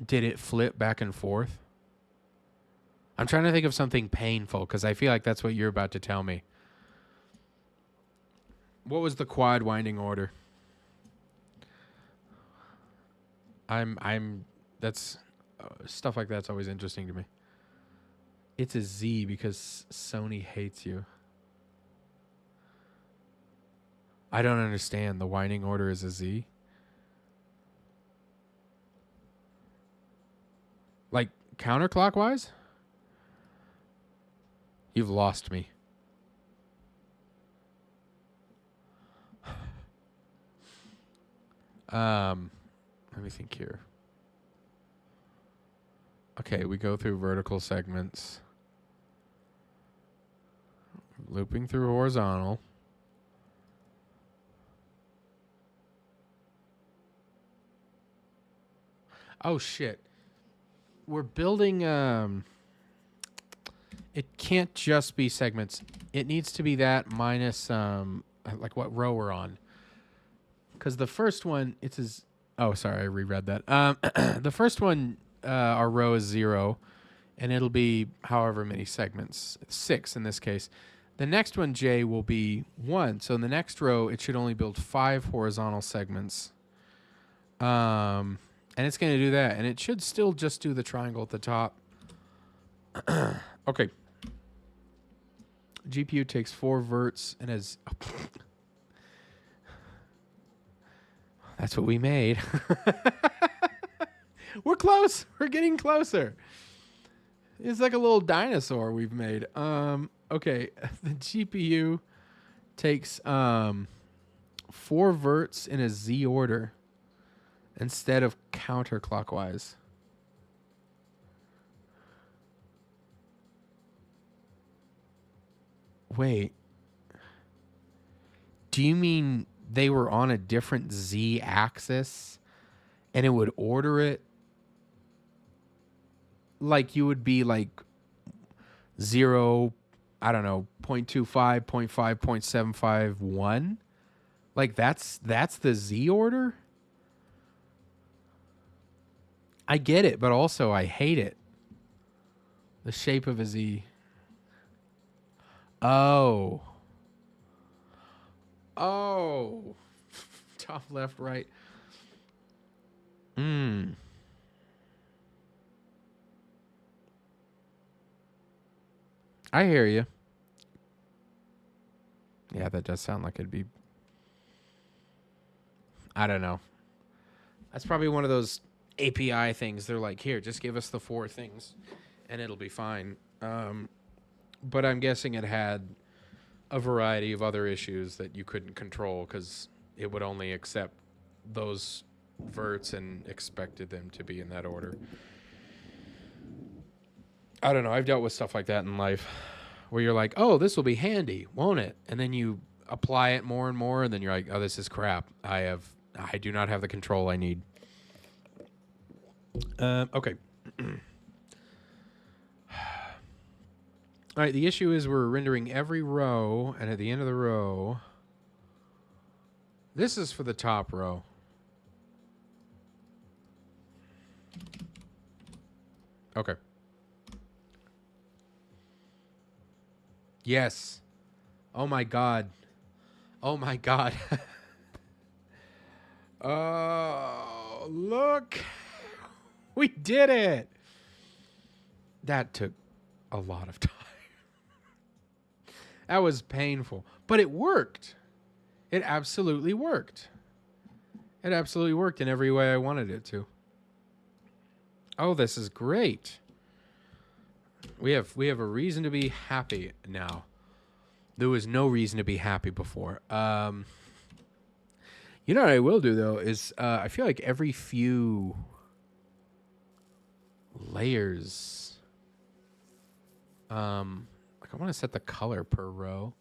Did it flip back and forth? I'm trying to think of something painful because I feel like that's what you're about to tell me. What was the quad winding order? That's stuff like that's always interesting to me. It's a Z because Sony hates you. I don't understand. The winding order is a Z. Like counterclockwise? You've lost me. Let me think here. Okay, we go through vertical segments. Looping through horizontal. Oh shit. We're building it can't just be segments. It needs to be that minus like what row we're on. Cuz the first one oh sorry, I reread that. The first one our row is 0 and it'll be however many segments. 6 in this case. The next one J will be 1. So in the next row it should only build 5 horizontal segments. And it's going to do that. And it should still just do the triangle at the top. Okay. GPU takes 4 verts and has... That's what we made. We're close. We're getting closer. It's like a little dinosaur we've made. Okay. The GPU takes 4 verts in a Z order. Instead of counterclockwise. Wait. Do you mean they were on a different Z axis and it would order it? Like you would be like 0, I don't know, 0.25, 0.5, 0.75, 1? Like that's the Z order? I get it, but also I hate it. The shape of a Z. Oh. Top, left, right. I hear you. Yeah, that does sound like it'd be... I don't know. That's probably one of those API things. They're like, here, just give us the 4 things and it'll be fine. But I'm guessing it had a variety of other issues that you couldn't control because it would only accept those verts and expected them to be in that order. I don't know. I've dealt with stuff like that in life where you're like, oh, this will be handy, won't it? And then you apply it more and more, and then you're like, oh, this is crap. I do not have the control I need. Okay. All right, the issue is we're rendering every row, and at the end of the row, this is for the top row. Okay. Yes. Oh my God. Oh my God. Oh, look. We did it. That took a lot of time. That was painful, but it worked. It absolutely worked. It absolutely worked in every way I wanted it to. Oh, this is great. We have a reason to be happy now. There was no reason to be happy before. You know what I will do though is I feel like every few layers, like I want to set the color per row.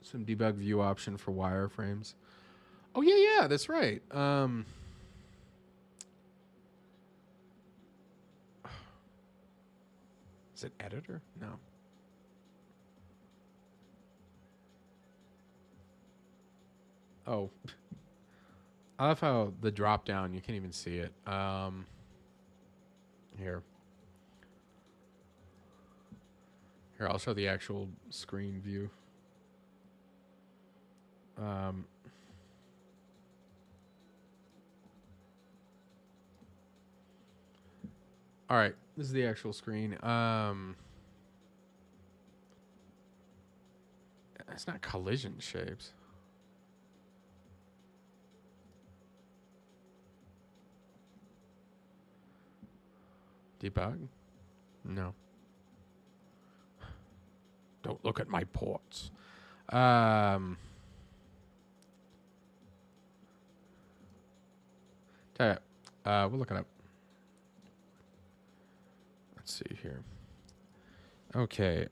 Some debug view option for wireframes. Oh yeah, that's right. Is it editor? No. Oh. I love how the drop down, you can't even see it. Here. Here, I'll show the actual screen view. All right, this is the actual screen. It's not collision shapes. Debug? No. Don't look at my ports. We'll look it up. Let's see here. Okay.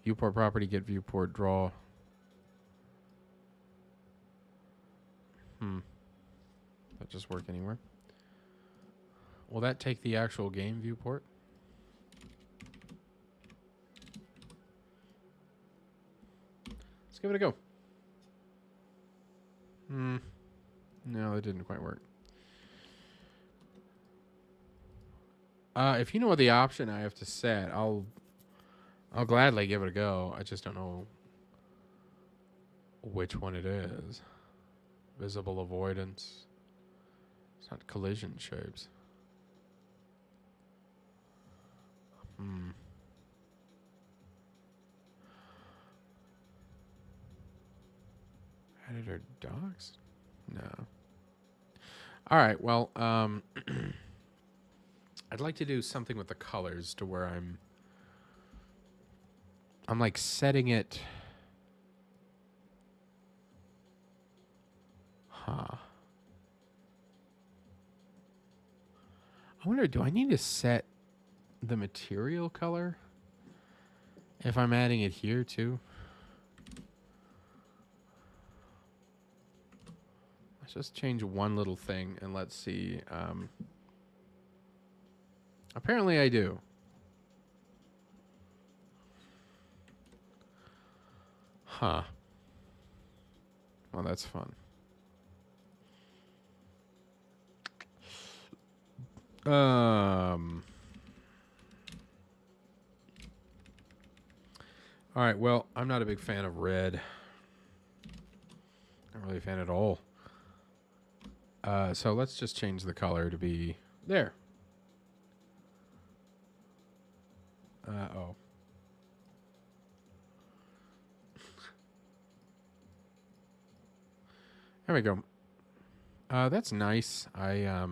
Viewport property, get viewport, draw. That just work anywhere? Will that take the actual game viewport? Let's give it a go. No, it didn't quite work. If you know what the option I have to set, I'll gladly give it a go. I just don't know which one it is. Visible avoidance. It's not collision shapes. Editor docs? No. All right, well, I'd like to do something with the colors to where I'm like setting it. I wonder, do I need to set the material color if I'm adding it here too? Let's just change one little thing and let's see. Apparently I do. Huh. Well, that's fun. All right, well, I'm not a big fan of red. Not really a fan at all. So let's just change the color to be there. Oh. There we go. That's nice. I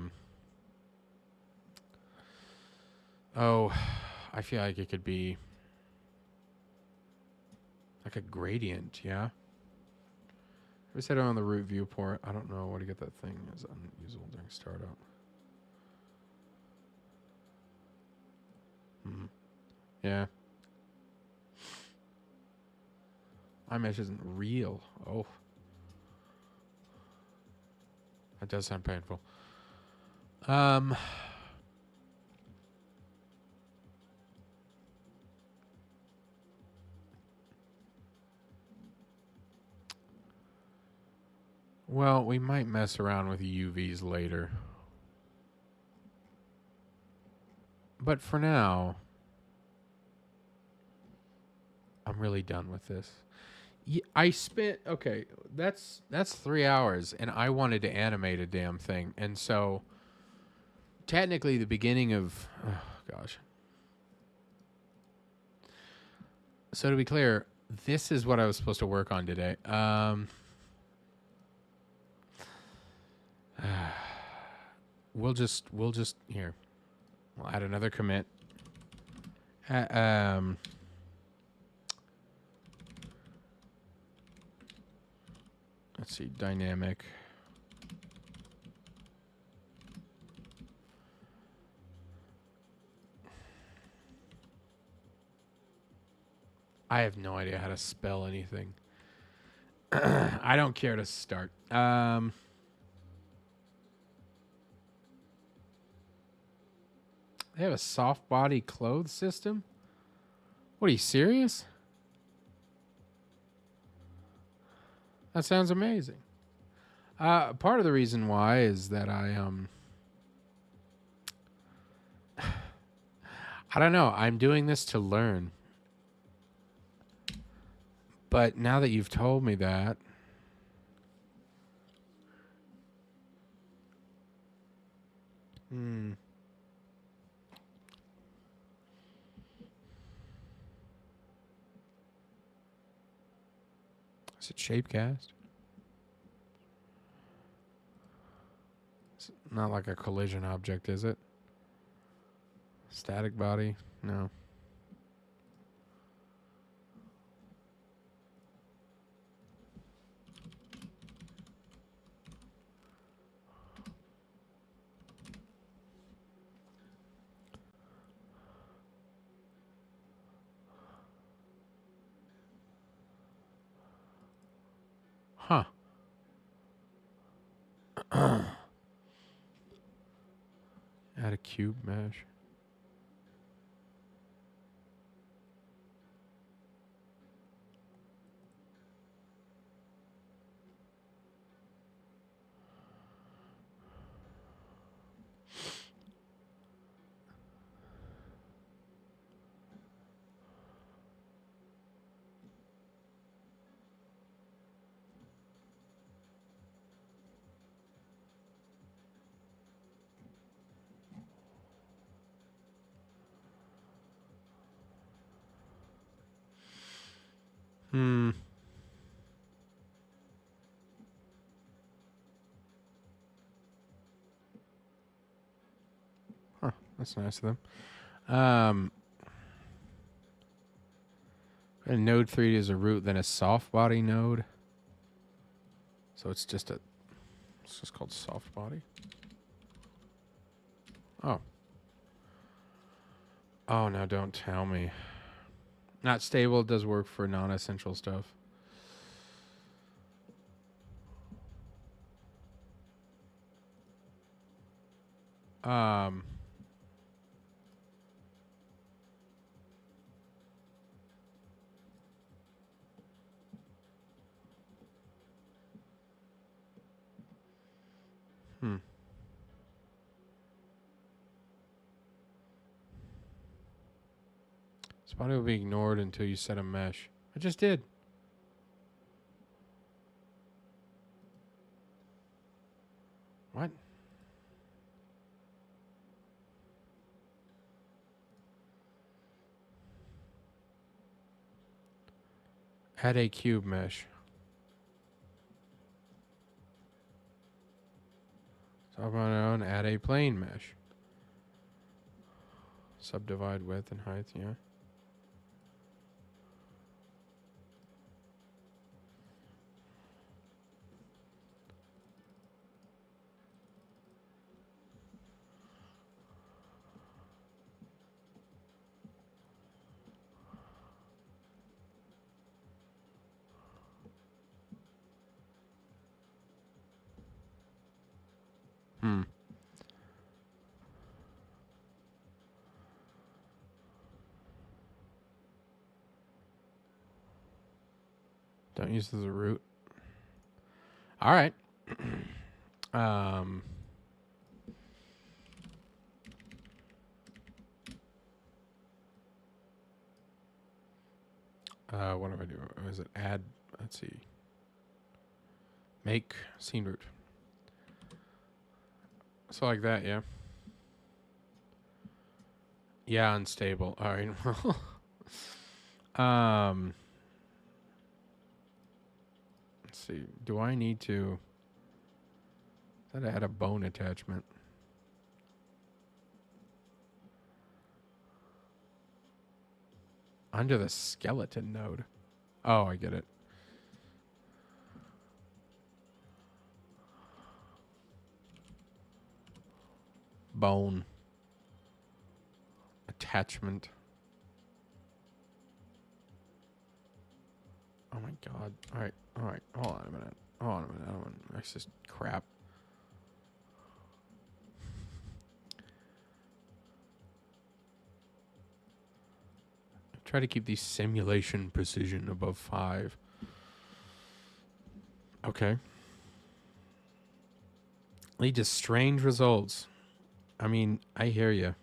Oh, I feel like it could be like a gradient, yeah? We set it on the root viewport. I don't know where to get that thing. Is unusable during startup. Yeah. My mesh isn't real. Oh, that does sound painful. Um, well, we might mess around with UVs later. But for now, I'm really done with this. I spent okay. That's 3 hours, and I wanted to animate a damn thing, and so technically the beginning of gosh. So to be clear, this is what I was supposed to work on today. We'll just here. We'll add another commit. Uh, let's see, dynamic. I have no idea how to spell anything. I don't care to start. They have a soft body clothes system? What, are you serious? That sounds amazing. Part of the reason why is that I don't know. I'm doing this to learn. But now that you've told me that, is it shapecast? It's not like a collision object, is it? Static body? No. Huh. Add a cube mesh. Hmm. Huh. That's nice of them. A node 3 is a root, then a soft body node. So it's just called soft body. Oh. Oh, no, don't tell me. Not stable, does work for non-essential stuff. Um, hmm. Spotty will be ignored until you set a mesh. I just did. What? Add a cube mesh. Top on own, add a plane mesh. Subdivide width and height, yeah. Hmm. Don't use this as a root. All right. um. What do I do? Is it add? Let's see. Make scene root. So like that, yeah. Yeah, unstable. All right. Let's see. Do I need to? That add a bone attachment. Under the skeleton node. Oh, I get it. Bone attachment. Oh my god. All right. All right. Hold on a minute. Hold on a minute. I don't want. That's just crap. Try to keep the simulation precision above 5. Okay. Lead to strange results. I mean, I hear you.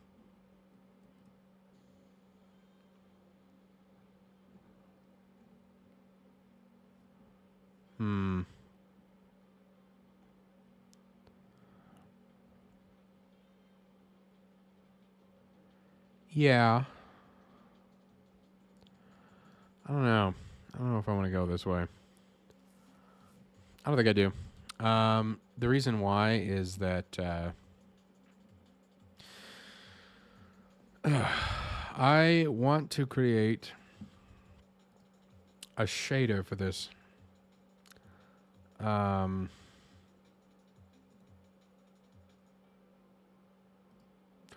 Yeah. I don't know. I don't know if I want to go this way. I don't think I do. The reason why is that I want to create a shader for this. Do I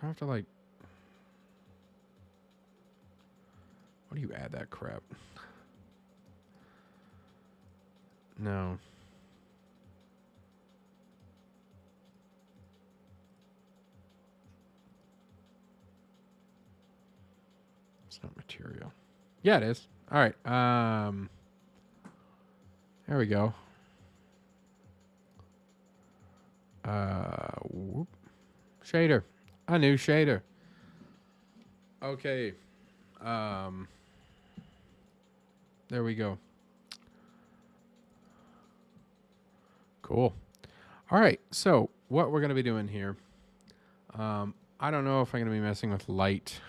have to like... What do you add that crap? No. It's not material. Yeah, it is. All right. There we go. Whoop. Shader. A new shader. Okay. There we go. Cool. All right. So what we're going to be doing here, I don't know if I'm going to be messing with light.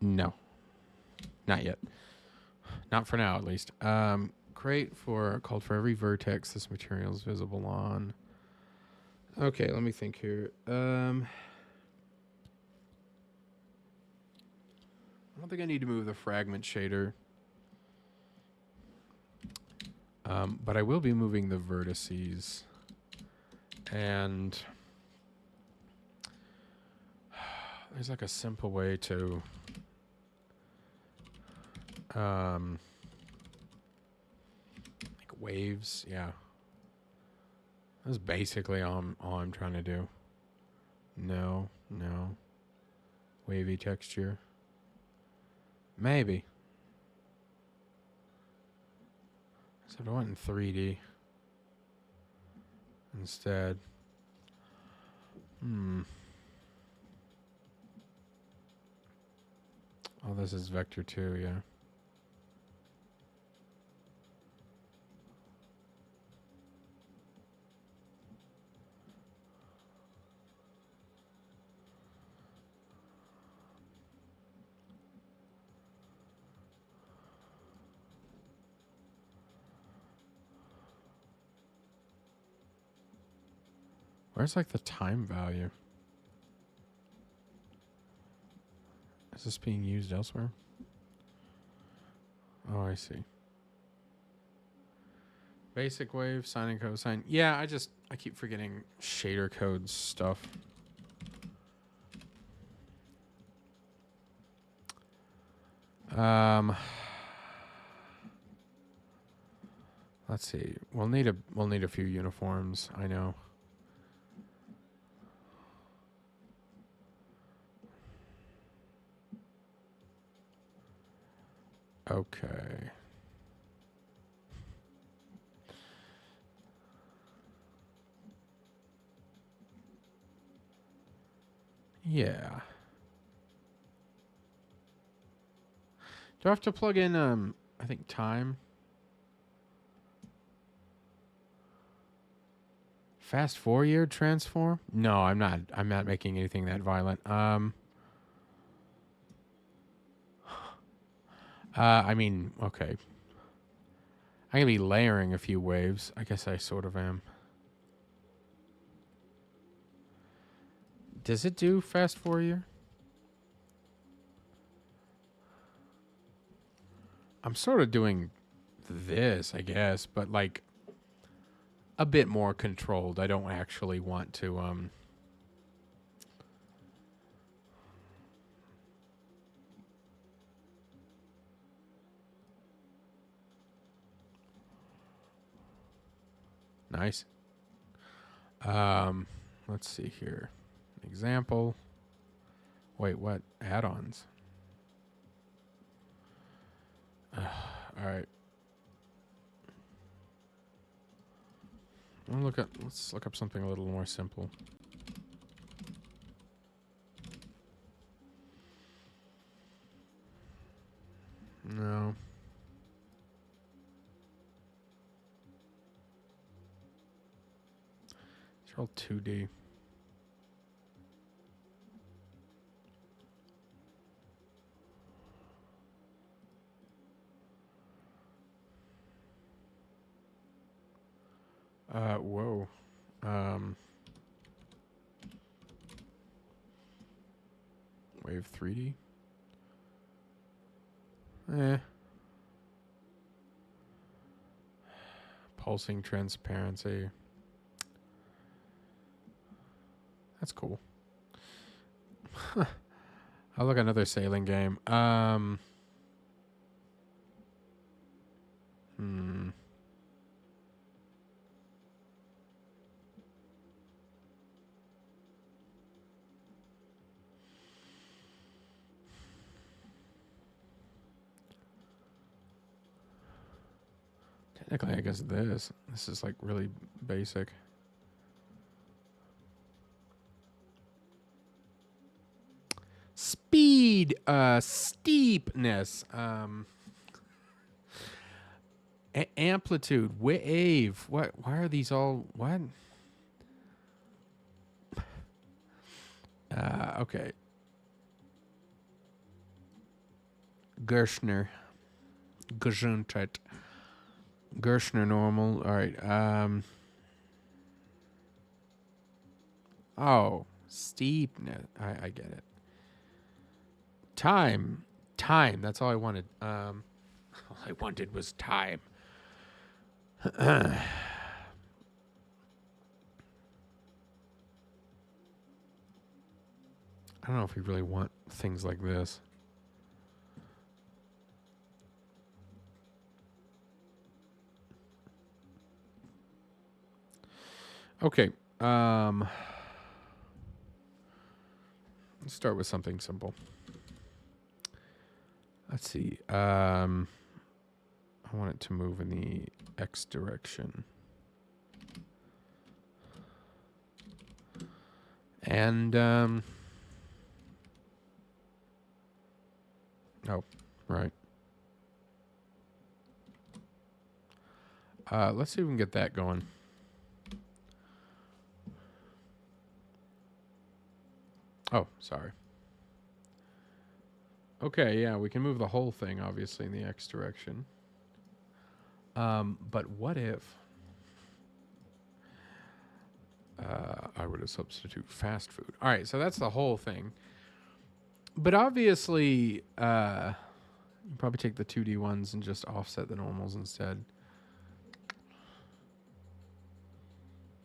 No, not yet. Not for now, at least. Create for, called for every vertex this material is visible on. Okay, let me think here. I don't think I need to move the fragment shader. But I will be moving the vertices. And there's like a simple way to like waves, yeah. That's basically all I'm trying to do. No. Wavy texture. Maybe. So I went in 3D instead. Oh, this is vector 2, yeah. Where's like the time value? Is this being used elsewhere? Oh, I see. Basic wave, sine and cosine. Yeah, I keep forgetting shader code stuff. Let's see. We'll need a few uniforms, I know. Okay. Yeah. Do I have to plug in I think time? Fast Fourier transform? No, I'm not making anything that violent. I mean, okay. I'm gonna be layering a few waves. I guess I sort of am. Does it do fast Fourier? I'm sort of doing this, I guess, but like a bit more controlled. I don't actually want to nice. Let's see here. Example. Wait, what? Add-ons. All right. Let's look up something a little more simple. No. These are all 2D. Whoa. Wave 3D? Pulsing transparency. That's cool. I'll look another sailing game. Technically, I guess this is like really basic. Speed, steepness, amplitude, wave. What? Why are these all what? Okay. Gershner, Gesundheit, Gershner normal. All right. Oh, steepness. I get it. Time. That's all I wanted. All I wanted was time. I don't know if we really want things like this. Okay. Let's start with something simple. Let's see. I want it to move in the X direction. And, oh, right. Let's see if we can get that going. Oh, sorry. Okay, yeah, we can move the whole thing, obviously, in the X direction. But what if... I would have substitute fast food. All right, so that's the whole thing. But obviously, you probably take the 2D ones and just offset the normals instead.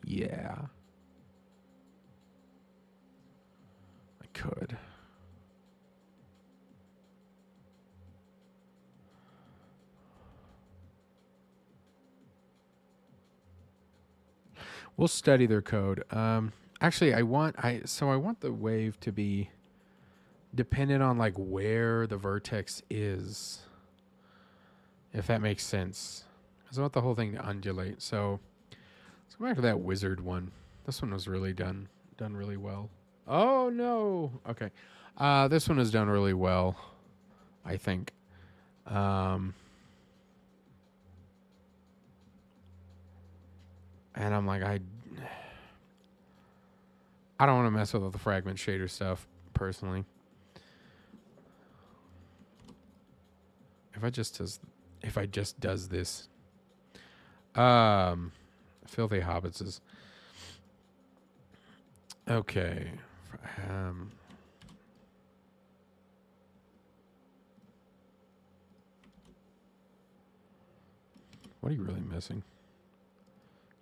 Yeah. I could. We'll study their code. Actually, I want the wave to be dependent on like where the vertex is, if that makes sense. Because I want the whole thing to undulate. So let's go back to that wizard one. This one was really done really well. Oh no. Okay. This one is done really well, I think. And I'm like, I don't want to mess with all the fragment shader stuff personally. If I just does this, filthy hobbitses. Okay. What are you really missing?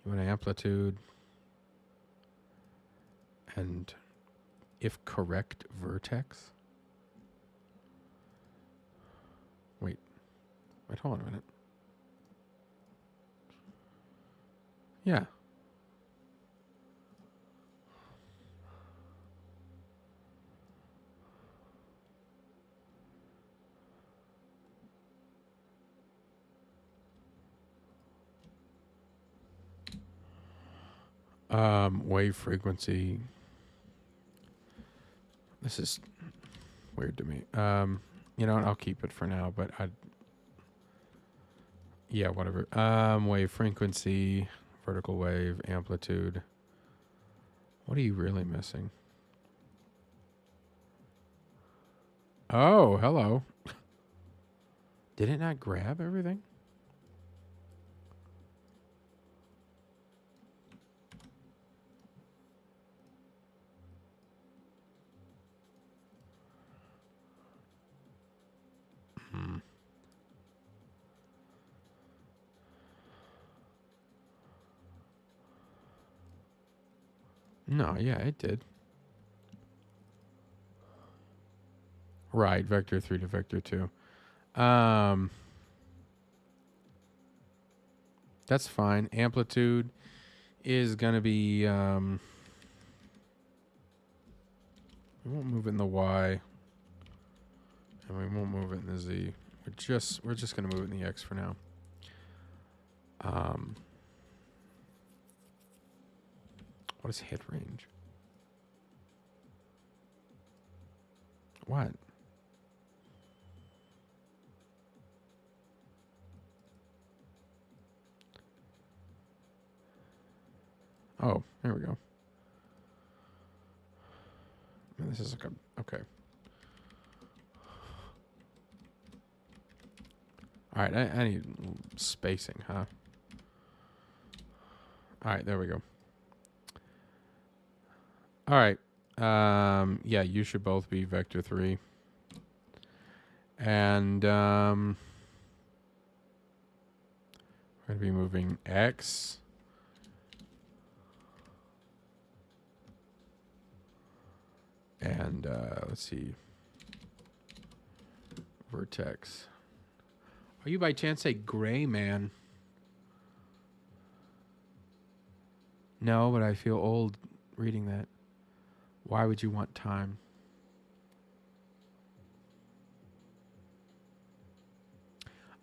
You want amplitude and if correct vertex. Wait, hold on a minute. Yeah. Wave frequency. This is weird to me. You know what? I'll keep it for now, but yeah, whatever. Wave frequency, vertical wave, amplitude. What are you really missing? Oh, hello. Did it not grab everything? No, yeah, it did. Right, vector 3 to vector 2. That's fine. Amplitude is going to be... we won't move it in the Y. And we won't move it in the Z. We're just going to move it in the X for now. What is hit range? What? Oh, there we go. This is like a... Okay. All right, I need spacing, huh? All right, there we go. All right. Yeah, you should both be vector 3. And we're going to be moving X. And let's see. Vertex. Are you by chance a gray man? No, but I feel old reading that. Why would you want time?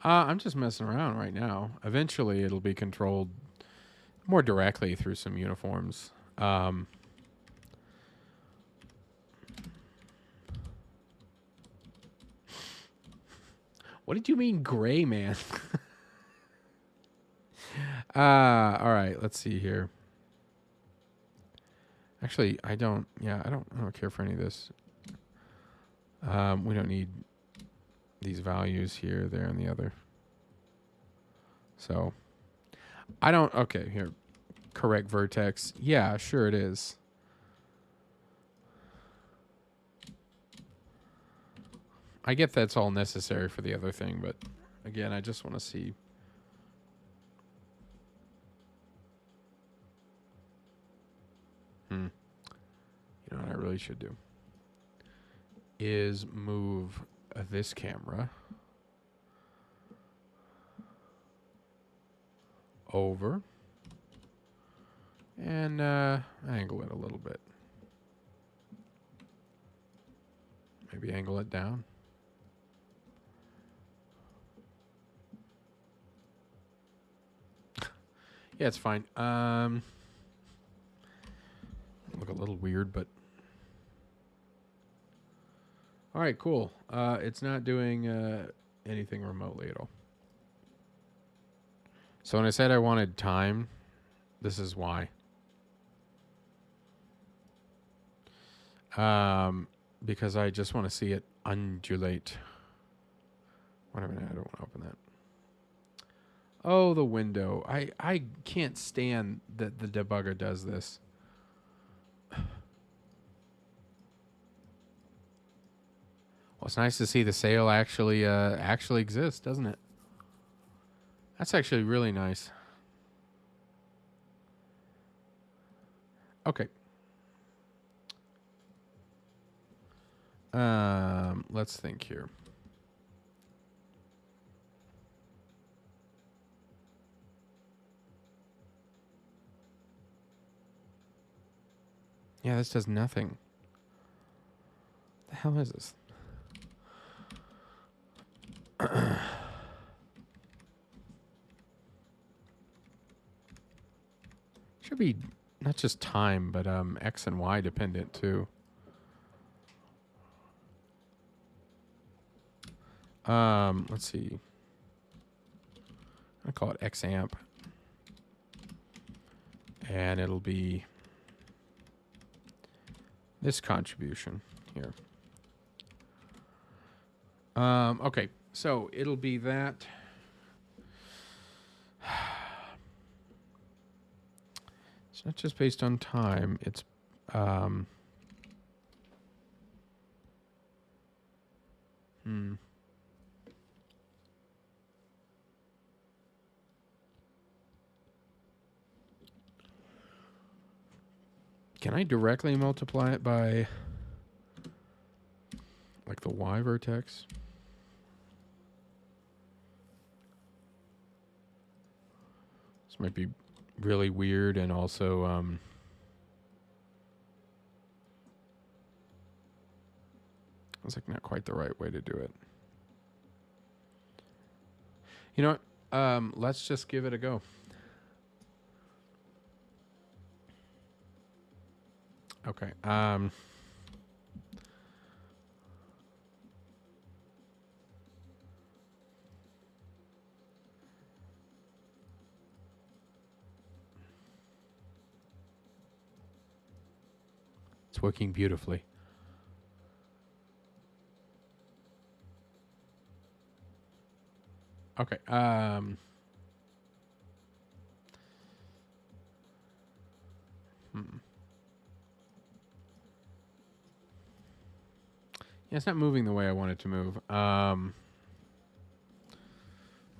I'm just messing around right now. Eventually, it'll be controlled more directly through some uniforms. What did you mean, gray man? All right, let's see here. Actually, I don't care for any of this. We don't need these values here, there, and the other. So, I don't, okay, here. correct vertex. Yeah, sure it is. I get that's all necessary for the other thing, but again, I just want to see. You know what I really should do is move this camera over and angle it a little bit. Maybe angle it down. Yeah, it's fine. Look a little weird, but all right, cool. It's not doing anything remotely at all. So when I said I wanted time, this is why. Because I just want to see it undulate. Wait a minute, I don't want to open that. Oh, the window. I can't stand that the debugger does this. Well, it's nice to see the sail actually exists, doesn't it? That's actually really nice. Okay. Let's think here. Yeah, this does nothing. The hell is this? Should be not just time, but X and Y dependent too. Let's see. I call it X amp, and it'll be this contribution here. Okay, so it'll be that. It's not just based on time. It's Can I directly multiply it by like the Y vertex? This might be really weird and also it's like not quite the right way to do it. You know what? Let's just give it a go. Okay. It's working beautifully. Okay. Yeah, it's not moving the way I want it to move. All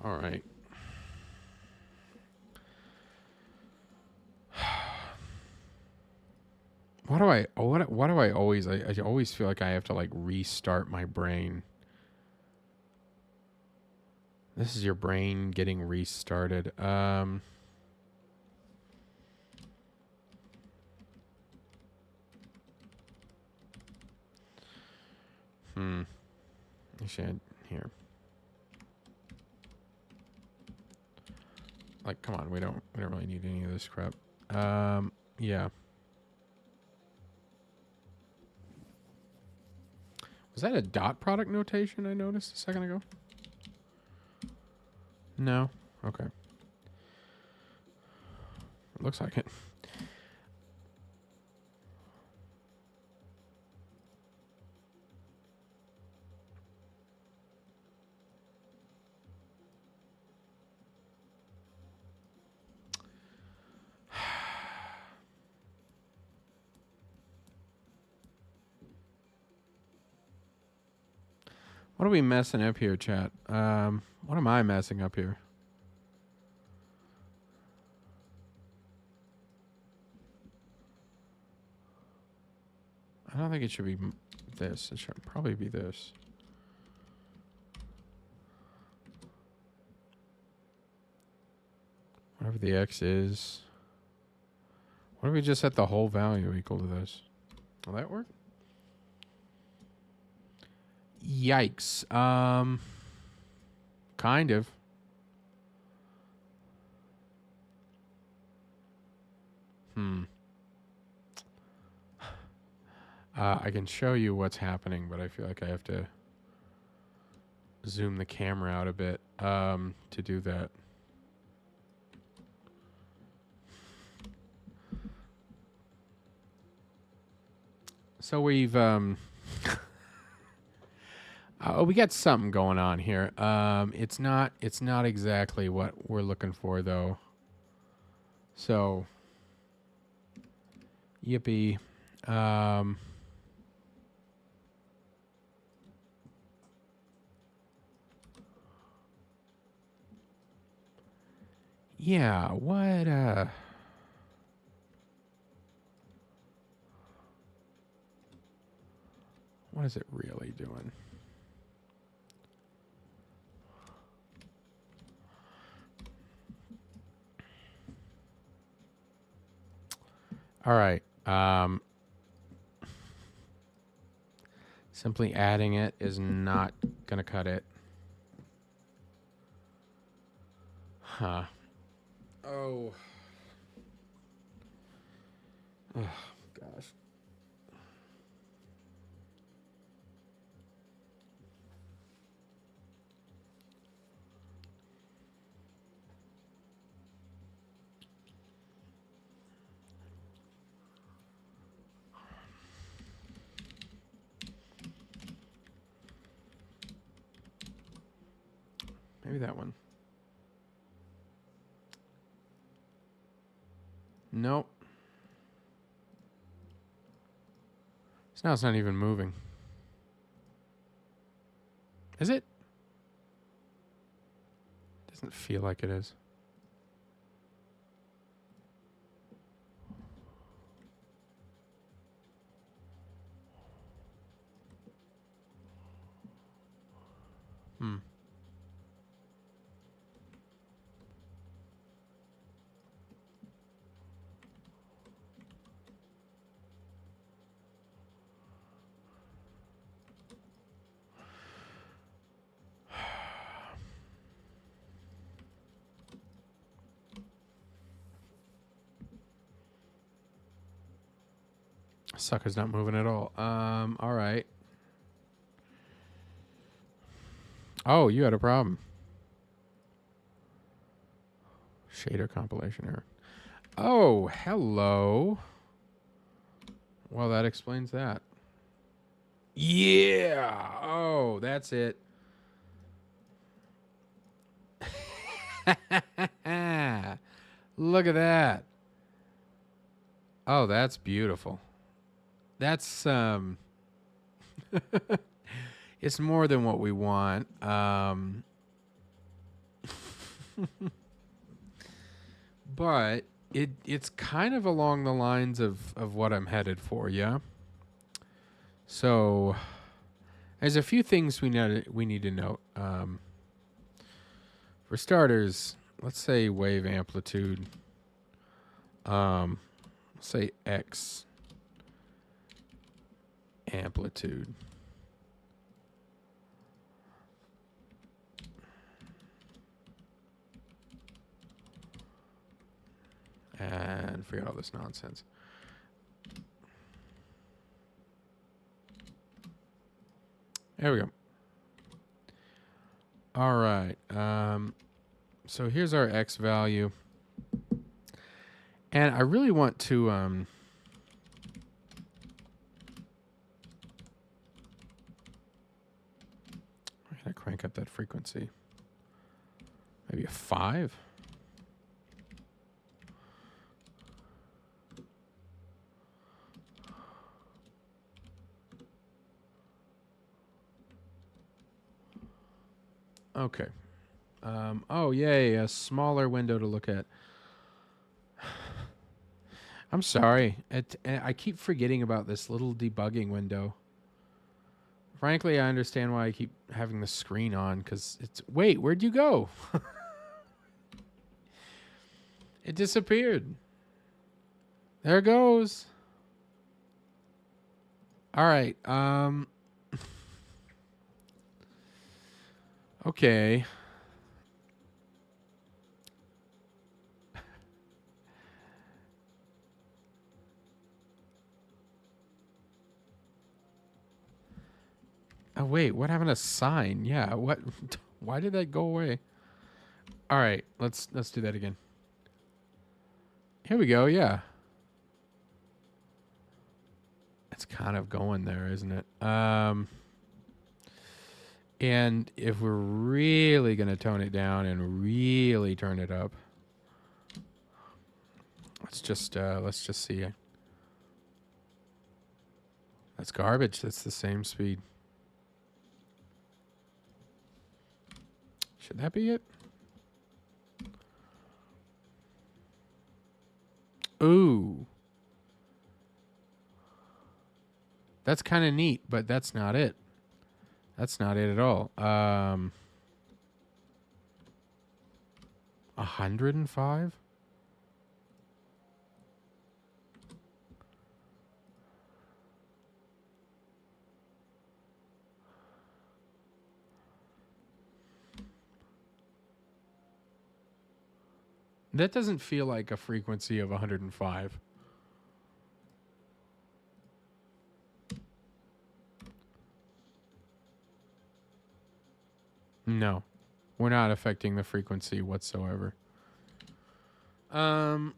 right. Why do I always I always feel like I have to like restart my brain. This is your brain getting restarted. Actually, here. Like, come on, we don't really need any of this crap. Yeah. Was that a dot product notation I noticed a second ago? No? Okay. It looks like it. What are we messing up here, chat? What am I messing up here? I don't think it should be this. It should probably be this. Whatever the x is. What if we just set the whole value equal to this? Will that work? Yikes. Kind of. I can show you what's happening, but I feel like I have to zoom the camera out a bit to do that. So we've we got something going on here. It's not exactly what we're looking for though. So yippee. Yeah, what is it really doing? All right. Simply adding it is not going to cut it. Huh. Oh. Oh, gosh. Maybe that one. Nope. So now it's not even moving. Is it? Doesn't feel like it is. Hmm. Sucker's not moving at all. All right. Oh, you had a problem. Shader compilation error. Oh, hello. Well, that explains that. Yeah. Oh, that's it. Look at that. Oh, that's beautiful. That's it's more than what we want. But it's kind of along the lines of what I'm headed for, yeah. So there's a few things we need to note. For starters, let's say wave amplitude. Let's say X amplitude. And forget all this nonsense. There we go. All right. So here's our X value. And I really want to can I crank up that frequency? Maybe a 5? Okay. Oh, yay, a smaller window to look at. I'm sorry. I keep forgetting about this little debugging window. Frankly, I understand why I keep having the screen on, because it's... Wait, where'd you go? It disappeared. There it goes. All right. Okay. Oh, wait, what happened to sign? Yeah, what? Why did that go away? All right, let's do that again. Here we go. Yeah, it's kind of going there, isn't it? And if we're really gonna tone it down and really turn it up, let's just see. That's garbage. That's the same speed. Should that be it? Ooh. That's kind of neat, but that's not it. That's not it at all. 105? That doesn't feel like a frequency of 105. No. We're not affecting the frequency whatsoever. Hmm.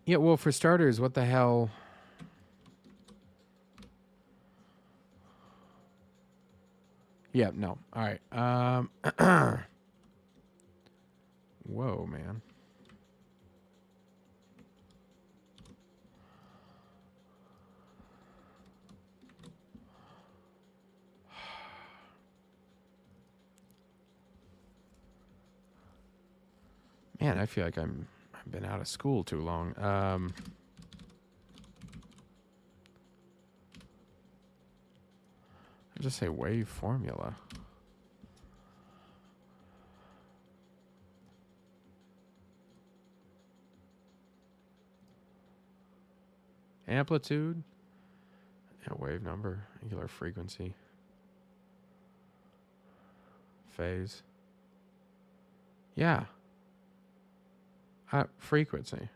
Yeah, well, for starters, what the hell? Yeah, no. All right. Whoa, man. Man, I feel like I've been out of school too long. I'll just say wave formula. Amplitude. Yeah, wave number. Angular frequency. Phase. Yeah. Frequency.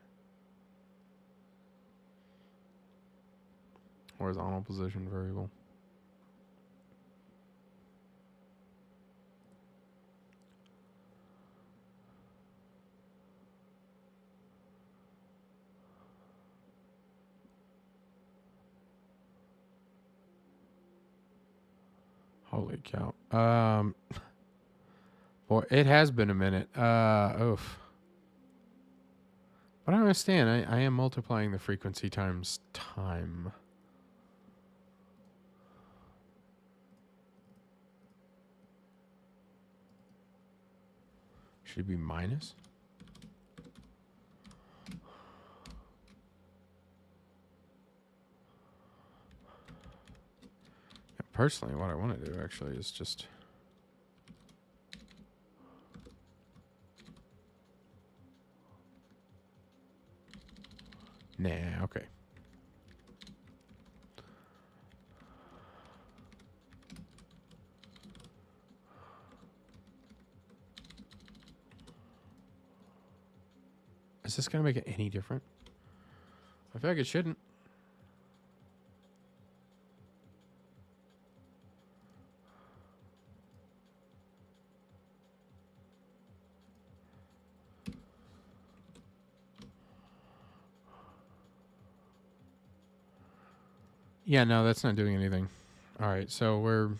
Horizontal position variable. Holy cow. Boy, it has been a minute. Oof. But I understand. I am multiplying the frequency times time. Should it be minus? Yeah, personally, what I want to do actually is just... Nah, okay. Is this going to make it any different? I feel like it shouldn't. Yeah, no, that's not doing anything. All right, so we're...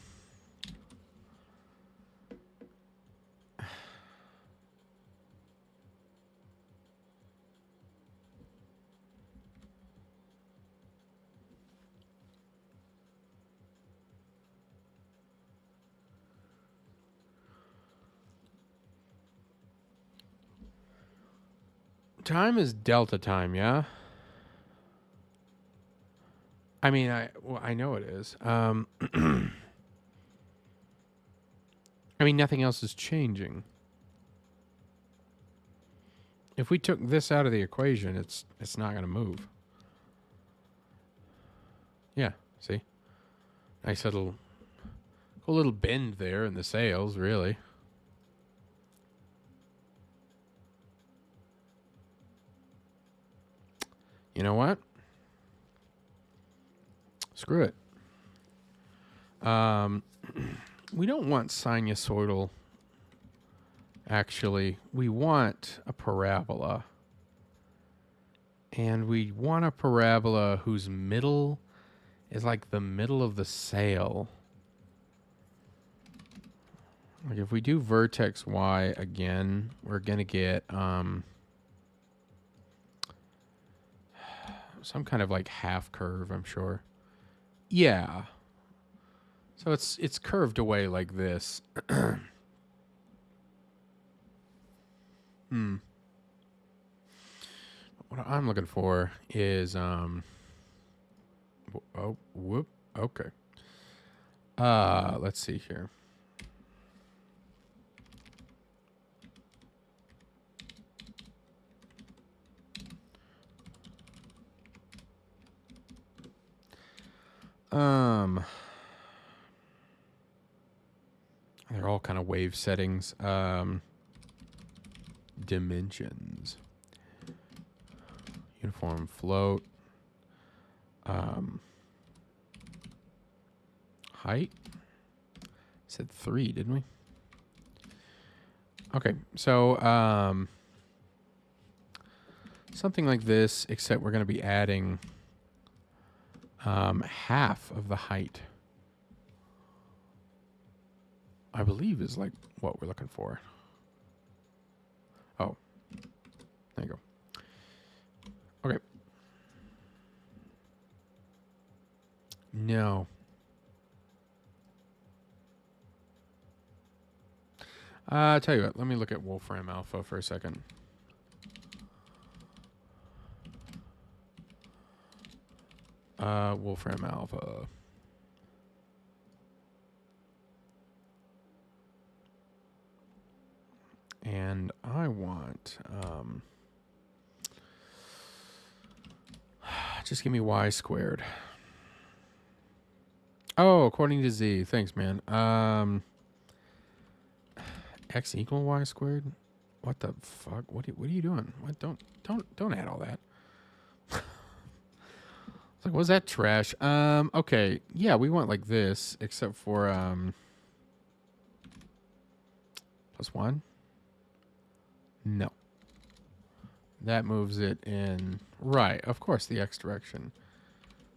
Time is delta time, yeah? I mean, I know it is. I mean, nothing else is changing. If we took this out of the equation, it's not going to move. Yeah, see? Nice little cool little bend there in the sails, really. You know what? Screw it. We don't want sinusoidal. Actually, we want a parabola. And we want a parabola whose middle is like the middle of the sail. Like if we do vertex Y again, we're going to get some kind of like half curve, I'm sure. Yeah. So it's curved away like this. What I'm looking for is oh, whoop. Okay. Let's see here. They're all kind of wave settings. Dimensions. Uniform float. Height. Said 3, didn't we? Okay, so something like this, except we're going to be adding half of the height. I believe is like what we're looking for. Oh, there you go. Okay. No. I'll tell you what, let me look at Wolfram Alpha for a second. Wolfram Alpha. And I want, just give me y squared. Oh, according to Z. Thanks, man. X equal y squared? What the fuck? What are you doing? What? Don't add all that. It's like, was that trash? Okay. Yeah, we want like this, except for +1. No. That moves it in right. Of course, the x direction.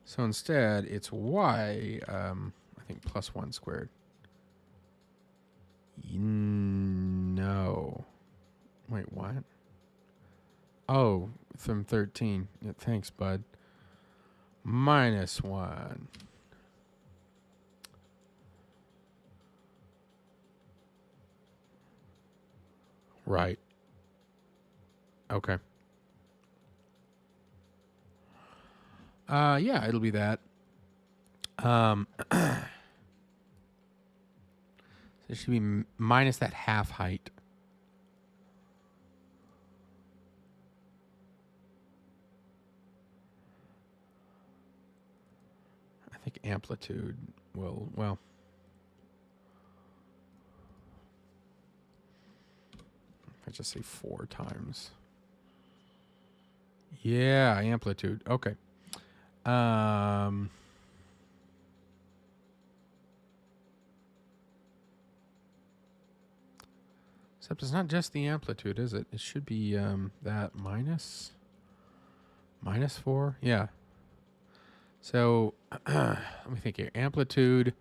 So instead, it's y. I think +1 squared. No. Wait, what? Oh, from 13. Yeah, thanks, bud. -1. Right. Okay. Yeah, it'll be that. It should be minus that half height. I think amplitude will, well. I just say 4 times. Yeah, amplitude. Okay. Except it's not just the amplitude, is it? It should be that -4. Yeah. So let me think here. Amplitude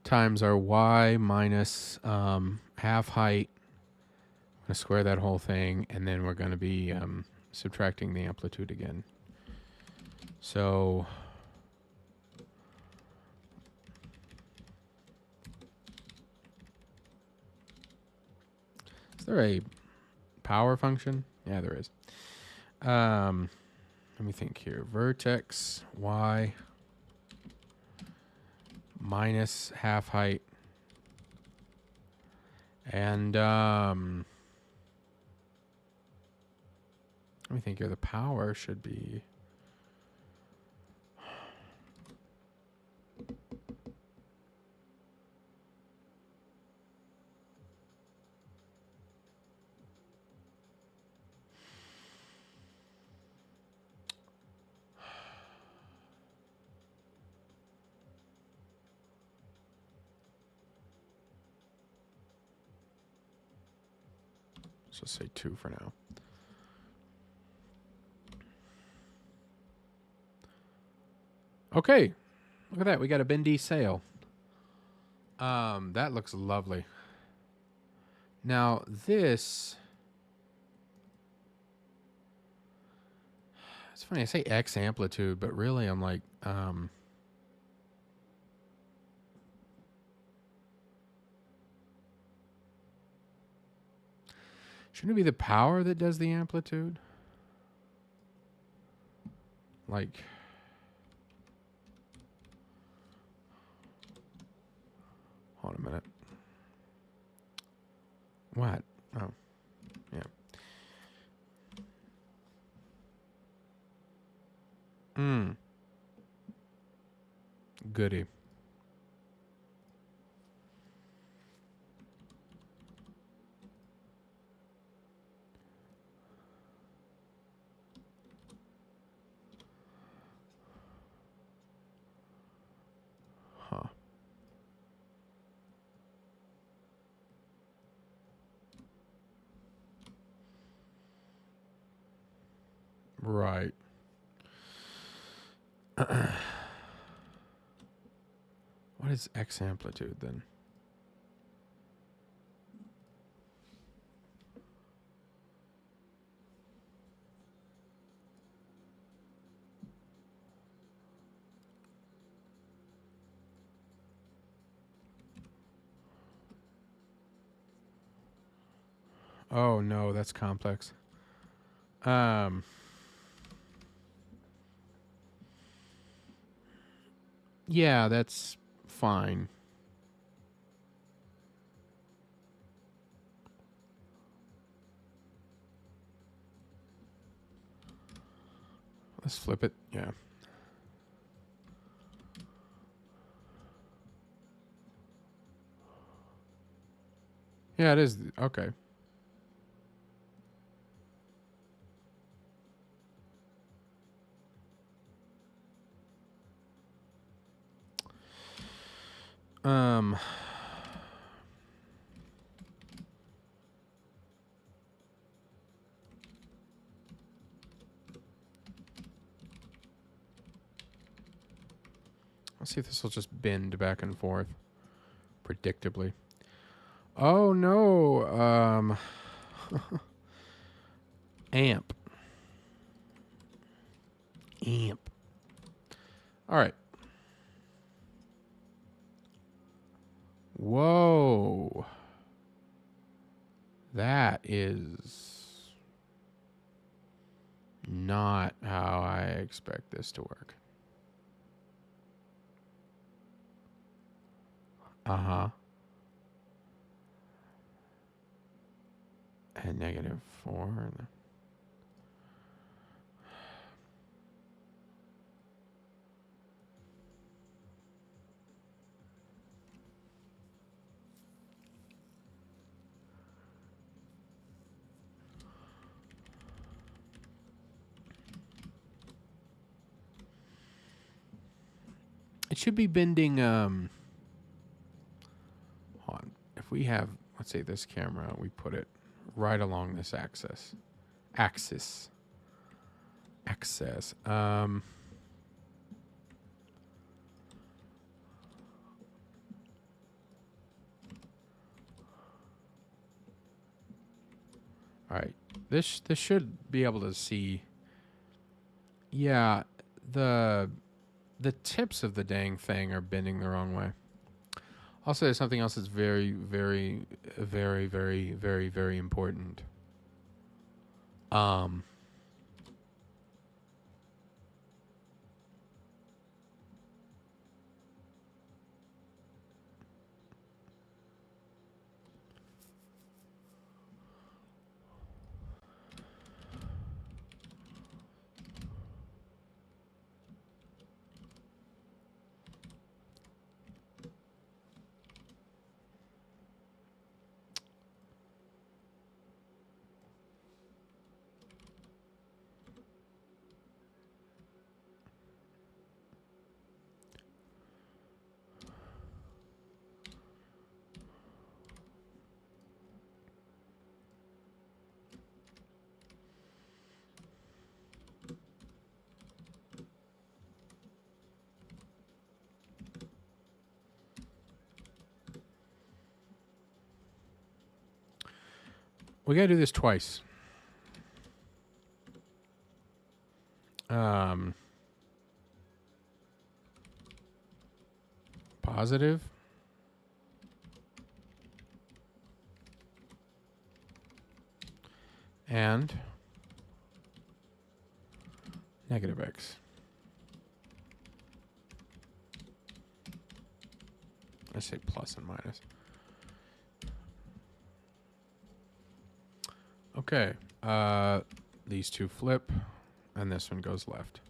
times our y minus half height. I'm going to square that whole thing, and then we're going to be subtracting the amplitude again. So is there a power function? Yeah, there is. Let me think here. Vertex y minus half height. And let me think here. The power should be... Let's just say 2 for now. Okay. Look at that. We got a bendy sail. That looks lovely. Now, this... It's funny. I say X amplitude, but really I'm like... Shouldn't it be the power that does the amplitude? Like... Hold on a minute. What? Oh, yeah. Goody. Huh. Right. What is X amplitude then? Oh no, that's complex. Yeah, that's fine. Let's flip it. Yeah. Yeah, it is. Okay. Let's see if this will just bend back and forth predictably. Oh no. Amp. All right. Whoa. That is not how I expect this to work. Uh-huh. And -4. It should be bending, hold on. If we have, let's say this camera, we put it right along this axis. All right. This should be able to see. Yeah, the tips of the dang thing are bending the wrong way. Also, there's something else that's very, very, very, very, very, very important. Um, we gotta do this twice. Um, positive and negative x. I say plus and minus. Okay. These two flip, and this one goes left.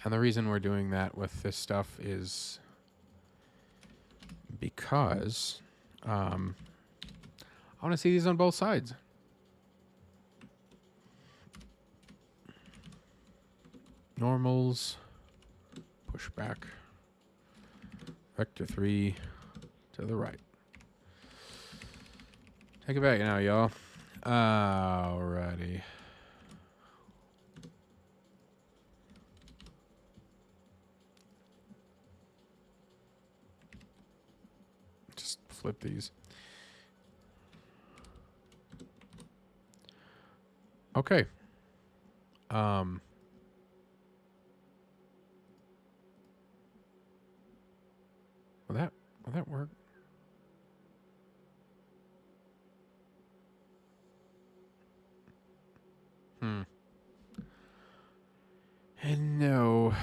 And the reason we're doing that with this stuff is because I want to see these on both sides. Normals, push back, vector 3 to the right. Take it back now, y'all. Alrighty. Just flip these. Okay. Will that work? And no.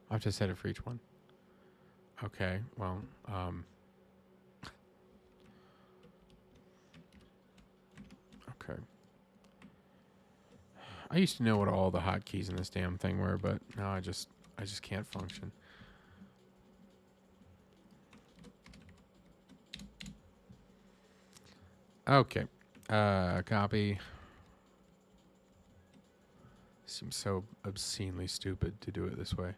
I have to set it for each one. Okay, well, okay. I used to know what all the hotkeys in this damn thing were, but now I just can't function. Okay. Copy. Seems so obscenely stupid to do it this way.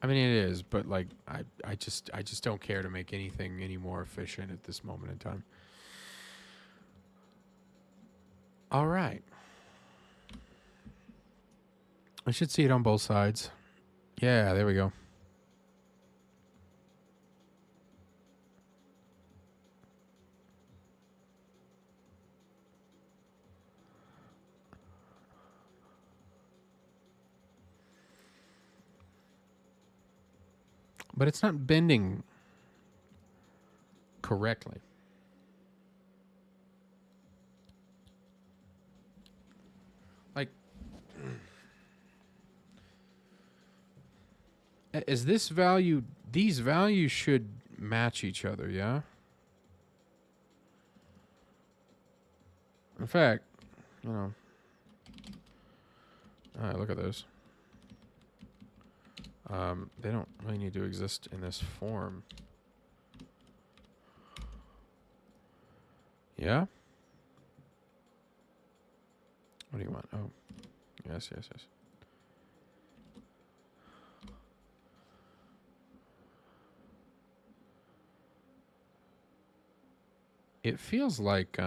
I mean, it is, but like, I just don't care to make anything any more efficient at this moment in time. All right. I should see it on both sides. Yeah, there we go. But it's not bending correctly. Like, is this value, these values should match each other, yeah? In fact, you know, all right, look at those. They don't really need to exist in this form. Yeah? What do you want? Oh, yes. It feels like,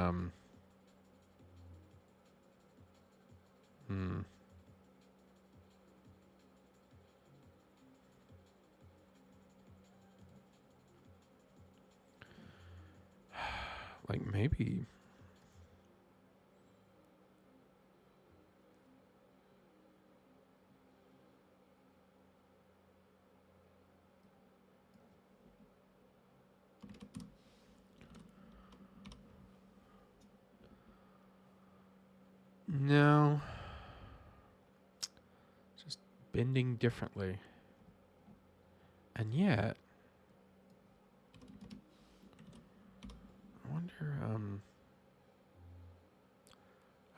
like maybe No. Just bending differently. And yet, I wonder,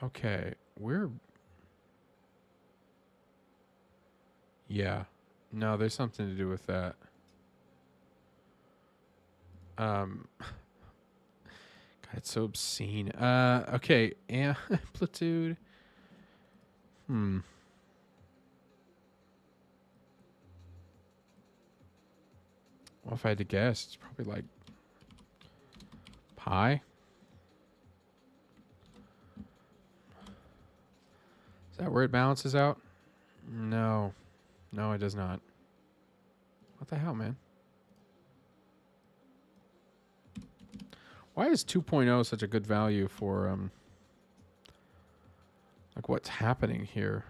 okay, yeah. No, there's something to do with that. God, it's so obscene. Okay, amplitude. Well, if I had to guess, it's probably like pi. Is that where it balances out? No. No, it does not. What the hell, man? Why is 2.0 such a good value for, like what's happening here?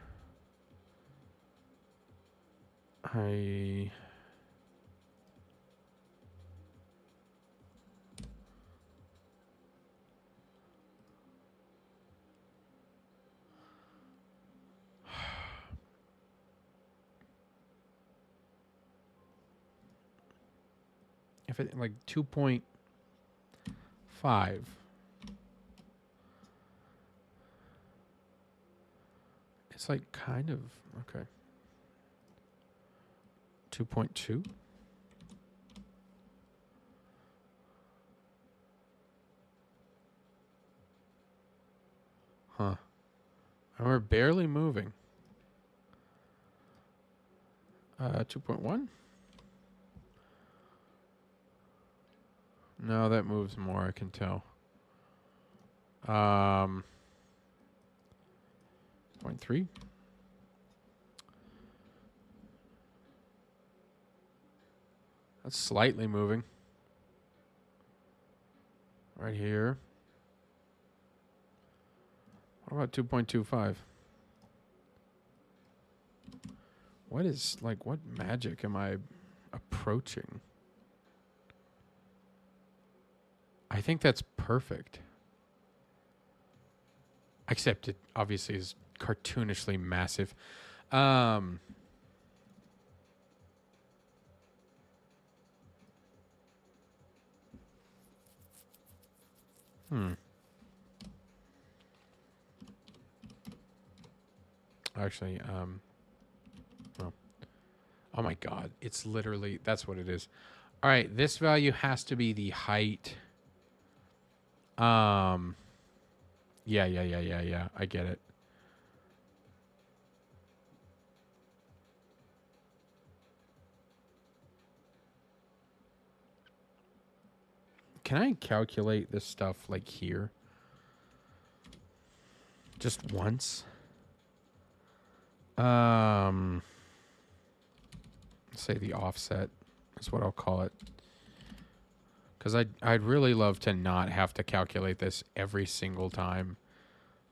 If it like 2.5. It's like kind of okay. 2.2. Huh. And we're barely moving. 2.1. No, that moves more, I can tell. 0.3. That's slightly moving. Right here. What about 2.25? What is, like, what magic am I approaching? I think that's perfect. Except it obviously is cartoonishly massive. Actually, well, oh my God, it's literally, that's what it is. All right, this value has to be the height. Yeah. I get it. Can I calculate this stuff like here? Just once? Say the offset is what I'll call it. Because I'd really love to not have to calculate this every single time.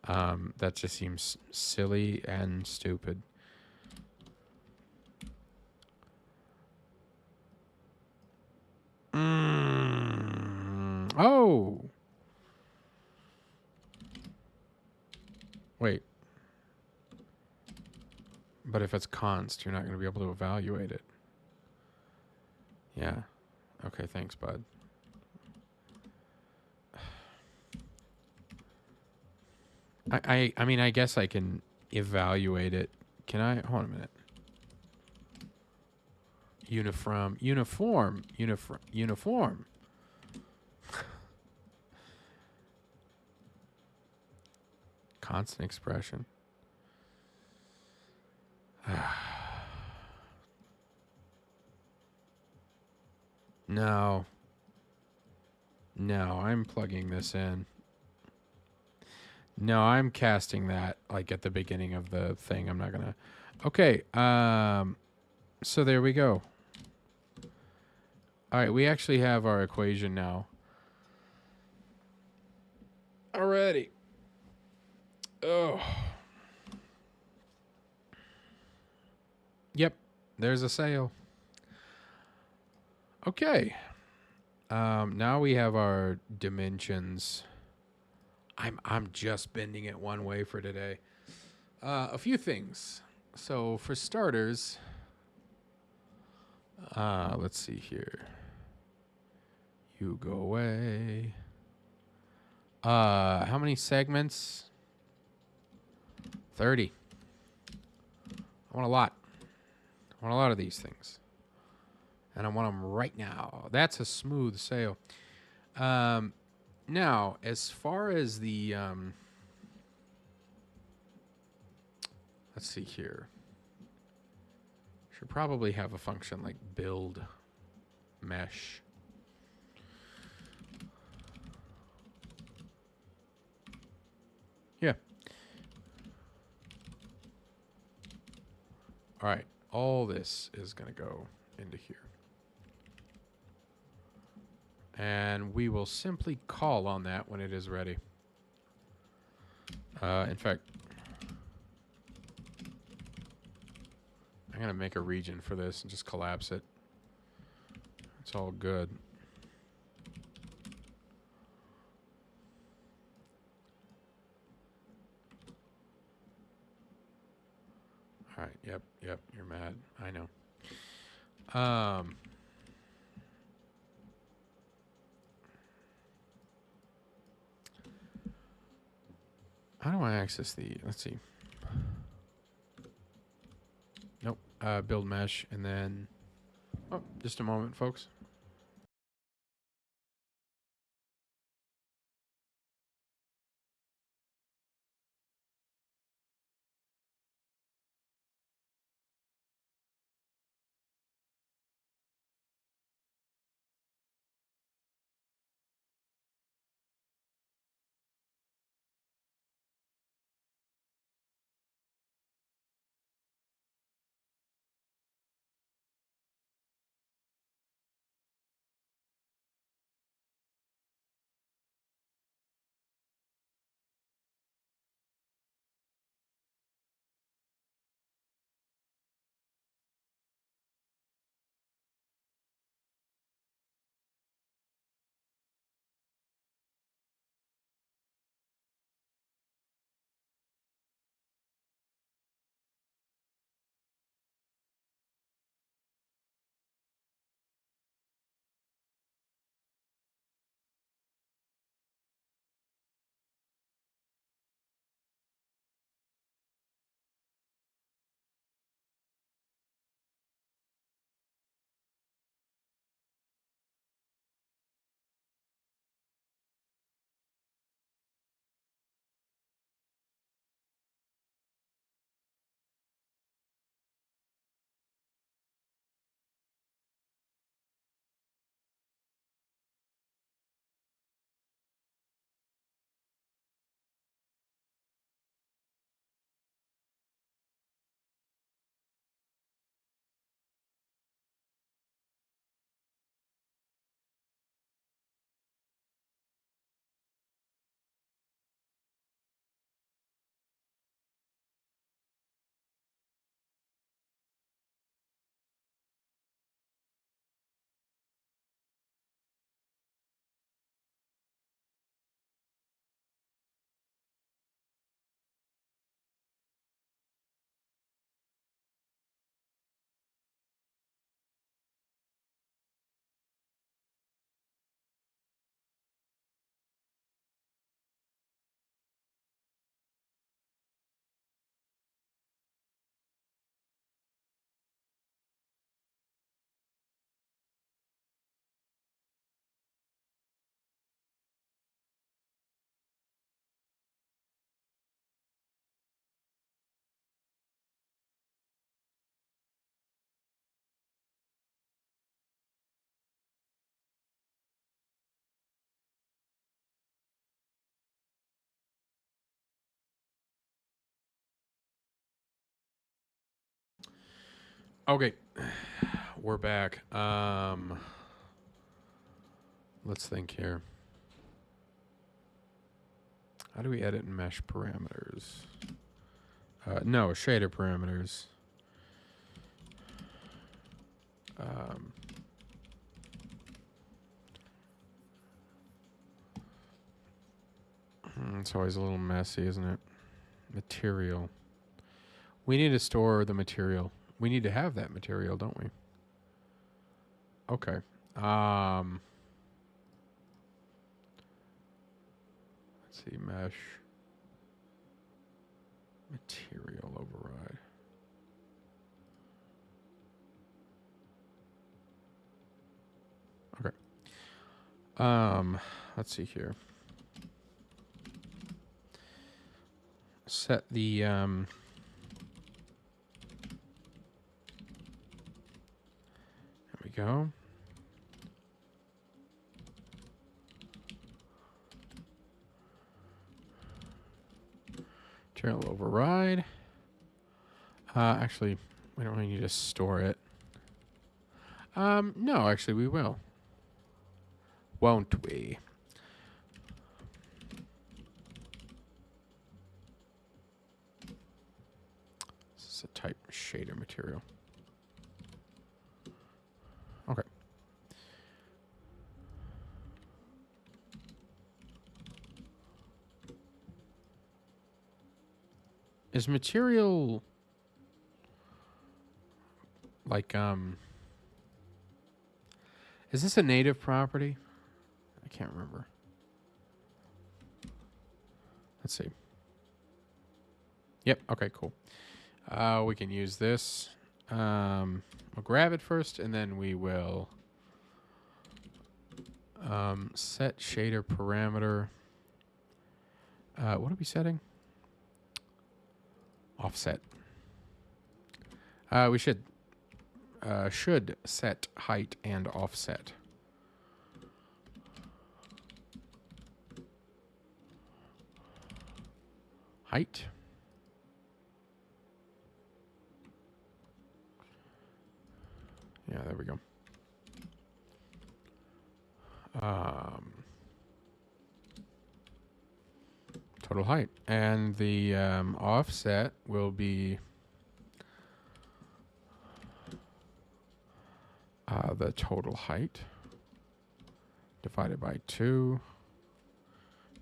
That just seems silly and stupid. Oh! Wait. But if it's const, you're not going to be able to evaluate it. Yeah. Okay, thanks, bud. I mean, I guess I can evaluate it. Can I? Hold on a minute. Uniform. Constant expression. No. No, I'm plugging this in. No, I'm casting that like at the beginning of the thing. I'm not gonna. Okay. So there we go. All right, we actually have our equation now. Alrighty. Oh. Yep. There's a sale. Okay. Now we have our dimensions. I'm just bending it one way for today. A few things. So for starters, let's see here. You go away. How many segments? 30. I want a lot. I want a lot of these things. And I want them right now. That's a smooth sale. Now, as far as the... let's see here. Should probably have a function like build mesh. Yeah. All right. All this is going to go into here. And we will simply call on that when it is ready. In fact, I'm going to make a region for this and just collapse it. It's all good. All right. Yep. You're mad. I know. How do I access the... Let's see. Nope. Build mesh and then... Oh, just a moment, folks. Okay. We're back. Let's think here. How do we edit mesh parameters? No, shader parameters. That's always a little messy, isn't it? Material. We need to store the material. We need to have that material, don't we? Okay. Let's see. Mesh. Material override. Okay. Let's see here. Set the there we go. Material override. Actually, we don't really need to store it. No, actually we will. Won't we? This is a type shader material. Okay. Is material like is this a native property? I can't remember. Let's see. Yep, okay, cool. We can use this. We'll grab it first, and then we will set shader parameter. What are we setting? Offset. We should set height and offset. Height. Yeah, there we go. Total height. And the offset will be the total height divided by 2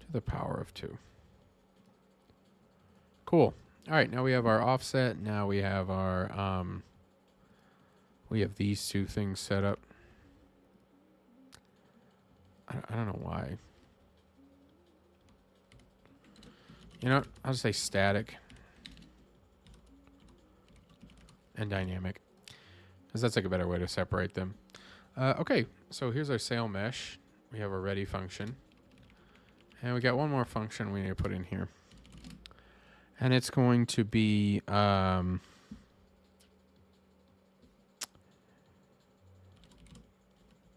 to the power of 2. Cool. All right, now we have our offset. Now we have our we have these two things set up. I don't know why. You know, I'll just say static and dynamic, because that's like a better way to separate them. Okay, so here's our sail mesh. We have a ready function. And we got one more function we need to put in here. And it's going to be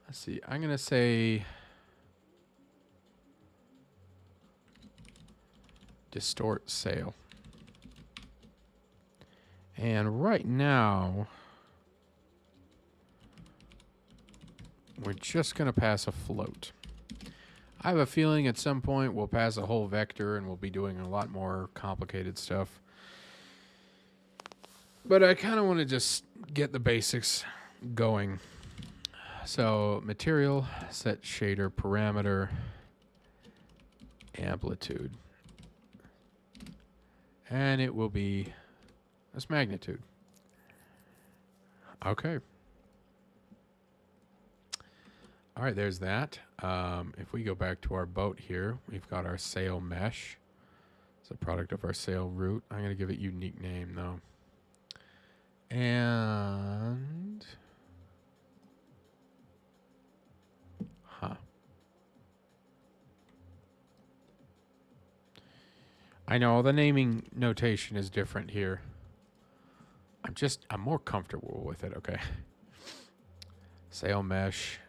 let's see, I'm going to say distort sail. And right now we're just going to pass a float. I have a feeling at some point we'll pass a whole vector and we'll be doing a lot more complicated stuff. But I kind of want to just get the basics going. So material, set shader parameter, amplitude. And it will be this magnitude. Okay. All right, there's that. If we go back to our boat here, we've got our sail mesh. It's a product of our sail root. I'm going to give it unique name, though. And... I know the naming notation is different here. I'm more comfortable with it, okay? Sail mesh.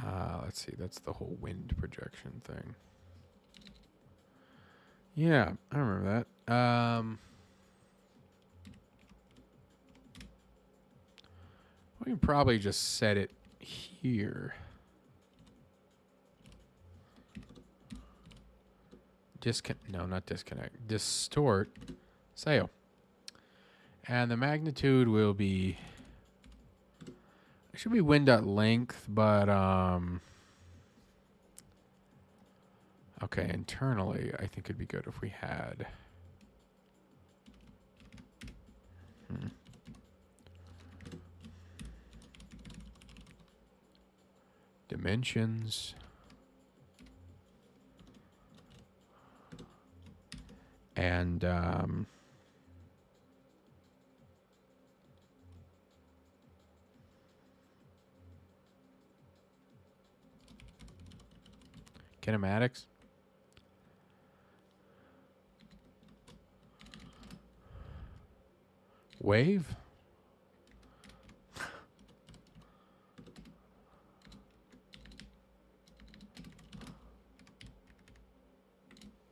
Let's see, that's the whole wind projection thing. Yeah, I remember that. We can probably just set it here. No, not disconnect. Distort sail. And the magnitude will be... It should be wind.length, but I Okay, internally, I think it'd be good if we had... dimensions. And kinematics. Wave.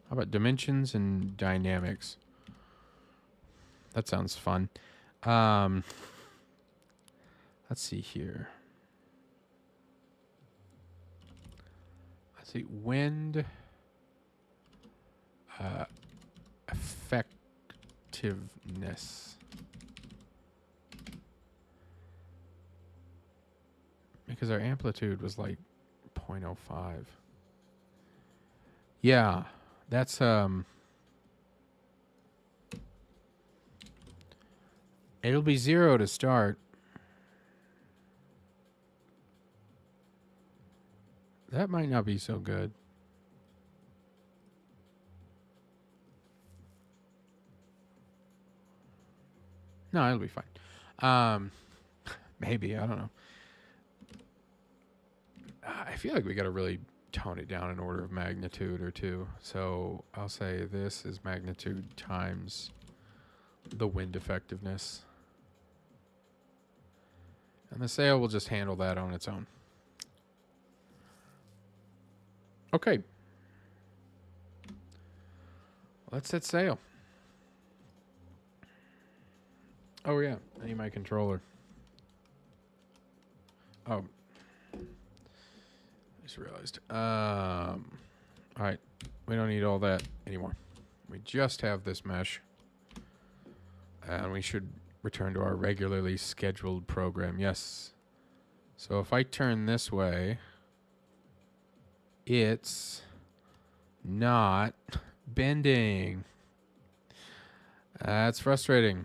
How about dimensions and dynamics? That sounds fun. Let's see here. Let's see. Wind effectiveness. Because our amplitude was like 0.05. Yeah, that's it'll be 0 to start. That might not be so good. No, it'll be fine. Maybe, I don't know. I feel like we got to really tone it down an order of magnitude or two. So I'll say this is magnitude times the wind effectiveness. And the sail will just handle that on its own. Okay. Let's set sail. Oh, yeah. I need my controller. Oh. I just realized. All right. We don't need all that anymore. We just have this mesh. And we should return to our regularly scheduled program. Yes. So if I turn this way, it's not bending. That's frustrating.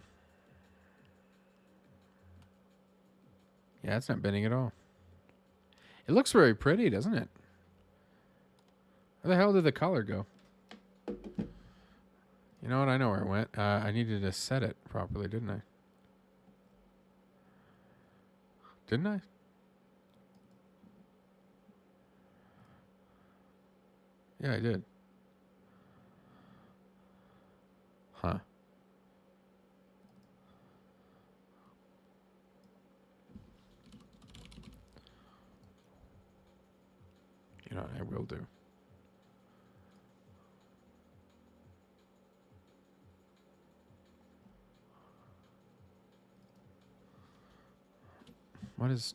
Yeah, it's not bending at all. It looks very pretty, doesn't it? Where the hell did the color go? You know what? I know where it went. I needed to set it properly, didn't I? Didn't I? Yeah, I did. Huh. You know what I will do? What is...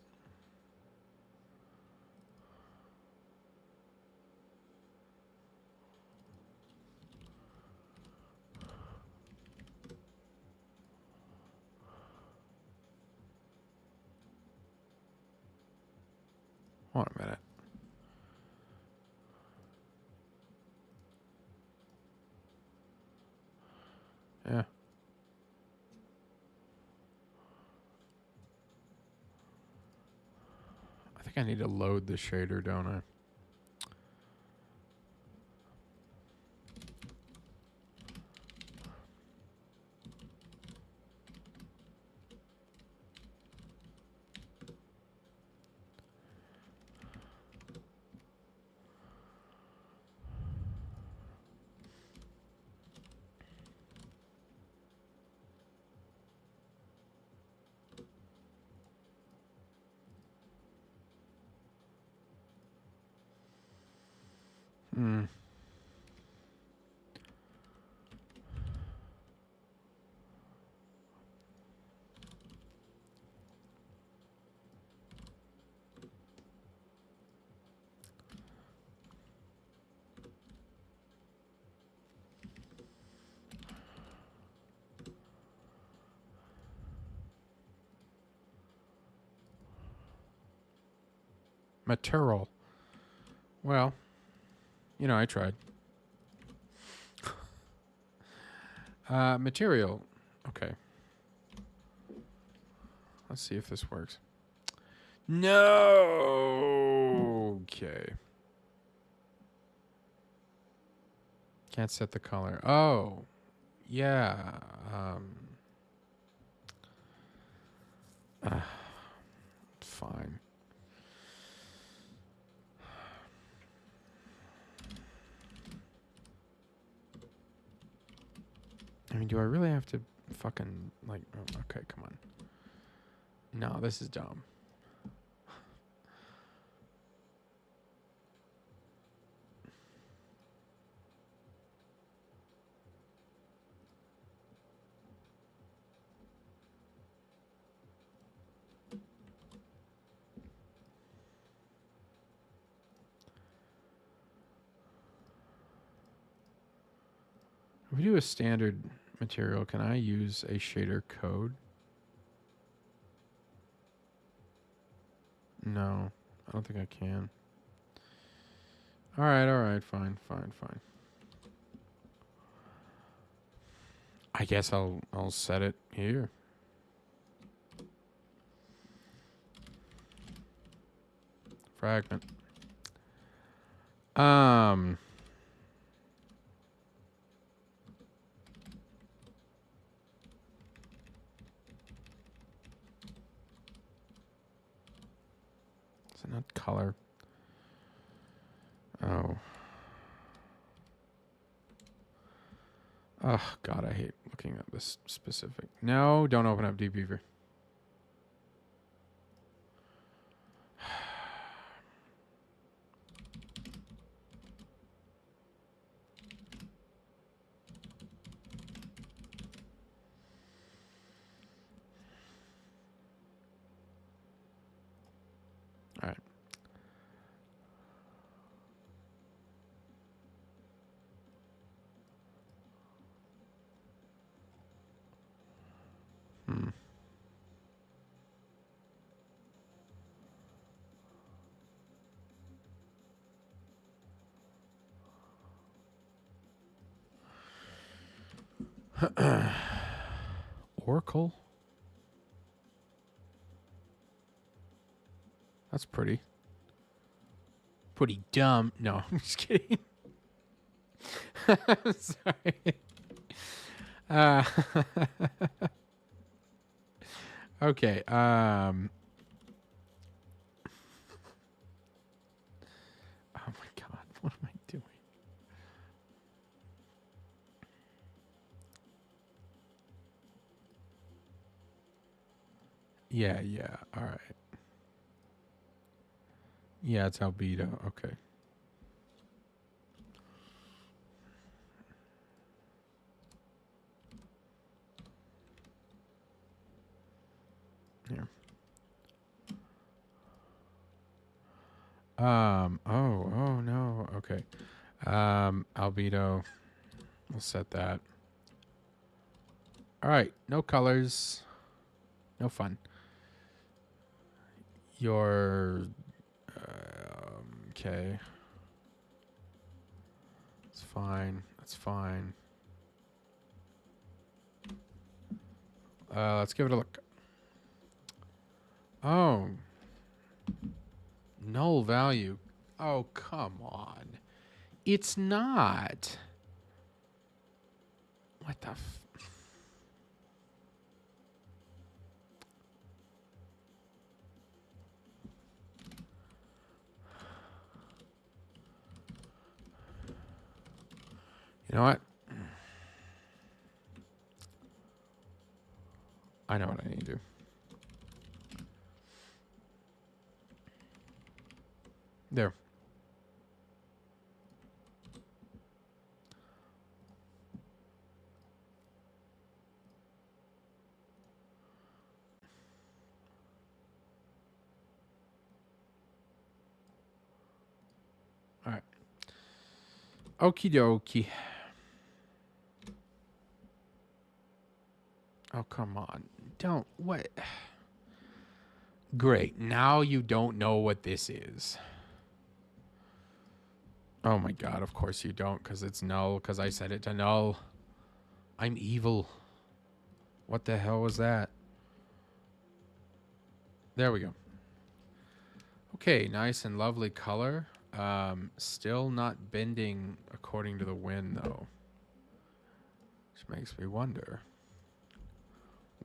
Hold on a minute. Yeah. I think I need to load the shader, don't I? Hmm. Material. Well, You know, I tried. Material. Okay. Let's see if this works. No. Okay. Can't set the color. Oh. Yeah. Fine. I mean, do I really have to fucking, like, oh, okay, come on. No, this is dumb. If we do a standard material, can I use a shader code? No, I don't think I can. All right, fine. I guess I'll set it here. Fragment. Is it not color? Oh. Oh, God, I hate looking at this specific. No, don't open up dbeaver. All right. Oracle? That's pretty. Pretty dumb. No, I'm just kidding. I'm sorry. Okay. Oh my God, what am I doing? Yeah. All right. Yeah, it's albedo. Okay. Here. Oh no. Okay. Albedo. We'll set that. All right. No colors. No fun. Your. Okay. It's fine. That's fine. Let's give it a look. Oh. Null value. Oh, come on. It's not. What the You know what? I know what I need to do. There. All right. Okie dokie. Oh, come on. Don't. What? Great. Now you don't know what this is. Oh my god, of course you don't, because it's null, because I set it to null. I'm evil. What the hell was that? There we go. Okay, nice and lovely color. Still not bending according to the wind, though. Which makes me wonder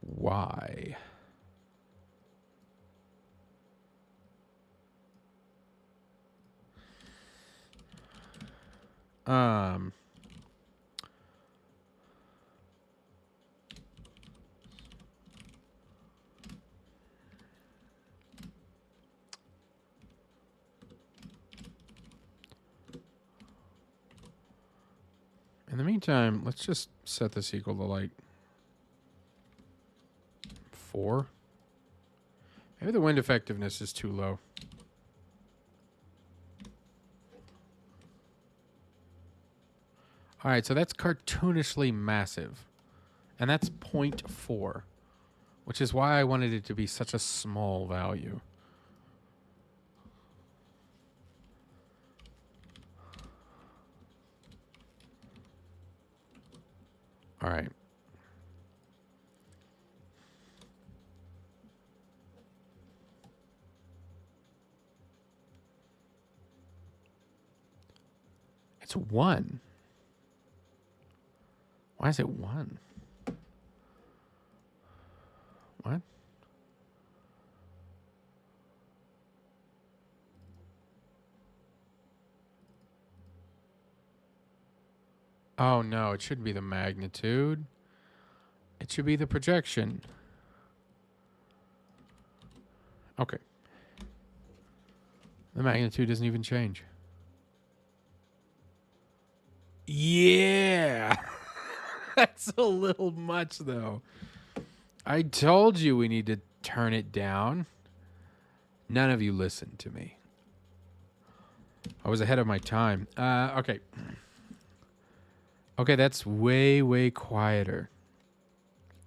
why. Um, in the meantime, let's just set this equal to like 4. Maybe the wind effectiveness is too low. All right, so that's cartoonishly massive. And that's 0.4, which is why I wanted it to be such a small value. All right. It's 1. Why is it 1? What? Oh, no, it shouldn't be the magnitude. It should be the projection. Okay. The magnitude doesn't even change. Yeah. That's a little much, though. I told you we need to turn it down. None of you listened to me. I was ahead of my time. Okay. Okay, that's way, way quieter.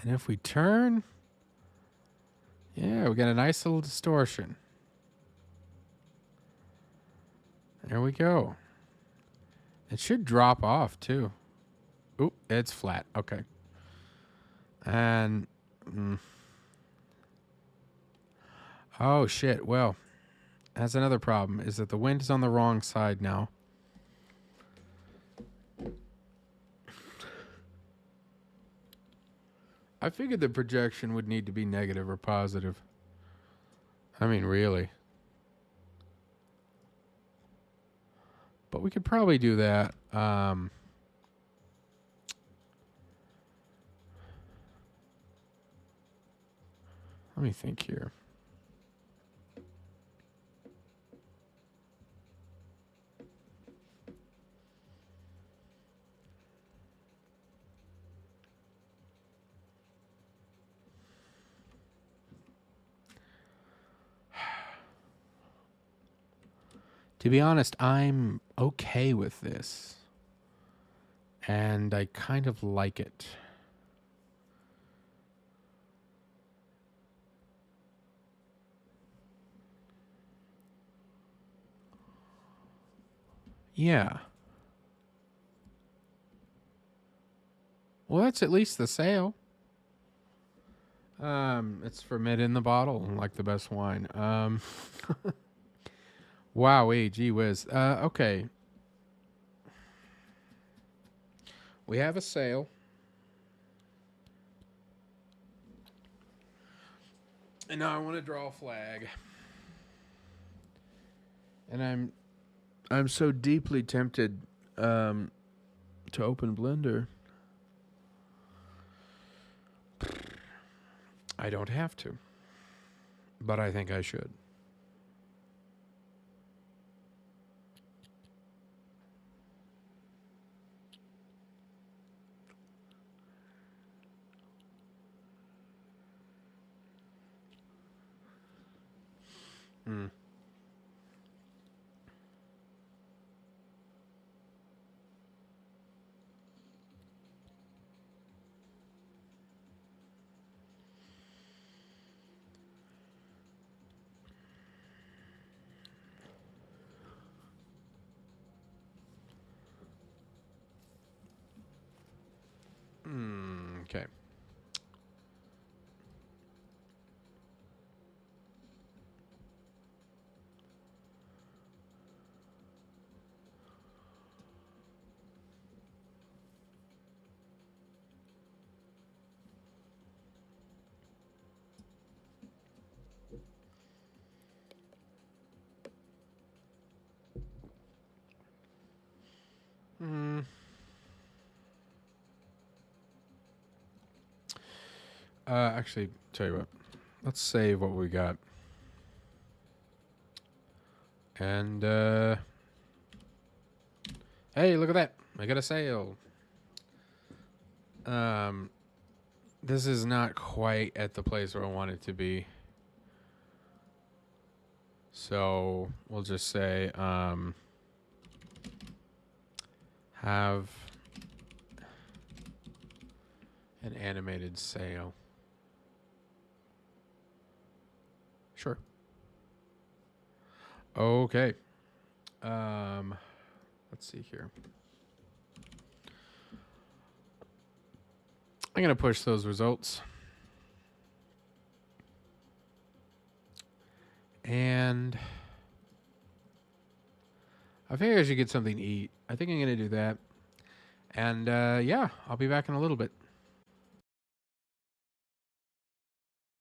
And if we turn... Yeah, we got a nice little distortion. There we go. It should drop off, too. Oop, it's flat. Okay. And... Oh, shit. Well, that's another problem, is that the wind is on the wrong side now. I figured the projection would need to be negative or positive. I mean, really. But we could probably do that. Let me think here. To be honest, I'm okay with this. And I kind of like it. Yeah. Well, that's at least the sale. It's for mid in the bottle, like the best wine. Wowee, gee whiz. Okay. We have a sale. And now I want to draw a flag. And I'm so deeply tempted to open Blender. I don't have to. But I think I should. Hmm. Actually, tell you what. Let's save what we got. And, hey, look at that. I got a sale. This is not quite at the place where I want it to be. So we'll just say, have an animated sale. Sure. Okay. Let's see here. I'm going to push those results. And I figure I should get something to eat. I think I'm going to do that. And yeah, I'll be back in a little bit.